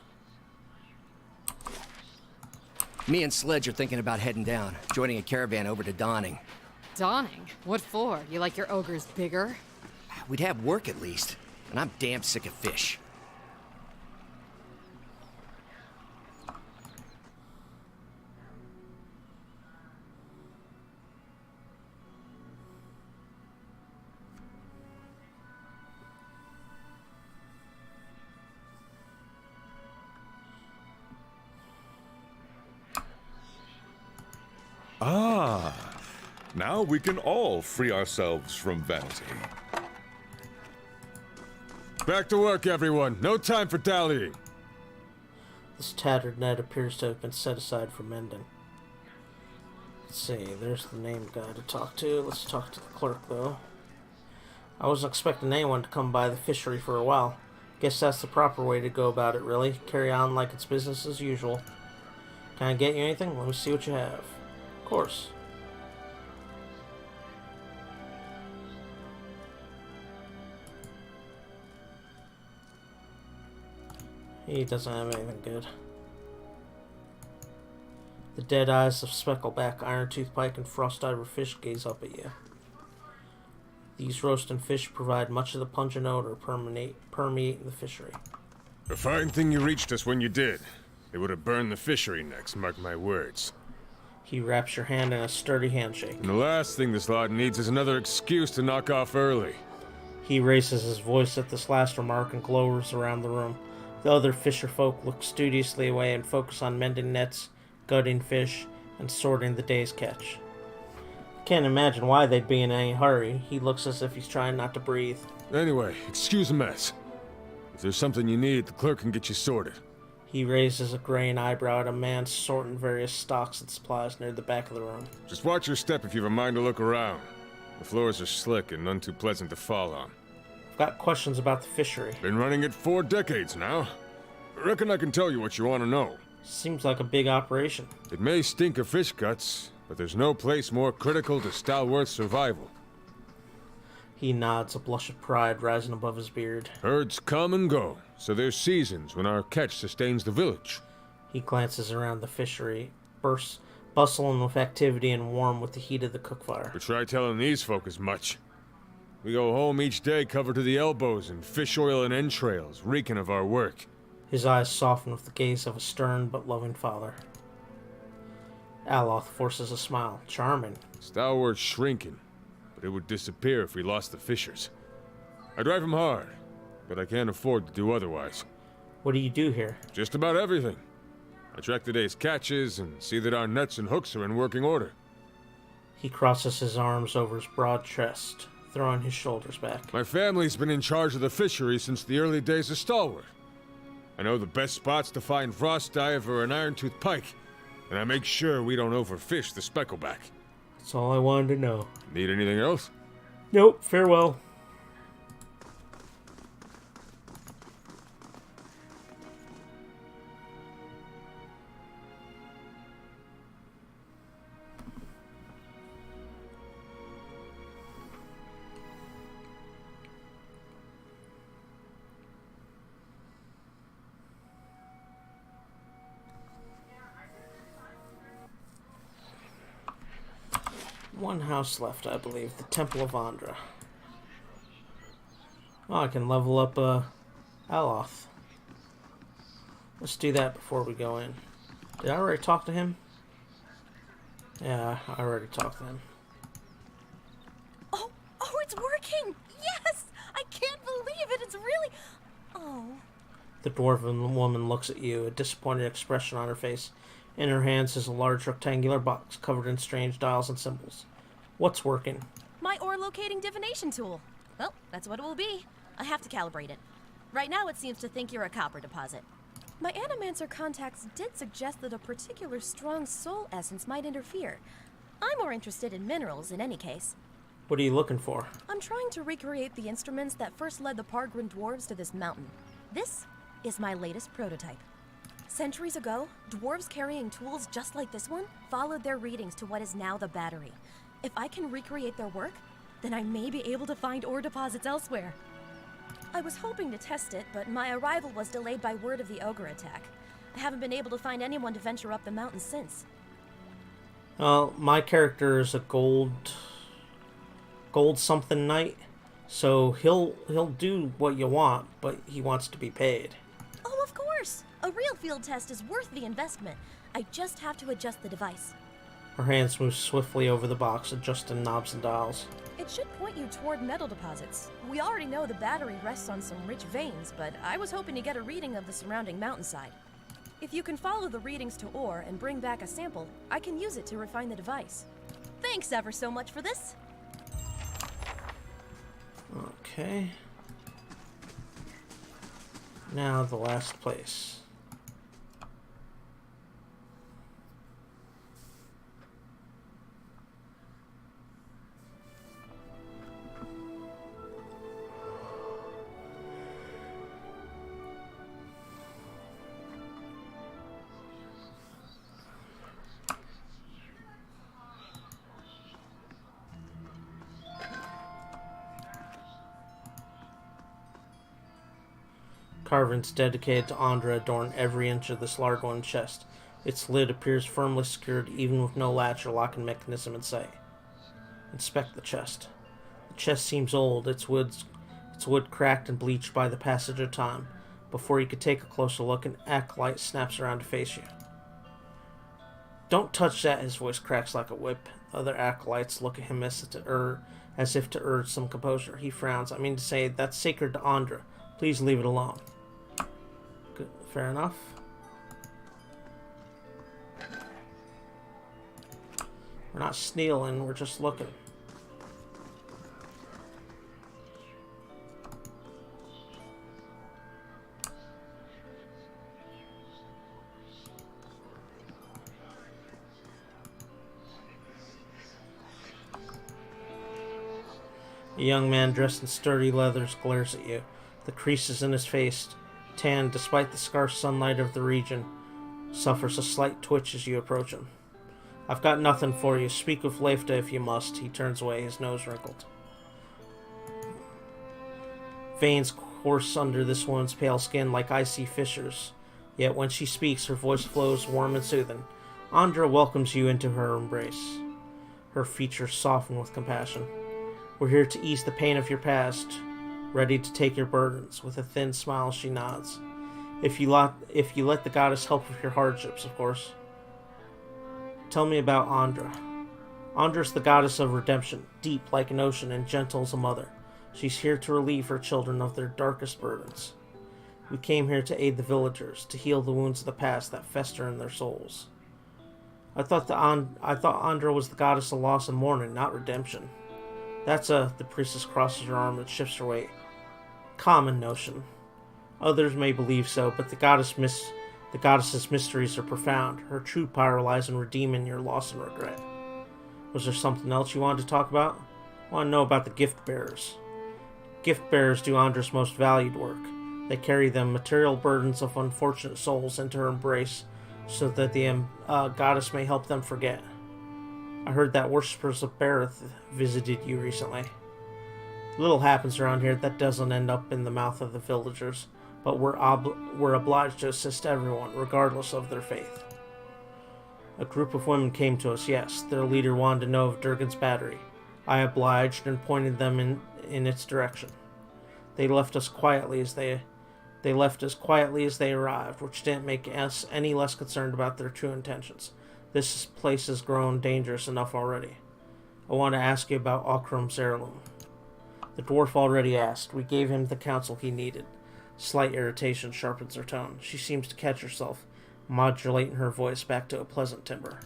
Me and Sledge are thinking about heading down, joining a caravan over to Dawning. Dawning? What for? You like your ogres bigger? We'd have work at least, and I'm damn sick of fish. Ah, now we can all free ourselves from vanity. Back to work, everyone. No time for dallying. This tattered net appears to have been set aside for mending. Let's see, there's the name guy to talk to. Let's talk to the clerk, though. I wasn't expecting anyone to come by the fishery for a while. Guess that's the proper way to go about it, really. Carry on like it's business as usual. Can I get you anything? Let me see what you have. Of course. He doesn't have anything good. The dead eyes of Speckleback, Iron-Tooth Pike, and Frost-Diver fish gaze up at you. These roasting fish provide much of the pungent odor permeating the fishery. A fine thing you reached us when you did. They would have burned the fishery next, mark my words. He wraps your hand in a sturdy handshake. And the last thing this lot needs is another excuse to knock off early. He raises his voice at this last remark and glowers around the room. The other fisher folk look studiously away and focus on mending nets, gutting fish, and sorting the day's catch. Can't imagine why they'd be in any hurry. He looks as if he's trying not to breathe. Anyway, excuse the mess. If there's something you need, the clerk can get you sorted. He raises a graying eyebrow at a man sorting various stocks and supplies near the back of the room. Just watch your step if you have a mind to look around. The floors are slick and none too pleasant to fall on. I've got questions about the fishery. Been running it 4 decades now. I reckon I can tell you what you want to know. Seems like a big operation. It may stink of fish guts, but there's no place more critical to Stalworth's survival. He nods, a blush of pride rising above his beard. Herds come and go, so there's seasons when our catch sustains the village. He glances around the fishery, bustling with activity and warm with the heat of the cook fire. But try telling these folk as much. We go home each day covered to the elbows in fish oil and entrails, reeking of our work. His eyes soften with the gaze of a stern but loving father. Aloth forces a smile. Charming. Stalworth's shrinking, but it would disappear if we lost the fishers. I drive him hard, but I can't afford to do otherwise. What do you do here? Just about everything. I track the day's catches and see that our nets and hooks are in working order. He crosses his arms over his broad chest, throwing his shoulders back. My family's been in charge of the fishery since the early days of Stalworth. I know the best spots to find Frost-Diver and Iron-Tooth Pike, and I make sure we don't overfish the Speckleback. That's all I wanted to know. Need anything else? Nope, farewell. One house left, I believe. The Temple of Andra. Oh, I can level up, Aloth. Let's do that before we go in. Did I already talk to him? Yeah, I already talked to him. Oh, it's working! Yes! I can't believe it! It's really... Oh. The dwarven woman looks at you, a disappointed expression on her face. In her hands is a large rectangular box covered in strange dials and symbols. What's working? My ore locating divination tool. Well, that's what it will be. I have to calibrate it. Right now it seems to think you're a copper deposit. My Animancer contacts did suggest that a particular strong soul essence might interfere. I'm more interested in minerals in any case. What are you looking for? I'm trying to recreate the instruments that first led the Pargrin dwarves to this mountain. This is my latest prototype. Centuries ago, dwarves carrying tools just like this one followed their readings to what is now the Battery. If I can recreate their work, then I may be able to find ore deposits elsewhere. I was hoping to test it, but my arrival was delayed by word of the ogre attack. I haven't been able to find anyone to venture up the mountain since. My character is a gold something knight, so he'll do what you want, but he wants to be paid. Oh, of course! A real field test is worth the investment. I just have to adjust the device. Her hands move swiftly over the box, adjusting knobs and dials. It should point you toward metal deposits. We already know the Battery rests on some rich veins, but I was hoping to get a reading of the surrounding mountainside. If you can follow the readings to ore and bring back a sample, I can use it to refine the device. Thanks ever so much for this. Okay. Now the last place. Carvings dedicated to Andra adorn every inch of this large one chest. Its lid appears firmly secured even with no latch or locking mechanism in sight. Inspect the chest. The chest seems old, its wood cracked and bleached by the passage of time. Before you could take a closer look, an acolyte snaps around to face you. Don't touch that, his voice cracks like a whip. Other acolytes look at him as if to urge some composure. He frowns. I mean to say, that's sacred to Andra. Please leave it alone. Good. Fair enough. We're not stealing, we're just looking. A young man dressed in sturdy leathers glares at you. The creases in his face, tanned despite the scarce sunlight of the region, suffers a slight twitch as you approach him. I've got nothing for you. Speak with Leifta if you must. He turns away, his nose wrinkled. Veins course under this woman's pale skin like icy fissures. Yet when she speaks, her voice flows warm and soothing. Andra welcomes you into her embrace. Her features soften with compassion. We're here to ease the pain of your past, ready to take your burdens. With a thin smile, she nods. If you let the goddess help with your hardships, of course. Tell me about Andra. Andra's the goddess of redemption, deep like an ocean and gentle as a mother. She's here to relieve her children of their darkest burdens. We came here to aid the villagers, to heal the wounds of the past that fester in their souls. I thought Andra was the goddess of loss and mourning, not redemption. The priestess crosses her arm and shifts her weight. Common notion. Others may believe so, but the goddess's mysteries are profound. Her true power lies in redeeming your loss and regret. Was there something else you wanted to talk about? I want to know about the gift bearers. Gift bearers do Andra's most valued work. They carry the material burdens of unfortunate souls into her embrace so that the goddess may help them forget. I heard that worshippers of Bareth visited you recently. Little happens around here that doesn't end up in the mouth of the villagers, but we're obliged to assist everyone, regardless of their faith. A group of women came to us, yes. Their leader wanted to know of Durgan's battery. I obliged and pointed them in its direction. They left as quietly as they arrived, which didn't make us any less concerned about their true intentions. This place has grown dangerous enough already. I want to ask you about Okrum's heirloom. The dwarf already asked. We gave him the counsel he needed. Slight irritation sharpens her tone. She seems to catch herself, modulating her voice back to a pleasant timbre.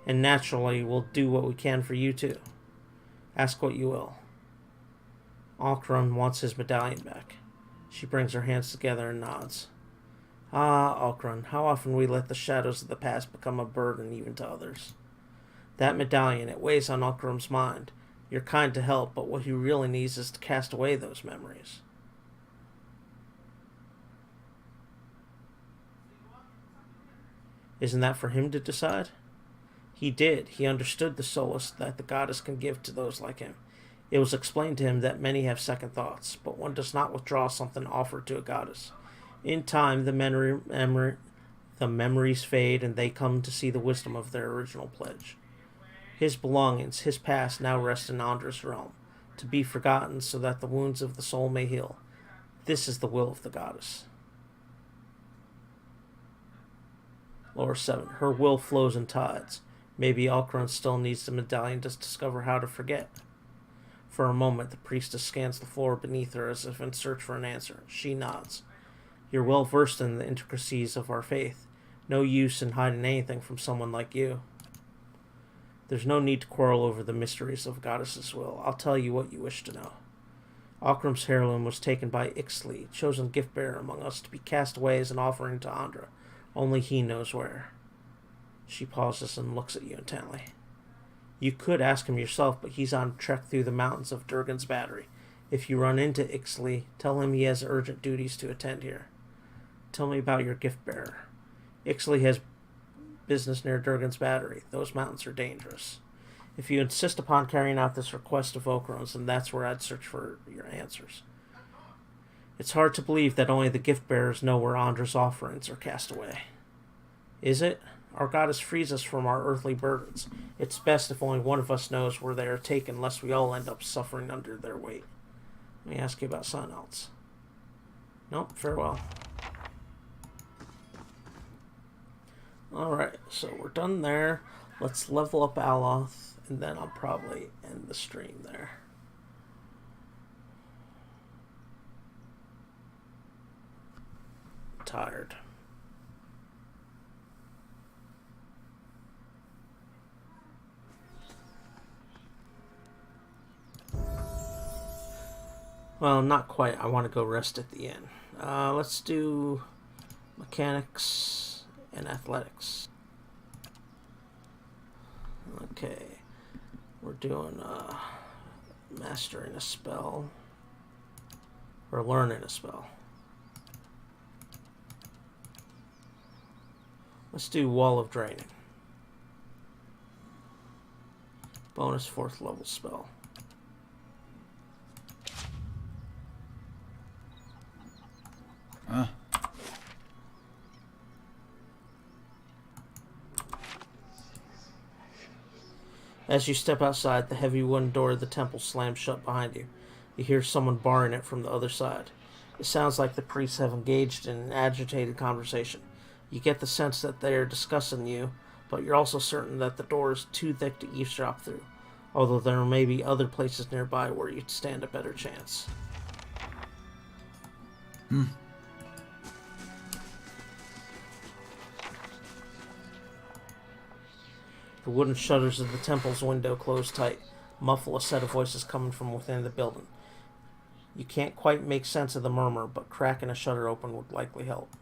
And naturally, we'll do what we can for you too. Ask what you will. Okrum wants his medallion back. She brings her hands together and nods. Ah, Okrum, how often we let the shadows of the past become a burden even to others. That medallion, it weighs on Ukram's mind. You're kind to help, but what he really needs is to cast away those memories. Isn't that for him to decide? He did. He understood the solace that the goddess can give to those like him. It was explained to him that many have second thoughts, but one does not withdraw something offered to a goddess. In time, the memories fade, and they come to see the wisdom of their original pledge. His belongings, his past, now rest in Andra's realm, to be forgotten so that the wounds of the soul may heal. This is the will of the goddess. Lore 7. Her will flows in tides. Maybe Alcron still needs the medallion to discover how to forget. For a moment, the priestess scans the floor beneath her as if in search for an answer. She nods. You're well versed in the intricacies of our faith. No use in hiding anything from someone like you. There's no need to quarrel over the mysteries of Goddess's will. I'll tell you what you wish to know. Akram's heirloom was taken by Ixtli, chosen gift-bearer among us, to be cast away as an offering to Andra. Only he knows where. She pauses and looks at you intently. You could ask him yourself, but he's on a trek through the mountains of Durgan's Battery. If you run into Ixtli, tell him he has urgent duties to attend here. Tell me about your gift-bearer. Ixtli has business near Durgan's Battery. Those mountains are dangerous. If you insist upon carrying out this request of Okron's, then that's where I'd search for your answers. It's hard to believe that only the gift-bearers know where Andra's offerings are cast away. Is it? Our goddess frees us from our earthly burdens. It's best if only one of us knows where they are taken, lest we all end up suffering under their weight. Let me ask you about something else. Nope, farewell. Alright, so we're done there. Let's level up Aloth, and then I'll probably end the stream there. Tired. Well, not quite. I want to go rest at the inn. Let's do mechanics and athletics. Okay. We're doing mastering a spell. Or learning a spell. Let's do Wall of Draining. Bonus 4th level spell. Huh? As you step outside, the heavy wooden door of the temple slams shut behind you. You hear someone barring it from the other side. It sounds like the priests have engaged in an agitated conversation. You get the sense that they are discussing you, but you're also certain that the door is too thick to eavesdrop through, although there may be other places nearby where you'd stand a better chance. The wooden shutters of the temple's window close tight, muffle a set of voices coming from within the building. You can't quite make sense of the murmur, but cracking a shutter open would likely help.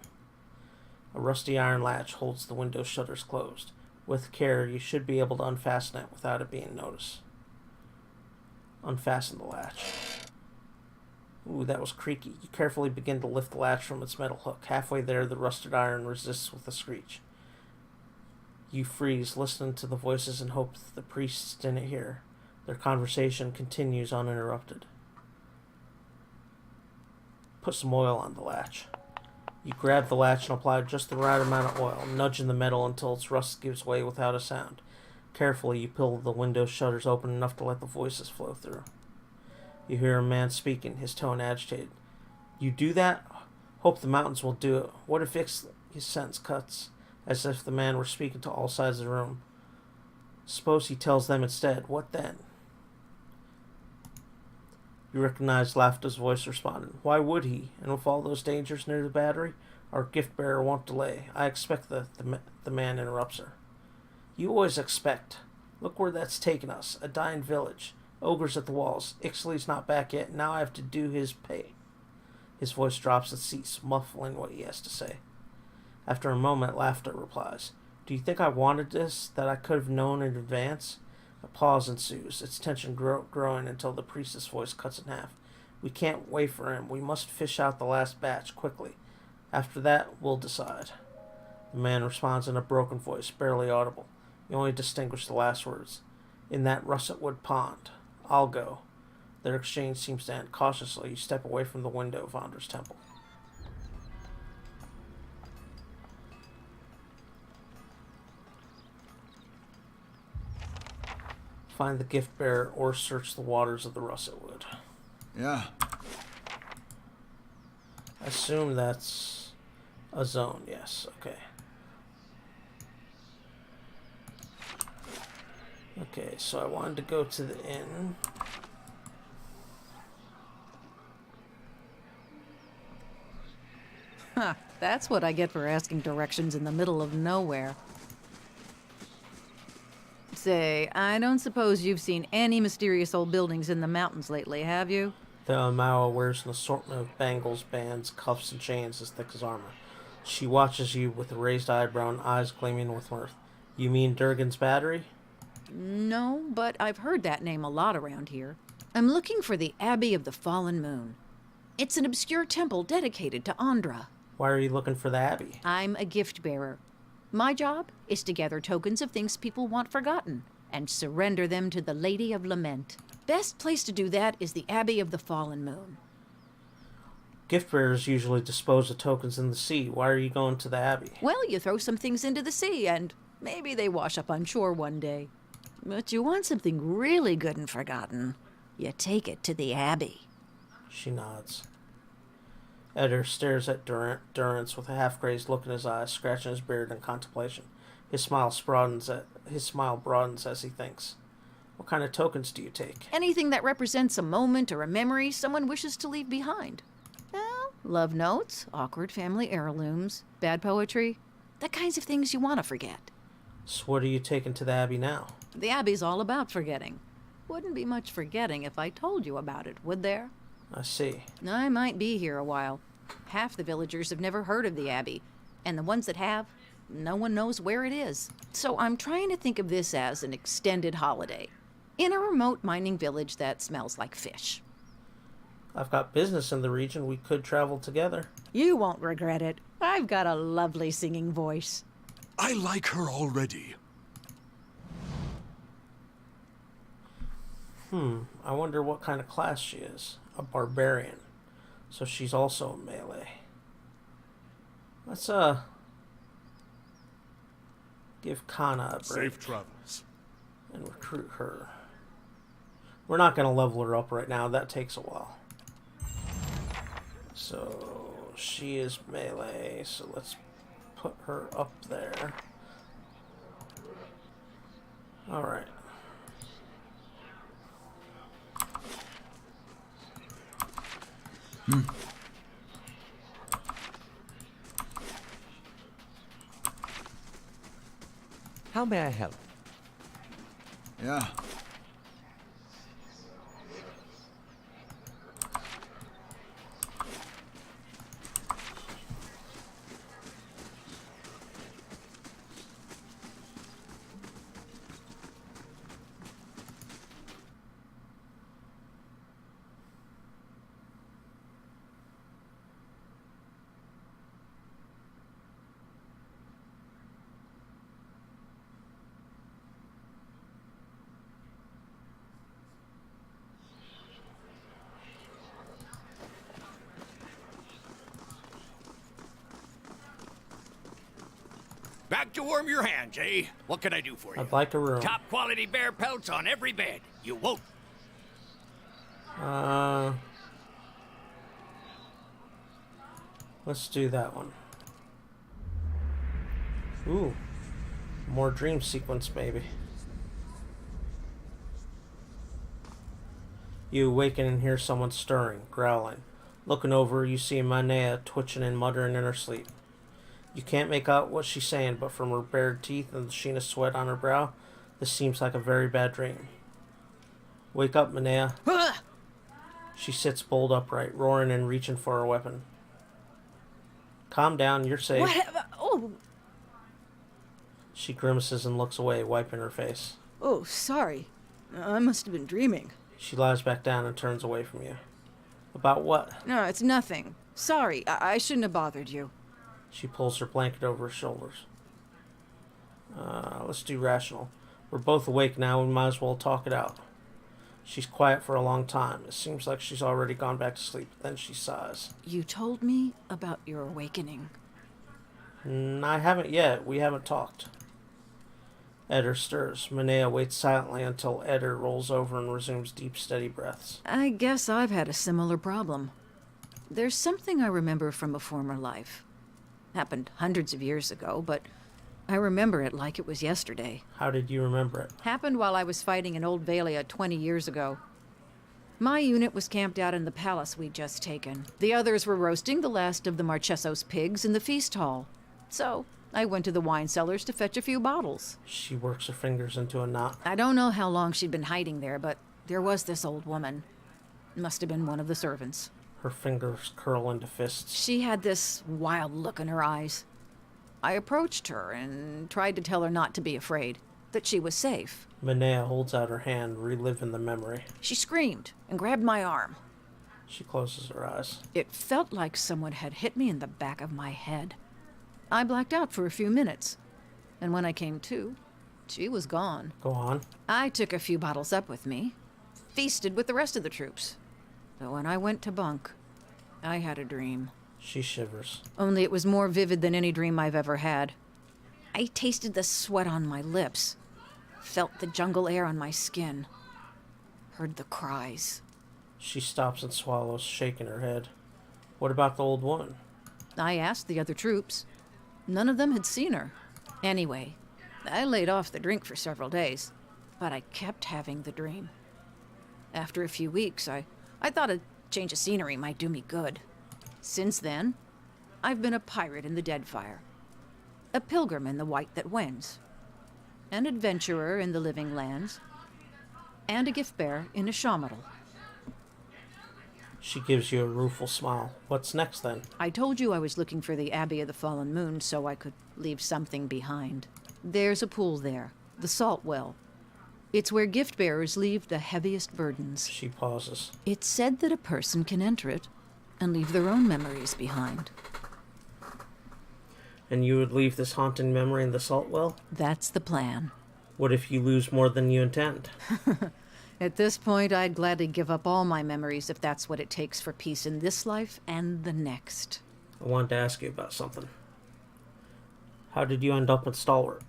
A rusty iron latch holds the window shutters closed. With care, you should be able to unfasten it without it being noticed. Unfasten the latch. Ooh, that was creaky. You carefully begin to lift the latch from its metal hook. Halfway there, the rusted iron resists with a screech. You freeze, listening to the voices and hope that the priests didn't hear. Their conversation continues uninterrupted. Put some oil on the latch. You grab the latch and apply just the right amount of oil, nudging the metal until its rust gives way without a sound. Carefully, you pull the window shutters open enough to let the voices flow through. You hear a man speaking, his tone agitated. You do that? Hope the mountains will do it. What if his sentence cuts, as if the man were speaking to all sides of the room? Suppose he tells them instead. What then? You recognize Lafta's voice responding. Why would he? And with all those dangers near the battery, our gift-bearer won't delay. I expect the man interrupts her. You always expect. Look where that's taken us. A dying village. Ogres at the walls. Ixtli's not back yet. Now I have to do his pay. His voice drops and ceases, muffling what he has to say. After a moment, Lafta replies. Do you think I wanted this, that I could have known in advance? A pause ensues, its tension growing until the priestess voice cuts in half. We can't wait for him. We must fish out the last batch, quickly. After that, we'll decide. The man responds in a broken voice, barely audible. You only distinguish the last words. In that russetwood pond. I'll go. Their exchange seems to end. Cautiously, you step away from the window of Vandra's temple. Find the gift bearer or search the waters of the russetwood. Yeah. Assume that's a zone, yes, okay. Okay, so I wanted to go to the inn. Huh, that's what I get for asking directions in the middle of nowhere. Say, I don't suppose you've seen any mysterious old buildings in the mountains lately, have you? The Amawa wears an assortment of bangles, bands, cuffs, and chains as thick as armor. She watches you with a raised eyebrow and eyes gleaming with mirth. You mean Durgan's Battery? No, but I've heard that name a lot around here. I'm looking for the Abbey of the Fallen Moon. It's an obscure temple dedicated to Andra. Why are you looking for the Abbey? I'm a gift bearer. My job is to gather tokens of things people want forgotten and surrender them to the Lady of Lament. Best place to do that is the Abbey of the Fallen Moon. Gift bearers usually dispose of tokens in the sea. Why are you going to the Abbey? Well, you throw some things into the sea and maybe they wash up on shore one day. But you want something really good and forgotten, you take it to the Abbey. She nods. Eder stares at Durrance with a half-crazed look in his eyes, scratching his beard in contemplation. His smile broadens as he thinks. What kind of tokens do you take? Anything that represents a moment or a memory someone wishes to leave behind. Well, love notes, awkward family heirlooms, bad poetry, the kinds of things you want to forget. So what are you taking to the Abbey now? The Abbey's all about forgetting. Wouldn't be much forgetting if I told you about it, would there? I see. I might be here a while. Half the villagers have never heard of the Abbey, and the ones that have, no one knows where it is. So I'm trying to think of this as an extended holiday, in a remote mining village that smells like fish. I've got business in the region. We could travel together. You won't regret it. I've got a lovely singing voice. I like her already. I wonder what kind of class she is. A barbarian. So she's also a melee. Let's, give Kana a break. Safe travels. And recruit her. We're not going to level her up right now. That takes a while. So, she is melee. So let's put her up there. Alright. How may I help? Yeah. Back to warm your hands, eh? What can I do for you? I'd like a room. Top quality bear pelts on every bed. You won't. Let's do that one. Ooh. More dream sequence, maybe. You awaken and hear someone stirring, growling. Looking over, you see Manea twitching and muttering in her sleep. You can't make out what she's saying, but from her bared teeth and the sheen of sweat on her brow, this seems like a very bad dream. Wake up, Manea. She sits bolt upright, roaring and reaching for her weapon. Calm down, you're safe. Oh! She grimaces and looks away, wiping her face. Oh, sorry. I must have been dreaming. She lies back down and turns away from you. About what? No, it's nothing. Sorry, I shouldn't have bothered you. She pulls her blanket over her shoulders. Let's do rational. We're both awake now, we might as well talk it out. She's quiet for a long time. It seems like she's already gone back to sleep. Then she sighs. You told me about your awakening. I haven't yet. We haven't talked. Eder stirs. Minea waits silently until Eder rolls over and resumes deep, steady breaths. I guess I've had a similar problem. There's something I remember from a former life. Happened hundreds of years ago, but I remember it like it was yesterday. How did you remember it? Happened while I was fighting in Old Valia 20 years ago. My unit was camped out in the palace we'd just taken. The others were roasting the last of the Marchesos pigs in the feast hall. So, I went to the wine cellars to fetch a few bottles. She works her fingers into a knot. I don't know how long she'd been hiding there, but there was this old woman. Must have been one of the servants. Her fingers curl into fists. She had this wild look in her eyes. I approached her and tried to tell her not to be afraid, that she was safe. Minea holds out her hand, reliving the memory. She screamed and grabbed my arm. She closes her eyes. It felt like someone had hit me in the back of my head. I blacked out for a few minutes, and when I came to, she was gone. Go on. I took a few bottles up with me, feasted with the rest of the troops. But when I went to bunk, I had a dream. She shivers. Only it was more vivid than any dream I've ever had. I tasted the sweat on my lips, felt the jungle air on my skin, heard the cries. She stops and swallows, shaking her head. What about the old woman? I asked the other troops. None of them had seen her. Anyway, I laid off the drink for several days, but I kept having the dream. After a few weeks, I thought a change of scenery might do me good. Since then, I've been a pirate in the Deadfire, a pilgrim in the White that Wends, an adventurer in the Living Lands, and a gift bearer in Ashamadal. She gives you a rueful smile. What's next, then? I told you I was looking for the Abbey of the Fallen Moon so I could leave something behind. There's a pool there, the Salt Well. It's where gift bearers leave the heaviest burdens. She pauses. It's said that a person can enter it and leave their own memories behind. And you would leave this haunting memory in the Salt Well? That's the plan. What if you lose more than you intend? At this point, I'd gladly give up all my memories if that's what it takes for peace in this life and the next. I wanted to ask you about something. How did you end up in Stalwart?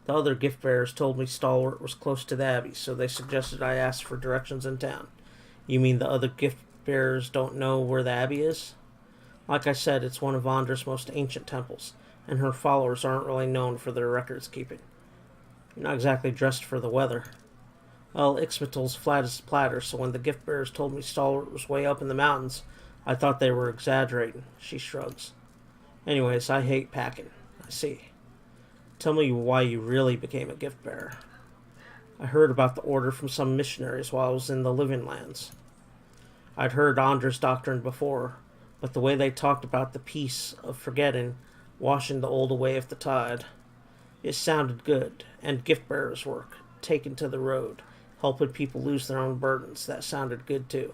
The other gift bearers told me Stalwart was close to the Abbey, so they suggested I ask for directions in town. You mean the other gift bearers don't know where the Abbey is? Like I said, it's one of Andra's most ancient temples, and her followers aren't really known for their records keeping. You're not exactly dressed for the weather. Well, Ixmital's flat as a platter, so when the gift bearers told me Stalwart was way up in the mountains, I thought they were exaggerating. She shrugs. Anyways, I hate packing. I see. Tell me why you really became a gift bearer. I heard about the order from some missionaries while I was in the Living Lands. I'd heard Andra's doctrine before, but the way they talked about the peace of forgetting, washing the old away with the tide, it sounded good, and gift bearers' work, taken to the road, helping people lose their own burdens, that sounded good too.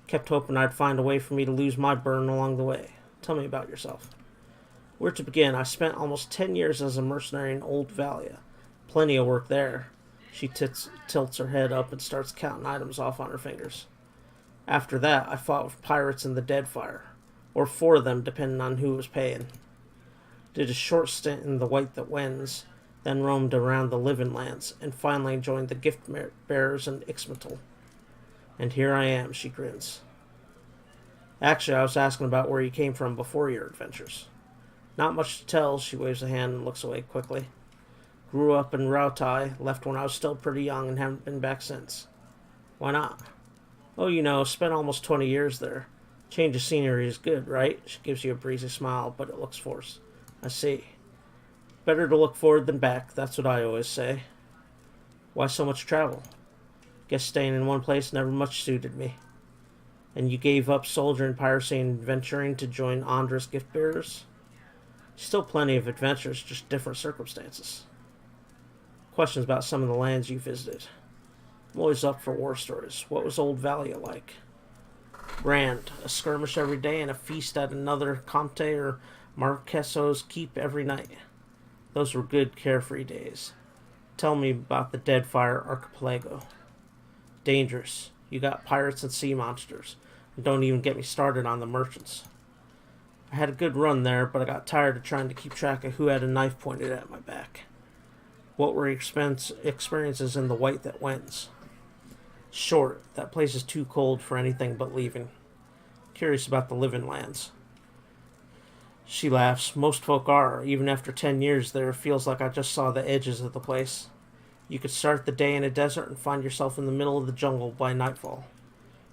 Kept hoping I'd find a way for me to lose my burden along the way. Tell me about yourself. Where to begin? I spent almost 10 years as a mercenary in Old Valia. Plenty of work there. She tilts her head up and starts counting items off on her fingers. After that, I fought with pirates in the Deadfire, or 4 of them depending on who was paying. Did a short stint in the White that Wends, then roamed around the Living Lands, and finally joined the gift bearers in Ixmital. And here I am, she grins. Actually, I was asking about where you came from before your adventures. Not much to tell, she waves a hand and looks away quickly. Grew up in Rautai, left when I was still pretty young and haven't been back since. Why not? Oh, you know, spent almost 20 years there. Change of scenery is good, right? She gives you a breezy smile, but it looks forced. I see. Better to look forward than back, that's what I always say. Why so much travel? Guess staying in one place never much suited me. And you gave up soldiering, piracy, and venturing to join Andra's gift bearers? Still plenty of adventures, just different circumstances. Questions about some of the lands you visited. I'm always up for war stories. What was Old Valia like? Grand. A skirmish every day and a feast at another Comte or Marqueso's keep every night. Those were good, carefree days. Tell me about the Deadfire Archipelago. Dangerous. You got pirates and sea monsters. And don't even get me started on the merchants. I had a good run there, but I got tired of trying to keep track of who had a knife pointed at my back. What were your experiences in the White that wins? Short. That place is too cold for anything but leaving. Curious about the living lands. She laughs. Most folk are. Even after 10 years there, it feels like I just saw the edges of the place. You could start the day in a desert and find yourself in the middle of the jungle by nightfall.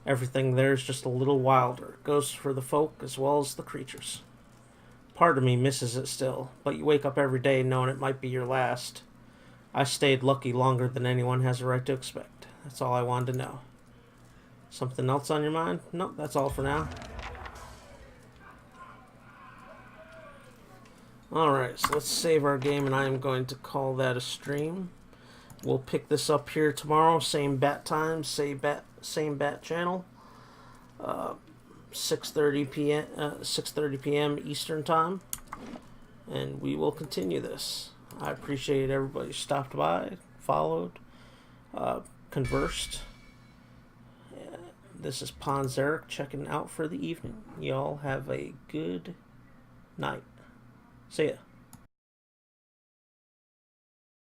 Everything there is just a little wilder. It goes for the folk as well as the creatures. Part of me misses it still, but you wake up every day knowing it might be your last. I stayed lucky longer than anyone has a right to expect. That's all I wanted to know. Something else on your mind? Nope, that's all for now. Alright, so let's save our game, and I am going to call that a stream. We'll pick this up here tomorrow, same bat time, same bat channel, 6:30 p.m. Eastern time, and we will continue this. I appreciate everybody who stopped by, followed, conversed. This is Ponzeric checking out for the evening. Y'all have a good night. See ya.